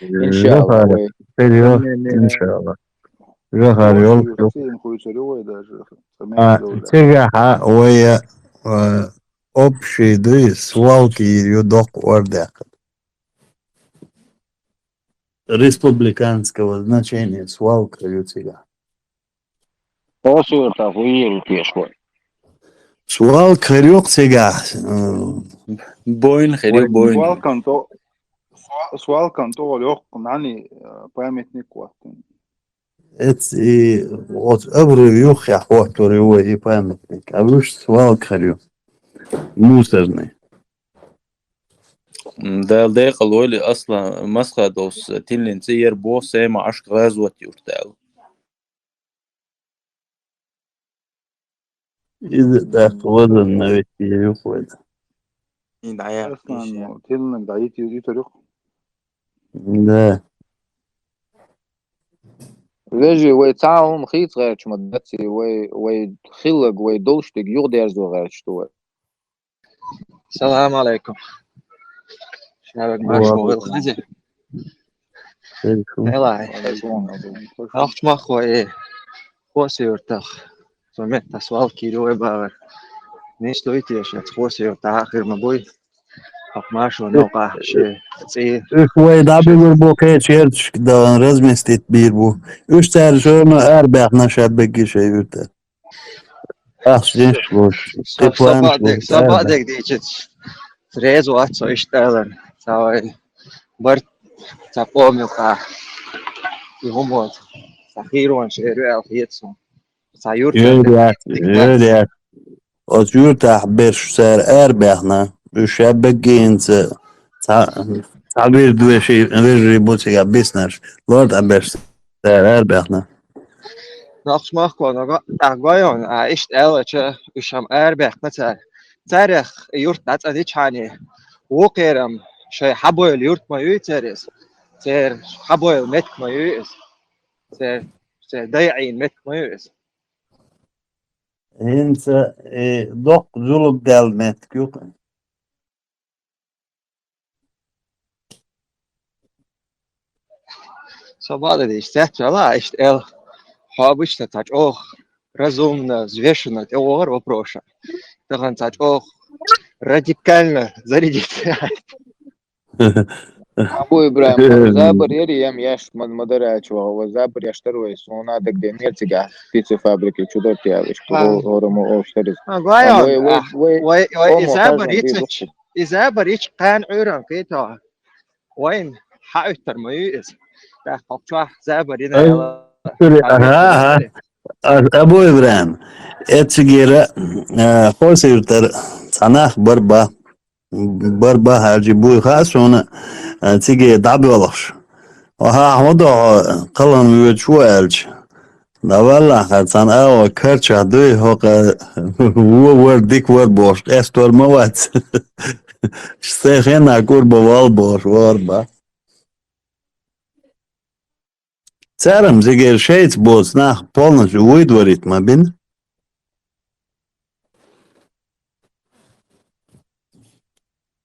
إن شاء الله إن شاء الله جوخر يوك تيجا ويا общий дый свалки юдок ордяк республиканского значения свалка ютига. Посует ахуел пешкой. Свалка рюксига. Боин херю боин. سؤال كان طول يحكم عني بامتنك وقت It's what every يوخ يا حواتوري هو يبامتنك أبوش سوال خريو موسرني ده قالولي أصلا مسخة دوس تلين سير بو سيما عشق غازوة يرتاو إذا ده وزن نبيتي يوخوين أصلا تلين دعيتي يجي طريق لا لجي ويتعاهم خيط غير مدتي ويخلق ويدوشتك يغدر زو غير شتوى. السلام عليكم. شباب معشوق الخزي. هلا. عرفت ما خوي خوسي يرتاح. سمعت سؤال كيلو بار. نيش لويتي يا شات خوسي يرتاح آخر ما بوي. ماشو نوقع شيء تصير. خوي دابي بالبوكيت شيرتش كده رزمي ستيت بيربو. إيش تعرف شو إنه أربع نشاب بقي شيء يرتاح. Ахшиш луш. Ты планш луш. Sabadek diyeceğiz. Rezo atso işlerler. Sağ Bart sa pomio ka. Ihomot. Sa hiron şehri al hitson. Sa yurtlar Jörjät. Az yrtah bersär erbähna. Ushabbeginse. Tabir dueshi verri butiga business. Lord abersär erbähna. Nachmach kon agayon a ist elche usham erbech مثلا تاريخ يورت نات ادي chani وقيرم شي حبويل يورت ما يترس تر حبويل مت ما يس تر ضيعين مت ما يس Hinse dok zulub delmet kuk. Собада диш сетчала ist el habishta tach ох разумно взвешенно теор вопроса таган тach ох радикально зарядить. Abu Ibrahim Zabır yeri yem yaş madara çuva Zabır yaşları sonra da demir tiga pizza fabriki çudor tiyaviş oromo oşteriz. Gayon إذا بريتش كان عيران كيتا وين حايتر ما يئس ده خبطه زابرينا يلا Abu İbrahim. Etsigere hoş yurtar. Sana barba harcı bu sonra تيجي دعبي والله وها حمدو قلن ويشو ألج لا والله خلصان كرتش دوي هو ورديك وربوش استور موات شتيخين أقول بوالبوش وربا سارم زيجير شيت بوز ناخ полностью ويدوريت ما بين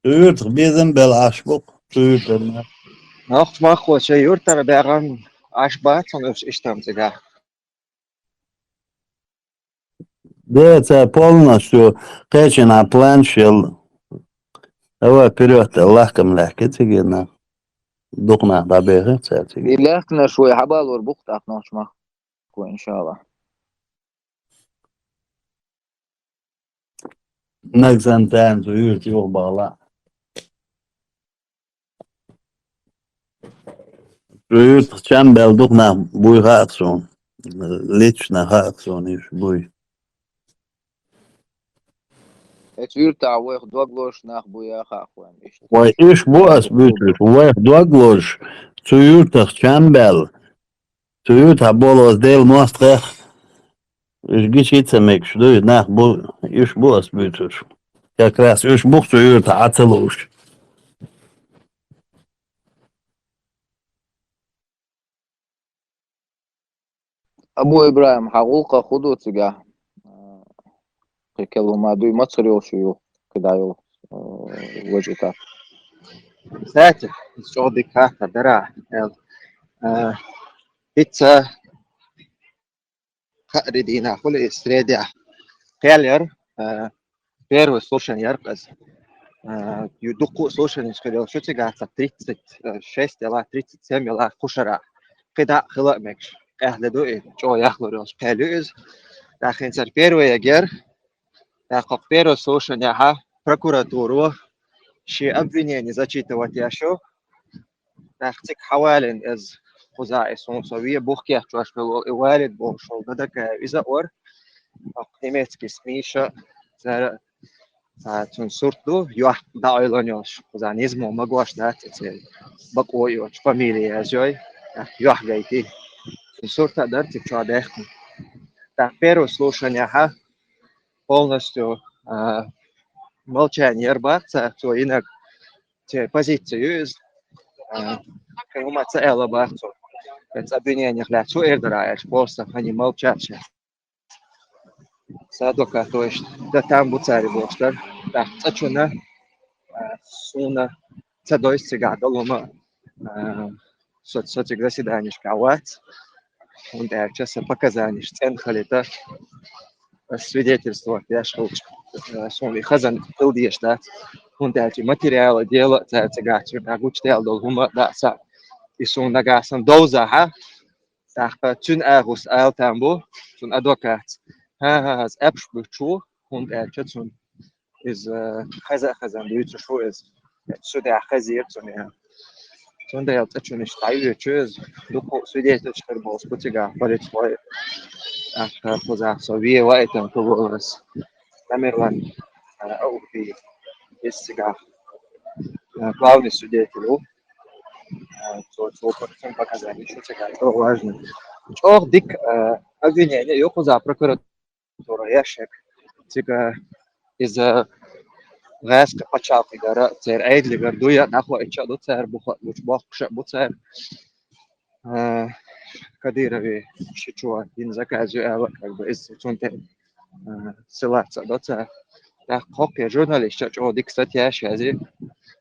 يرتخ بيذن بالعشبق Nacht mach was je yurtar beran ashbat son ishtam tiga. Да, это полностью качана планшел. هو период лахкам лахки тигена. دقنا طبيعي تاتي. لكن شوي حبال وربوقت أقناش ما إن شاء الله. نكسن تان زيوت يوبالا. زيوت شامبل دقنا بوي هاكسون. ليتشنا هاكسون إيش بوي. Etür tavuk dogloş nach buya khakwan. Vay iş bu asbütür. Vay dogloş. Zuyurtach şambel. Zuyurta bolos del mostreх. Ich geschitzemek şdu nach bu iş bu asbütür. Как раз iş bu zuyurta atılış. Abu İbrahim حقوق خودو تجاه كلمة دوي ما تصير شو كده يو وجهتها. ساتر شغل كافة درا بيتزا خاردينا كل استرادة قالر بيرو سوشن يرقص يدقوا سوشن يشكلوا شو تجاه 36 يلا 37 يلا خشرة كده خلق مكش أهل دوي جو يخلو قالوز داخل سر بيرو يجر داخل بيرو سوشن يها прокуратуру شيء обвинение зачитывать еще تحتك حوالي از خزاعي صنصوية بوخي احتواش بلو الوالد بوشل بدك إذا أور قيمت كسميشة زار تنصرتو يوح دايلانيوش خزاع نزمو مقواش دات بقوي وش فاميلي ازوي يوح جايتي تنصرتا درتي تشوا داخل تحبيرو слушания ها полностью молчание рбаться, то инак те позицию из кому цело бахту. Это обвинение для что эрдраешь, просто они молчат сейчас. Садока, то есть да там буцари бостер, да, цачуна, суна, цадой сега долома, соцсетик заседаний шкават, он да часа показаний, ценхалита, свидетельство, я шел, сон и хазан илдиеш, да, он да материалы дела, цегачи, да, гучтел долгума, да, са, и сон нагасан доза, ха, так, тюн агус айл тамбу, тюн адвокат, ها از ابش بچو هند ارچتون از خزان دویت شو از سوده خزیر تونه تون ده یالت چون اشتایی چیز دو کو سوده تشکر باز بتیگه ولی توی اخر خوز حسابیه وقتم تو باز نمیرن او في استيقاظ главный свидетель то потом показали что это важно ох дик обвинение yok за прокуратура яшек тига из غاسك باتشاف إدارة تير عيد لقردوية نحو إتشا دو تير بخ بو تير كديرة بي شيشوا ينزك عزو أوك أكبر إز تونتين سلات دو تير تاق خوكي جورناليست جو ديك ستياش هذه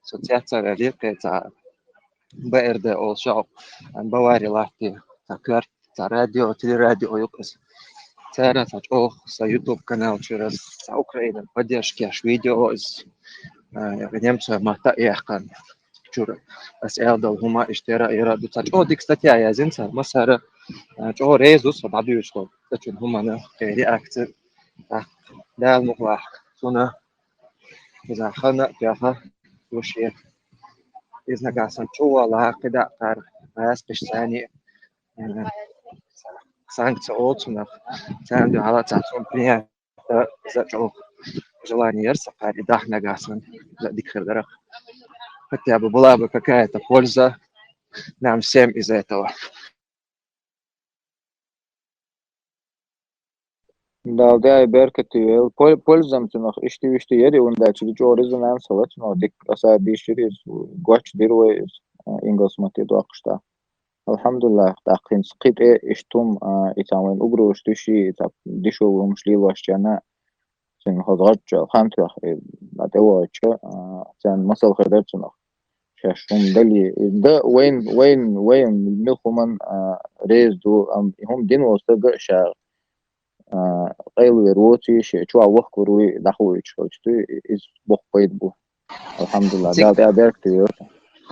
سوتياتر هذه قيتا بأرد أول شعب أن بواري لاتي تكرت راديو تلي راديو يقص ترى تجوه يوتيوب канал через Украину поддержки видео из немца мата яхкан чура as элдал хума иштера ира ду тачо дик статья я зинца масара чо резус бабиу что тачин хума на реакция дал мукла сона за хана яха وشي إذا قاسم شو والله كده قار بس ثاني санкция олцунах сәнді ала цацун принято за желание сафари дахнагасан за дикхердарах хотя бы была бы какая-то польза нам всем из этого. Dalda berketiyor. Polzam tunaq işti yeri onda çiğ orizonal salat no dik asa dişiriz goç dirwe ingos mate doqsta. Alhamdulillah taqin sqit iştum itamen ugro iştişi tap dişo müşli başçana sen hazırca xamtı adewaçı sen masal xedar tunaq. شاشهم دلي ده وين ملخمن ريزدو هم دين وستجا شا قيل روتي شو وقت روي دخوي شو إز بق بيد بو الحمد لله ده بركتي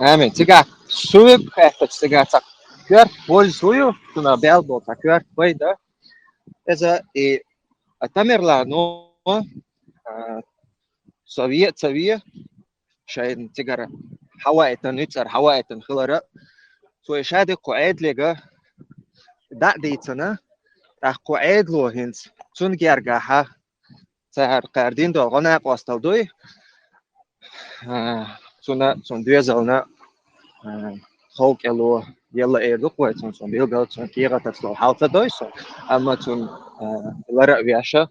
آمين تيجا سويب خاطر تيجا تكير بول سويو تنا بيلبو تكير بيدا إذا أتمر لانو سوية شاين تيجا حوائتن نتر حوائتن خلرا سو شادي قعد لغا دا ديتنا راح قعد لو هنس تون جرجها سهر قردين دو غنا قاستل دوي تون دوزلنا خوك الو يلا ايردو قوي تون بيلغا تون كيغا تسلو حالتا دوي سو اما تون لرا وياشا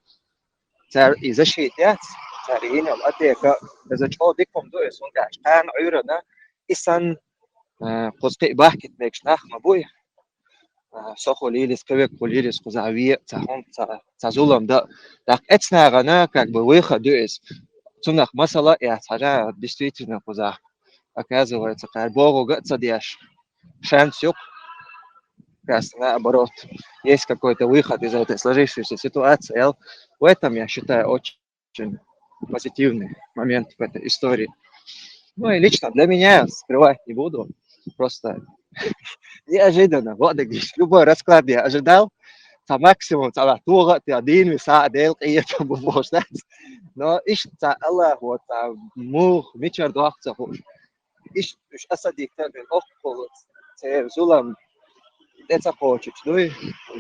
تر اذا شيتات تارين الاتيكا اذا جو ديكم دوي سون داش كان عيرنا إسان قصدي بحكي ماكش نخ مبوي سخوليلس كبك كوليلس قزعوية تهم تزولم ده دق اتنا غنا كاك بويخ دويس تنخ مثلا اعتراض действительно قزع оказывается как богу гаться деш шанс юк как наоборот есть какой-то выход из этой сложившейся ситуации в этом я считаю очень позитивный момент в этой истории. Ну и лично для меня, скрывать не буду, просто неожиданно, вот здесь любой расклад я ожидал, там максимум على طول تقدين وساعة قية بوشات но إيش الله вот مو ميشر دوخ تقول إيش أصدق تبين أخو تزولم تتقوش تدوي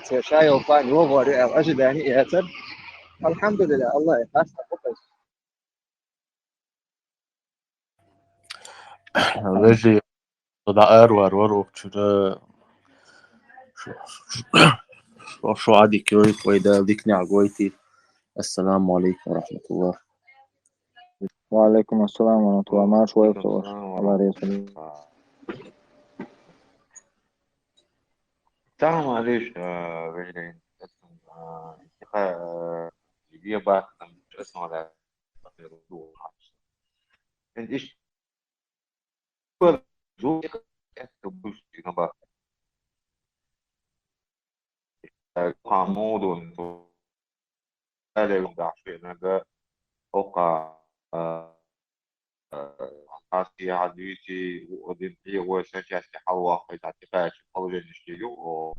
تشاي وفان وغوري أجداني يأتر الحمد لله الله يحسن بقص رجي صداقار وارورو شو شو عادي كوي ويدا ذيكني عقويتي السلام عليكم ورحمة الله. وعليكم السلام ورحمة الله ما شوي بصور الله يسلمك. تعال معليش رجلين انتقاء جدية بعد مش اسمه على انت ايش زو تبوش نبا حمود وانتو قال دعشي نجا فوق عاسي عديتي ودنتي وسنتي حوا قيت اعتقاد حول الاشتيو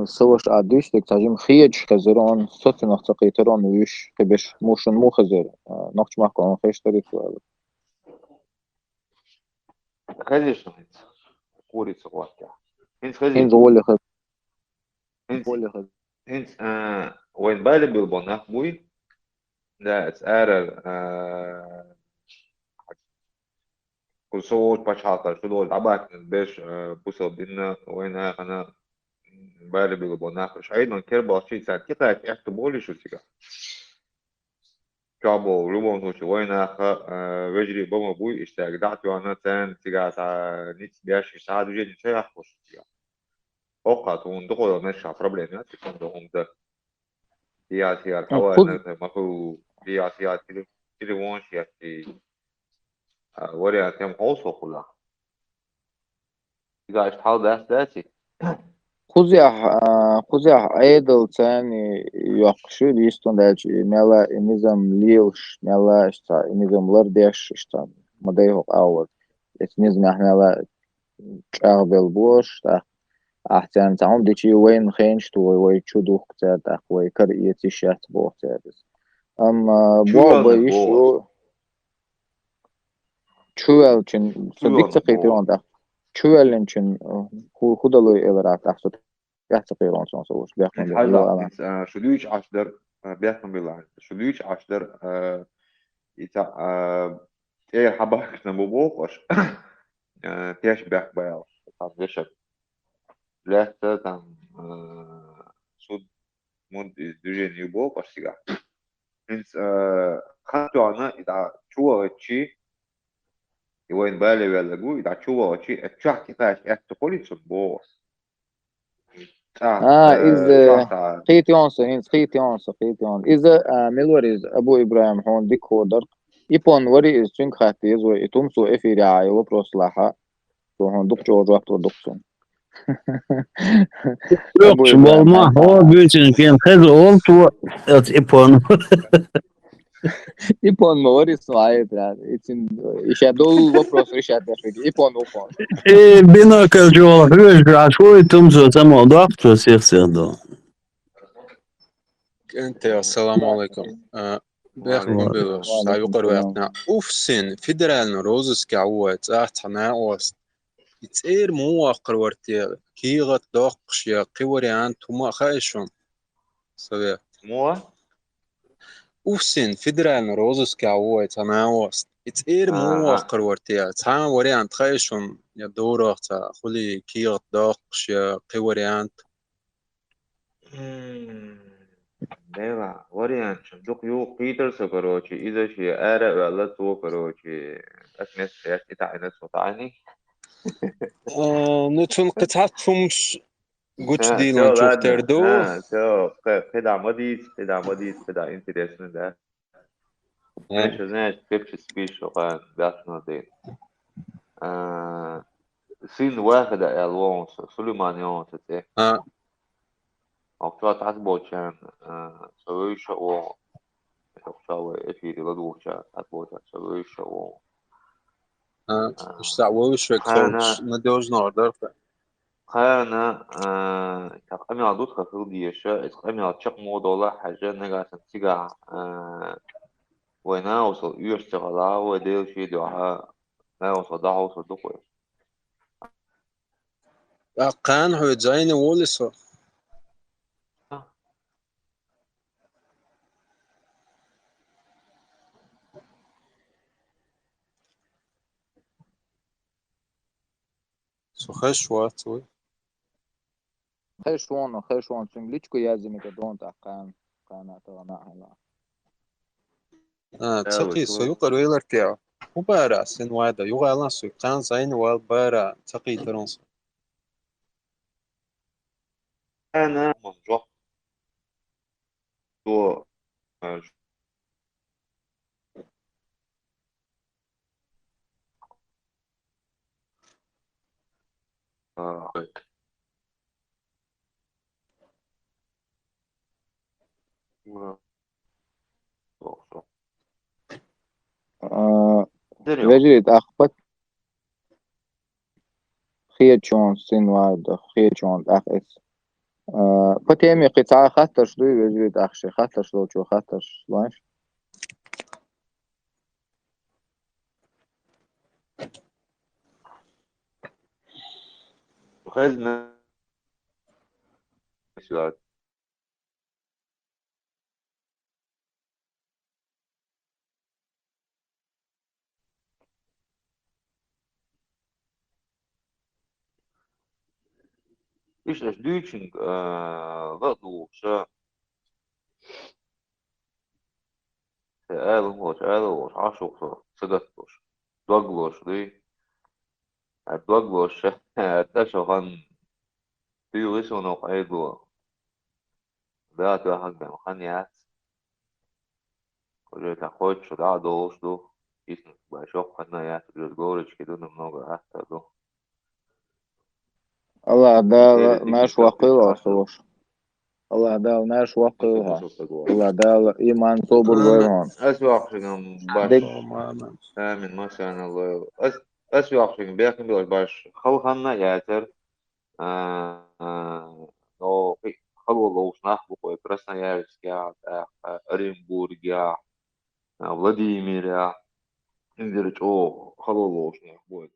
savaş adıştık tajım xiyej xezron sotinaq taqiteron uyuş kebeş moşun mu xezer naqçmaq kon xeştari tualı. Конечно, курица гладкая. Инц Hin хазит. roli xez Инц roli xez. инц وين بالي بالبناخ بوي ده اتسارر كل صوت باش حاطر شو دول عباك باش بوصل بينا وين انا بالي بالبناخ مش عيد من كير باشي ساعة كده احتبولي شو سيجا كابو روبون توشي وين اخا وجري بوما بوي اشتاق دعتي وانا تان سيجا نيت بياش يساعدوا جيد شيء احوش سيجا اوقات وندخل ماشي بروبليمات يكون دوهم ده سياسي الحوار ماكو سياسي تليفون سياسي وريا تم اوصل كلها إذا اشتحال داتي Xuzya aydıl tani yoqşı liston delci mela nizam lilş mela işte nizamlar deş işte model yok avur. Et nizam mela çağbel boş da ahtan tamam diçi weyn xenç tu way çuduk ta way kar yetişat bu tabis. Ama bu bu işu çuval için sabit taqiti onda. Çuvalın için hudalı elarat ahsat يحتقرون صوص بيحكم هلا شدويش عشدر بيحكم بالله شدويش عشدر إذا إيه حباك نبوبوش تيش بيح بيال طب يشك لا تام سود مود دجين يبوش سيجا إنس خدوا أنا إذا شو شيء وين بالي ولا جو إذا شو شيء أتشاك كتاش أتقولي تبوس إذ خيتيون إذا ملوريز أبو إبراهيم هون ديك هودر يبون وري إز تون خاتيز ويتومسو إفي رعاية وبروسلاحة هون دوك جورج وقت ودوكسون Yok bolma o bütün kim kız oldu et ipon. İpon mu var İsmail yani için işe dolu вопрос решать даже İpon. Binokal jol hüş raşoy tumso tamam doktor sirdo. انت السلام عليكم بيخدم بيلوش سايقر وقتنا اوفسن فيدرالنا روزس كعوات احتنا اوست يتسير مواقر ورتيال كيغت دوقش يا قوريان توما خايشون سوي موا اوفسن فيدرالنا روزس كعوات انا اوست يتسير مواقر ورتيال تان وريان تخايشون يا دورة خلي كيغت دوقش يا قوريان Neva, variant çok yok Peter'sa короче, إذا شيء أرى ولا تو короче, أكنس سياق إتعينس وتعني. نتون قطعتهم قلت دي لان شوف تردو. شوف قطع قطع إنترسنت ده. ناش بيبش سبيش وقان بيعطنا دين. سين واحد ألوانس سليمانيون تتي. أقطع تعبوشان سوي شو أقطع إفيري لدوشان تعبوشان سوي شو مش تعوي شو كوتش ندوز نقدر خانا تقامي عدود خفيف ديشة تقامي عشق موضوع حاجة نجاسة تيجا وينا وصل يشتغلها وديل شيء دوها ما وصل ده وصل دقوي كان هو زين وولسو خشواتوي خشوان سنجليتشكو يازم يقدون تقان قناة هلا تقي سوق الويلر تاعو وبارع سن وادا يغالان سوق كان زين والبارع تقي ترونس أنا منجح تو وجريت أخبت خير شون سين واحد خير شون أخ إس Потеми قطعة خطر شدوي وجود أخشي خطر شلو شو خطر شلونش خدنا سؤال إيش دويتشنج ضغطوا شا ääluvuus asuks sõdõtus dogvuus või dogvuus tasohan tyylisunu aidu daatu hagam khaniat уже это хочешь да должду истинно большой ханaya тут горочки тут много астаду الله دال ناش وقيل أصوش الله دال ناش وقيلها الله دال إيمان صبر ويرون أسوأ شيء باش آمين ما شاء الله أسوأ شيء بيحكي بيقول باش خلقنا ياتر но خلوش نحبه Красноярске Оренбурге Владимире индирч о халолошных будет